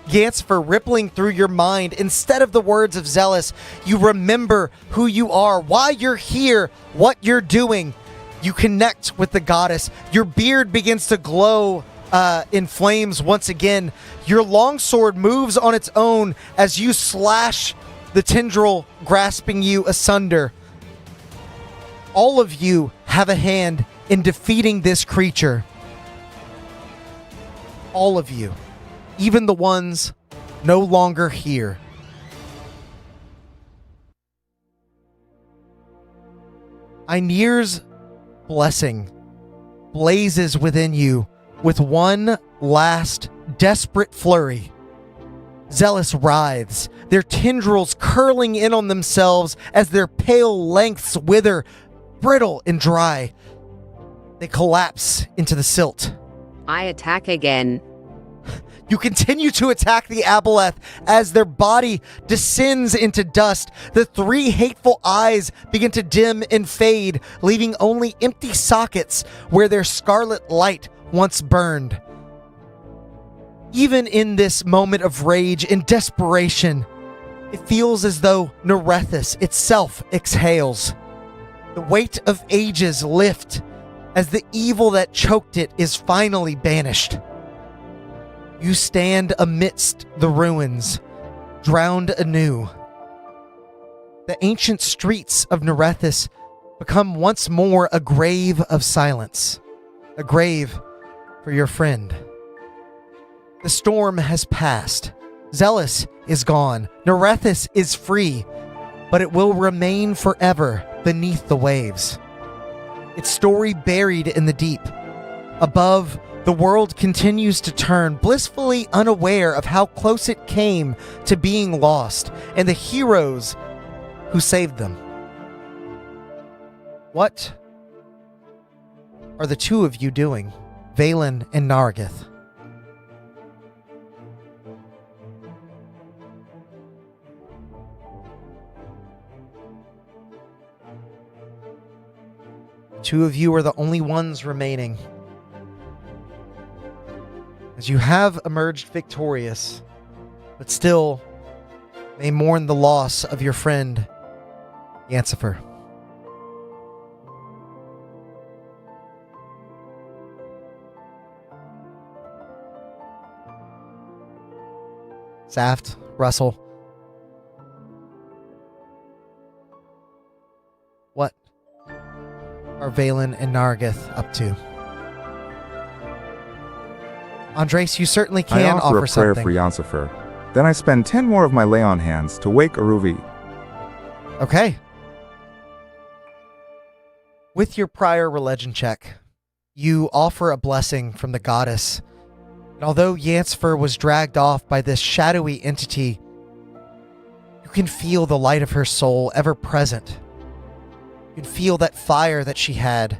Yancifer rippling through your mind. Instead of the words of Zealous, you remember who you are, why you're here, what you're doing. You connect with the goddess. Your beard begins to glow in flames once again. Your longsword moves on its own as you slash the tendril grasping you asunder. All of you have a hand in defeating this creature. All of you. Even the ones no longer here. Ainir's blessing blazes within you with one last desperate flurry. Zealous writhes, their tendrils curling in on themselves as their pale lengths wither, brittle and dry. They collapse into the silt. I attack again. You continue to attack the aboleth as their body descends into dust. The three hateful eyes begin to dim and fade, leaving only empty sockets where their scarlet light once burned. Even in this moment of rage and desperation, it feels as though Nerethys itself exhales. The weight of ages lift as the evil that choked it is finally banished. You stand amidst the ruins, drowned anew. The ancient streets of Nerethys become once more a grave of silence, a grave for your friend. The storm has passed. Zealous is gone. Nerethys is free, but it will remain forever beneath the waves. Its story buried in the deep. Above, the world continues to turn, blissfully unaware of how close it came to being lost and the heroes who saved them. What are the two of you doing, Valen and Nargith? Two of you are the only ones remaining. As you have emerged victorious, but still may mourn the loss of your friend, Yancifer. Saft, Russell. What are Valen and Nargith up to? Andres, you certainly I can offer offer a prayer something. for Yancifer. Then I spend 10 more of my lay on hands to wake Aruvi. Okay. With your prior religion check, you offer a blessing from the goddess. And although Yancifer was dragged off by this shadowy entity, you can feel the light of her soul ever present. You can feel that fire that she had,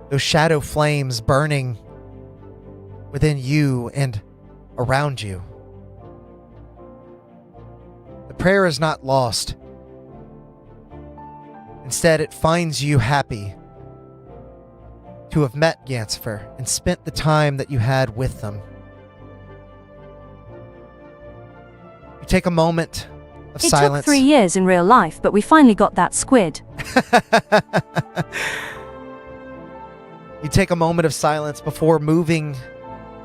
those shadow flames burning within you and around you. The prayer is not lost. Instead, it finds you happy to have met Yancifer and spent the time that you had with them. You take a moment of silence. It took 3 years in real life, but we finally got that squid. You take a moment of silence before moving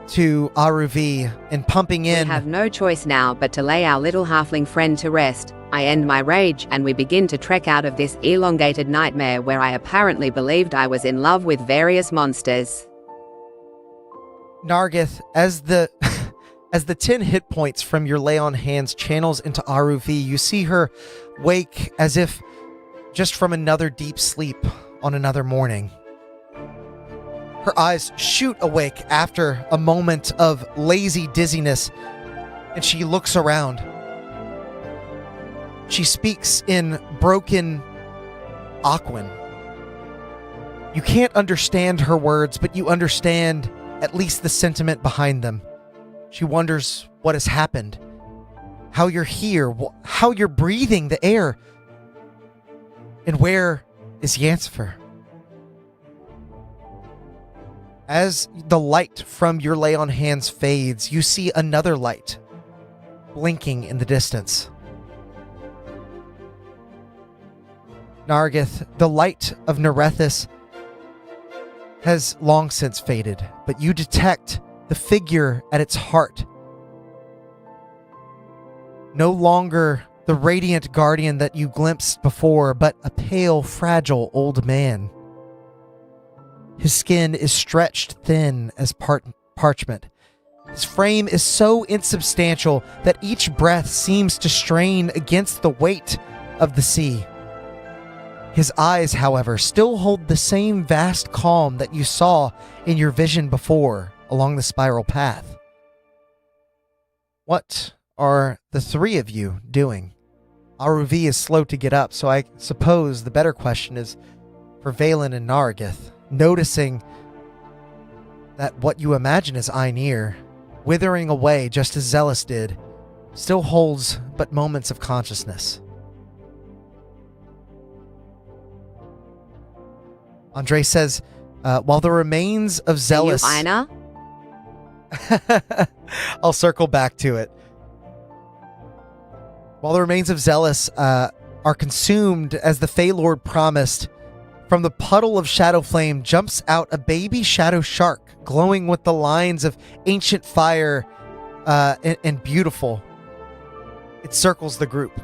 to Aruvi and pumping in. We have no choice now but to lay our little halfling friend to rest. I end my rage and we begin to trek out of this elongated nightmare where I apparently believed I was in love with various monsters. Nargith, as the 10 hit points from your lay on hands channels into Aruvi, you see her wake as if just from another deep sleep on another morning. Her eyes shoot awake after a moment of lazy dizziness, and she looks around. She speaks in broken Aquan. You can't understand her words, but you understand at least the sentiment behind them. She wonders what has happened, how you're here, how you're breathing the air, and where is Yancifer? As the light from your lay on hands fades, you see another light blinking in the distance. Nargith, the light of Nerethys has long since faded, but you detect the figure at its heart. No longer the radiant guardian that you glimpsed before, but a pale, fragile old man. His skin is stretched thin as parchment. His frame is so insubstantial that each breath seems to strain against the weight of the sea. His eyes, however, still hold the same vast calm that you saw in your vision before along the spiral path. What are the three of you doing? Aruvi is slow to get up, so I suppose the better question is for Valen and Nargith. Noticing that what you imagine is Einir, withering away just as Zealous did, still holds but moments of consciousness. Andre says, while the remains of Zealous... Are you Aina? I'll circle back to it. While the remains of Zealous are consumed as the Fey Lord promised, from the puddle of shadow flame jumps out a baby shadow shark, glowing with the lines of ancient fire and beautiful. It circles the group.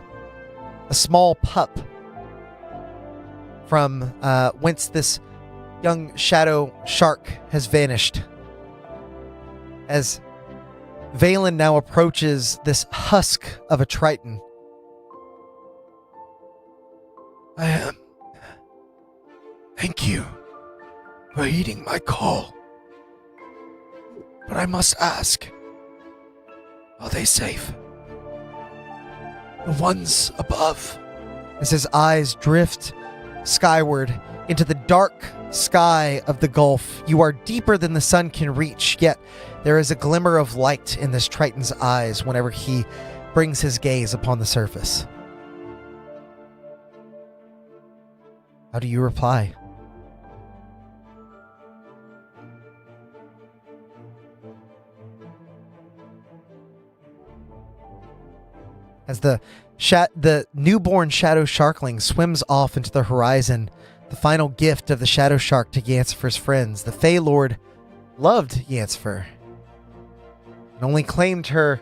A small pup from whence this young shadow shark has vanished. As Valen now approaches this husk of a Triton. Thank you for heeding my call. But I must ask, are they safe? The ones above? As his eyes drift skyward into the dark sky of the Gulf, you are deeper than the sun can reach, yet there is a glimmer of light in this Triton's eyes whenever he brings his gaze upon the surface. How do you reply? As the newborn shadow sharkling swims off into the horizon, the final gift of the shadow shark to Yancifer's friends, the Fey Lord loved Yancifer and only claimed her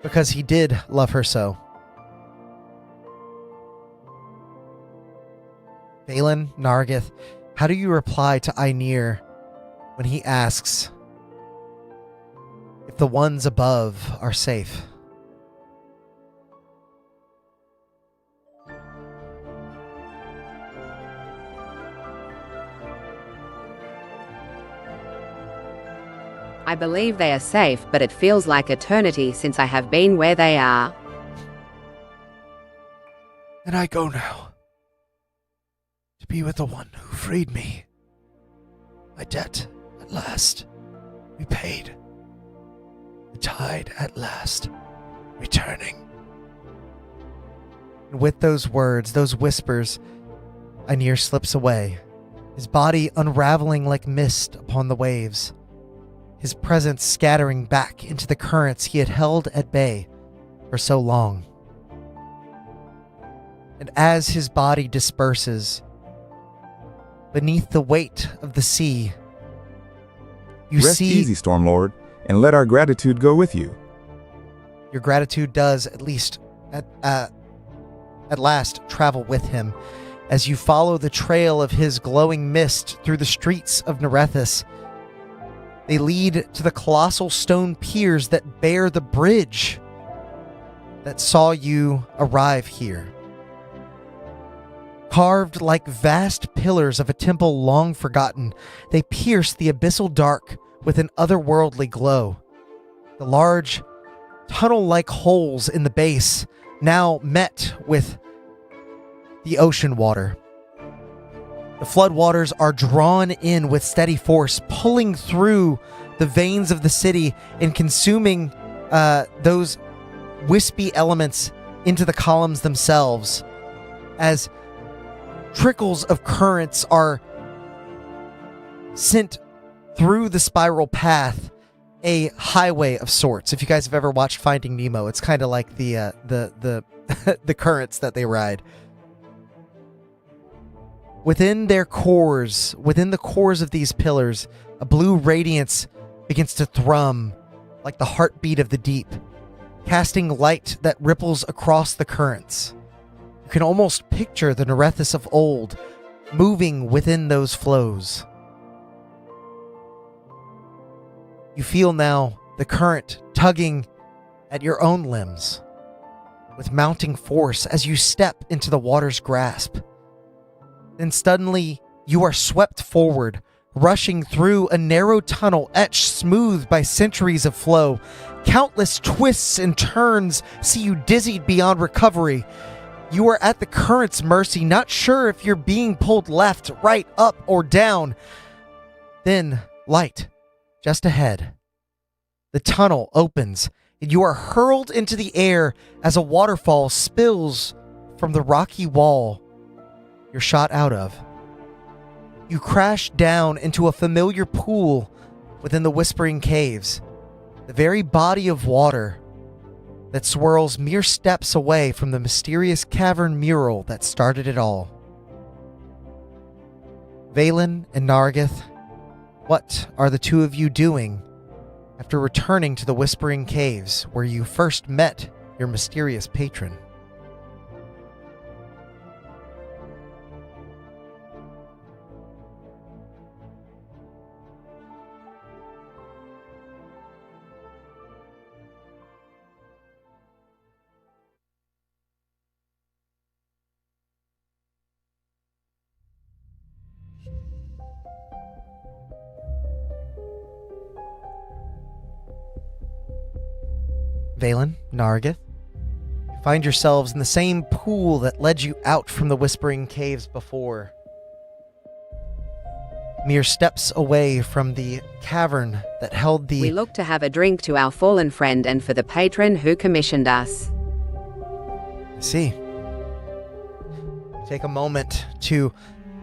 because he did love her so. Valen, Nargith, how do you reply to Ainir when he asks if the ones above are safe? I believe they are safe, but it feels like eternity since I have been where they are. And I go now to be with the one who freed me. My debt at last repaid. The tide at last returning. And with those words, those whispers, Ainir slips away, his body unraveling like mist upon the waves, his presence scattering back into the currents he had held at bay for so long. And as his body disperses, beneath the weight of the sea, you Rest see... easy, Stormlord, and let our gratitude go with you. Your gratitude does, at least at last, travel with him, as you follow the trail of his glowing mist through the streets of Nerethys. They lead to the colossal stone piers that bear the bridge that saw you arrive here. Carved like vast pillars of a temple long forgotten, they pierce the abyssal dark with an otherworldly glow. The large, tunnel-like holes in the base now met with the ocean water. The floodwaters are drawn in with steady force, pulling through the veins of the city and consuming those wispy elements into the columns themselves, as trickles of currents are sent through the spiral path, a highway of sorts. If you guys have ever watched Finding Nemo, it's kind of like the the currents that they ride. Within their cores, within the cores of these pillars, a blue radiance begins to thrum like the heartbeat of the deep, casting light that ripples across the currents. You can almost picture the Nerethys of old moving within those flows. You feel now the current tugging at your own limbs with mounting force as you step into the water's grasp. Then suddenly, you are swept forward, rushing through a narrow tunnel etched smooth by centuries of flow. Countless twists and turns see you dizzied beyond recovery. You are at the current's mercy, not sure if you're being pulled left, right, up, or down. Then, light, just ahead. The tunnel opens, and you are hurled into the air as a waterfall spills from the rocky wall you're shot out of. You crash down into a familiar pool within the Whispering Caves, the very body of water that swirls mere steps away from the mysterious cavern mural that started it all. Valen and Nargith, what are the two of you doing after returning to the Whispering Caves where you first met your mysterious patron? Valen, Nargith, you find yourselves in the same pool that led you out from the Whispering Caves before. Mere steps away from the cavern that held the... We look to have a drink to our fallen friend and for the patron who commissioned us. I see. Take a moment to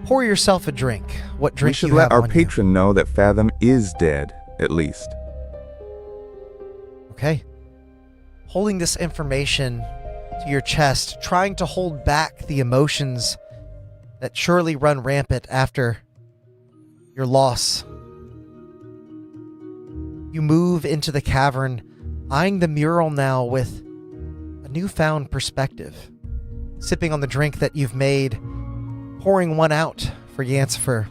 pour yourself a drink. What drink We should you let have our on you? patron know that Fathom is dead, at least. Okay. holding this information to your chest, trying to hold back the emotions that surely run rampant after your loss. You move into the cavern, eyeing the mural now with a newfound perspective, sipping on the drink that you've made, pouring one out for Yancifer.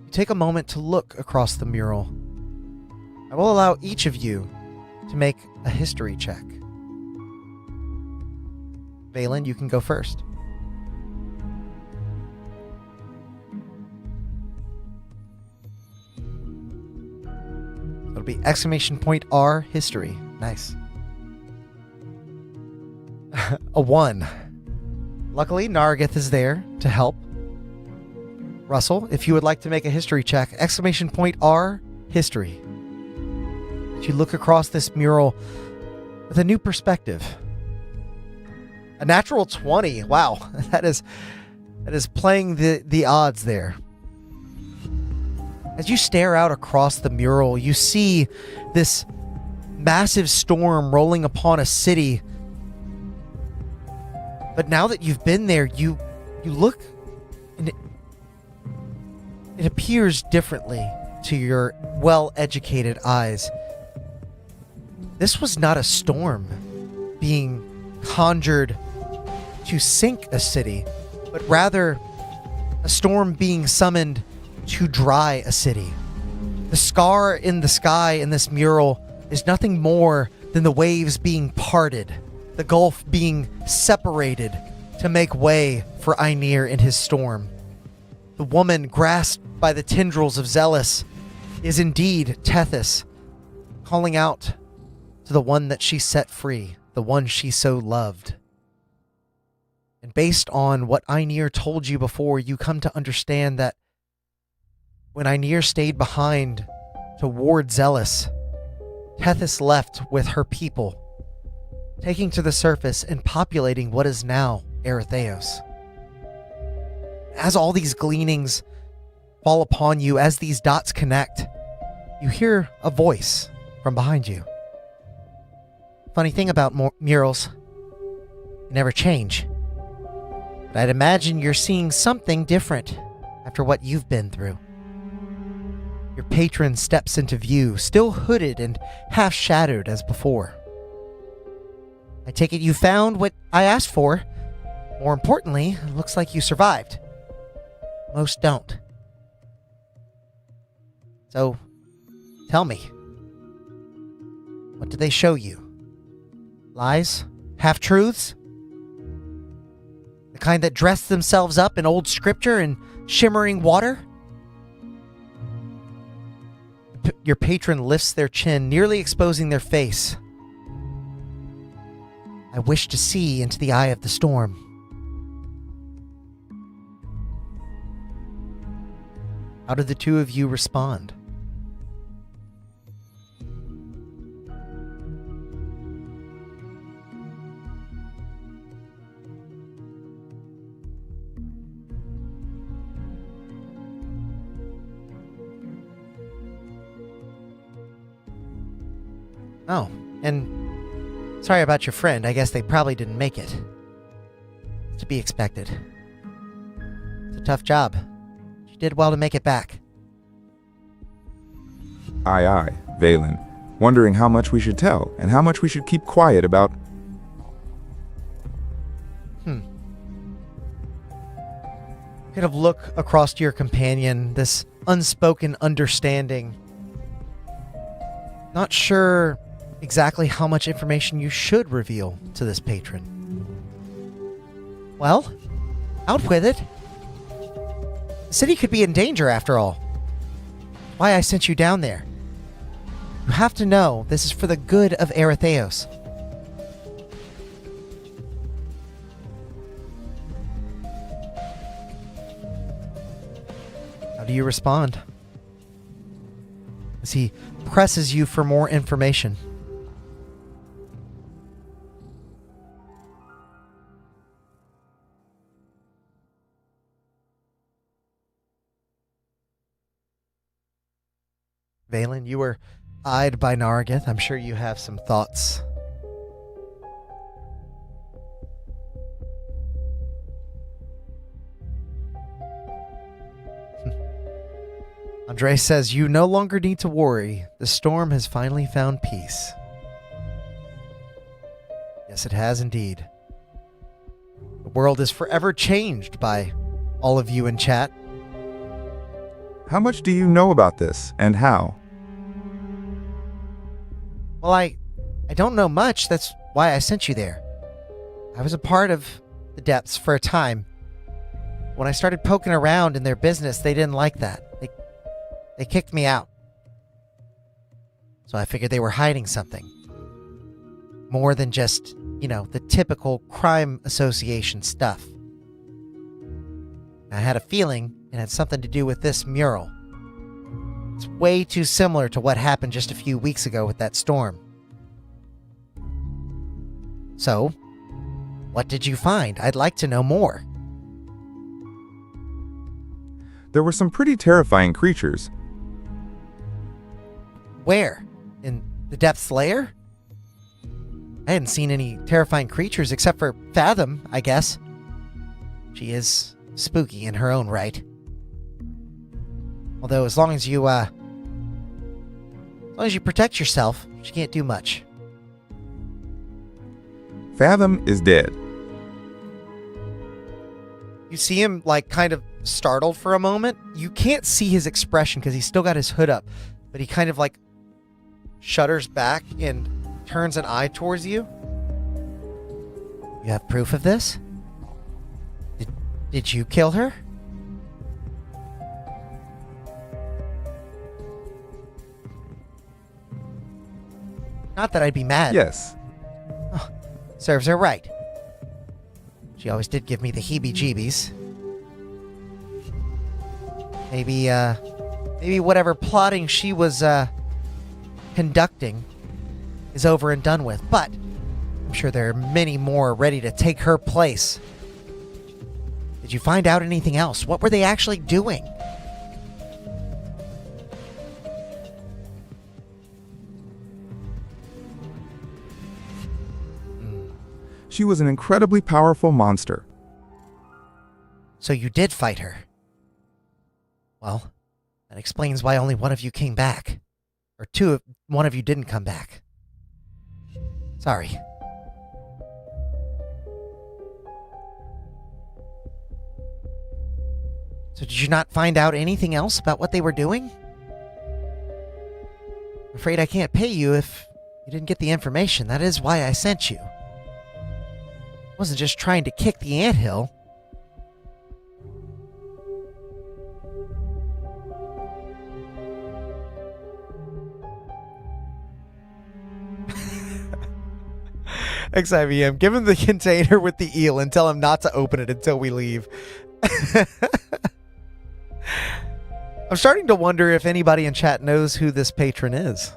You take a moment to look across the mural. I will allow each of you to make a history check. Valen, you can go first. It'll be !R history. Nice. A 1. Luckily, Nargith is there to help. Russell, if you would like to make a history check, !R history. As you look across this mural with a new perspective. A natural 20. Wow, that is playing the odds there. As you stare out across the mural, you see this massive storm rolling upon a city. But now that you've been there, you look, and it appears differently to your well-educated eyes. This was not a storm being conjured to sink a city, but rather a storm being summoned to dry a city. The scar in the sky in this mural is nothing more than the waves being parted, the gulf being separated to make way for Einir in his storm. The woman grasped by the tendrils of Zealous is indeed Tethys, calling out to the one that she set free, the one she so loved. And based on what Einir told you before, you come to understand that when Einir stayed behind to ward Zealous, Tethys left with her people, taking to the surface and populating what is now Nerethys. As all these gleanings fall upon you, as these dots connect, you hear a voice from behind you. Funny thing about murals, they never change. But I'd imagine you're seeing something different after what you've been through. Your patron steps into view, still hooded and half-shadowed as before. I take it you found what I asked for. More importantly, it looks like you survived. Most don't. So, tell me. What did they show you? Lies? Half-truths? The kind that dress themselves up in old scripture and shimmering water? Your patron lifts their chin, nearly exposing their face. I wish to see into the eye of the storm. How did the two of you respond? Oh, and sorry about your friend. I guess they probably didn't make it. It's to be expected. It's a tough job. You did well to make it back. Aye, Valen, wondering how much we should tell and how much we should keep quiet about. Kind of look across to your companion, this unspoken understanding. Not sure exactly how much information you should reveal to this patron. Well, out with it. The city could be in danger after all. Why I sent you down there. You have to know this is for the good of Nerethys. How do you respond? As he presses you for more information. Valen, you were eyed by Nargith. I'm sure you have some thoughts Andre says, you no longer need to worry. The storm has finally found peace. Yes, it has indeed. The world is forever changed by all of you in chat. How much do you know about this, and how? Well, I don't know much. That's why I sent you there. I was a part of the depths for a time. When I started poking around in their business, they didn't like that. They kicked me out. So I figured they were hiding something. More than just, the typical crime association stuff. I had a feeling it had something to do with this mural. It's way too similar to what happened just a few weeks ago with that storm. So, what did you find? I'd like to know more. There were some pretty terrifying creatures. Where? In the Depths Lair? I hadn't seen any terrifying creatures except for Fathom, I guess. She is spooky in her own right. Although as long as you protect yourself, she can't do much. Fathom is dead. You see him, kind of startled for a moment. You can't see his expression because he's still got his hood up. But he kind of, shudders back and turns an eye towards you. You have proof of this? Did you kill her? Not that I'd be mad. Yes. Oh, serves her right. She always did give me the heebie-jeebies. Maybe whatever plotting she was, conducting is over and done with, but I'm sure there are many more ready to take her place. Did you find out anything else? What were they actually doing? She was an incredibly powerful monster. So you did fight her. Well, that explains why only one of you came back. Or one of you didn't come back. Sorry. So did you not find out anything else about what they were doing? I'm afraid I can't pay you if you didn't get the information. That is why I sent you. I wasn't just trying to kick the anthill. XIVM, give him the container with the eel and tell him not to open it until we leave. I'm starting to wonder if anybody in chat knows who this patron is.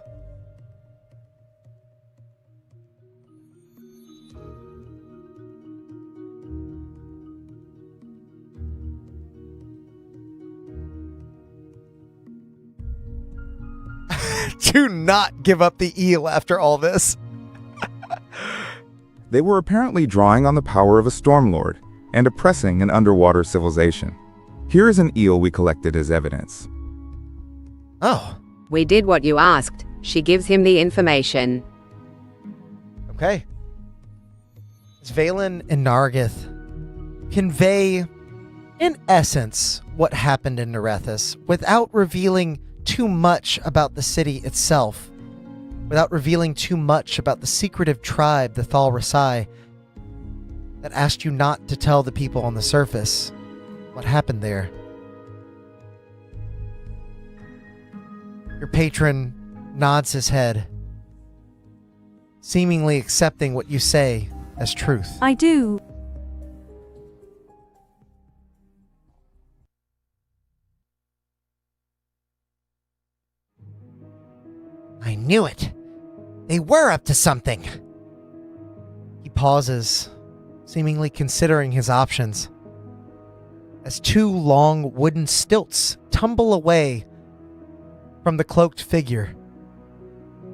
Do not give up the eel after all this. They were apparently drawing on the power of a stormlord and oppressing an underwater civilization. Here is an eel we collected as evidence. Oh. We did what you asked. She gives him the information. Okay. Valen and Nargith convey, in essence, what happened in Nerethys without revealing too much about the city itself. Without revealing too much about the secretive tribe, the Thal Rasai, that asked you not to tell the people on the surface what happened there. Your patron nods his head, seemingly accepting what you say as truth. I do. I knew it. They were up to something. He pauses, seemingly considering his options, as two long wooden stilts tumble away from the cloaked figure.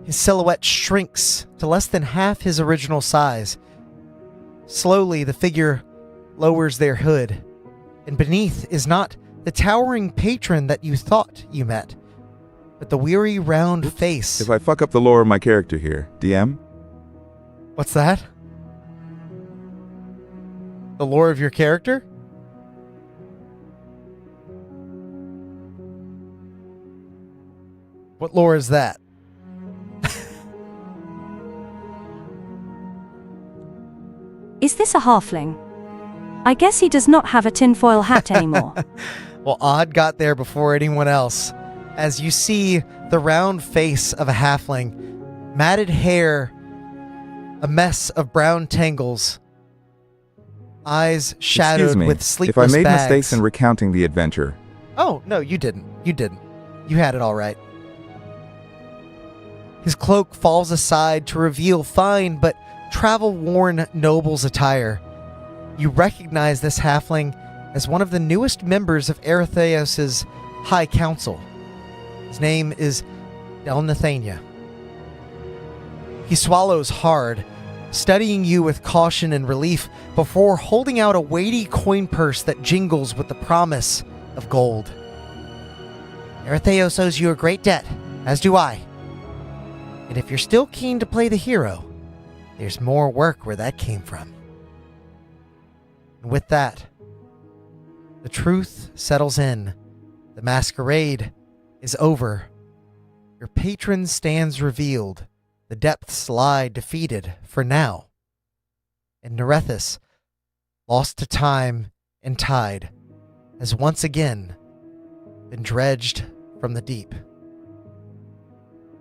His silhouette shrinks to less than half his original size. Slowly, the figure lowers their hood, and beneath is not the towering patron that you thought you met, with the weary round face. If I fuck up the lore of my character here, DM? What's that? The lore of your character? What lore is that? Is this a halfling? I guess he does not have a tinfoil hat anymore. Well, Odd got there before anyone else. As you see the round face of a halfling, matted hair, a mess of brown tangles, eyes shadowed Excuse me, with if I sleepless made bags. mistakes in recounting the adventure. Oh, no, you didn't. You didn't. You had it all right. His cloak falls aside to reveal fine but travel-worn noble's attire. You recognize this halfling as one of the newest members of Nerethys' High Council. His name is Nathania. He swallows hard, studying you with caution and relief before holding out a weighty coin purse that jingles with the promise of gold. Nerethys owes you a great debt, as do I. And if you're still keen to play the hero, there's more work where that came from. And with that, the truth settles in. The masquerade is over. Your patron stands revealed. The depths lie defeated for now. And Nerethys, lost to time and tide, has once again been dredged from the deep.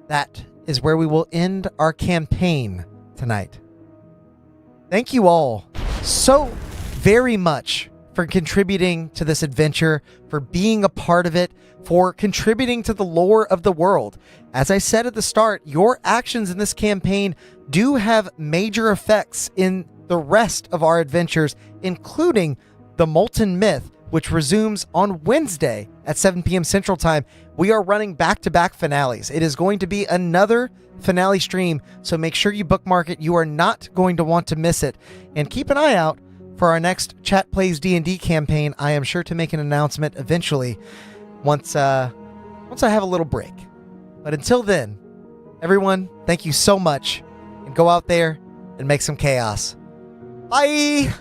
That is where we will end our campaign tonight. Thank you all so very much for contributing to this adventure, for being a part of it, for contributing to the lore of the world. As I said at the start, your actions in this campaign do have major effects in the rest of our adventures, including the Molten Myth, which resumes on Wednesday at 7 p.m. Central Time. We are running back-to-back finales. It is going to be another finale stream, so make sure you bookmark it. You are not going to want to miss it. And keep an eye out for our next Chat Plays D&D campaign. I am sure to make an announcement eventually once I have a little break. But until then, everyone, thank you so much, and go out there and make some chaos. Bye!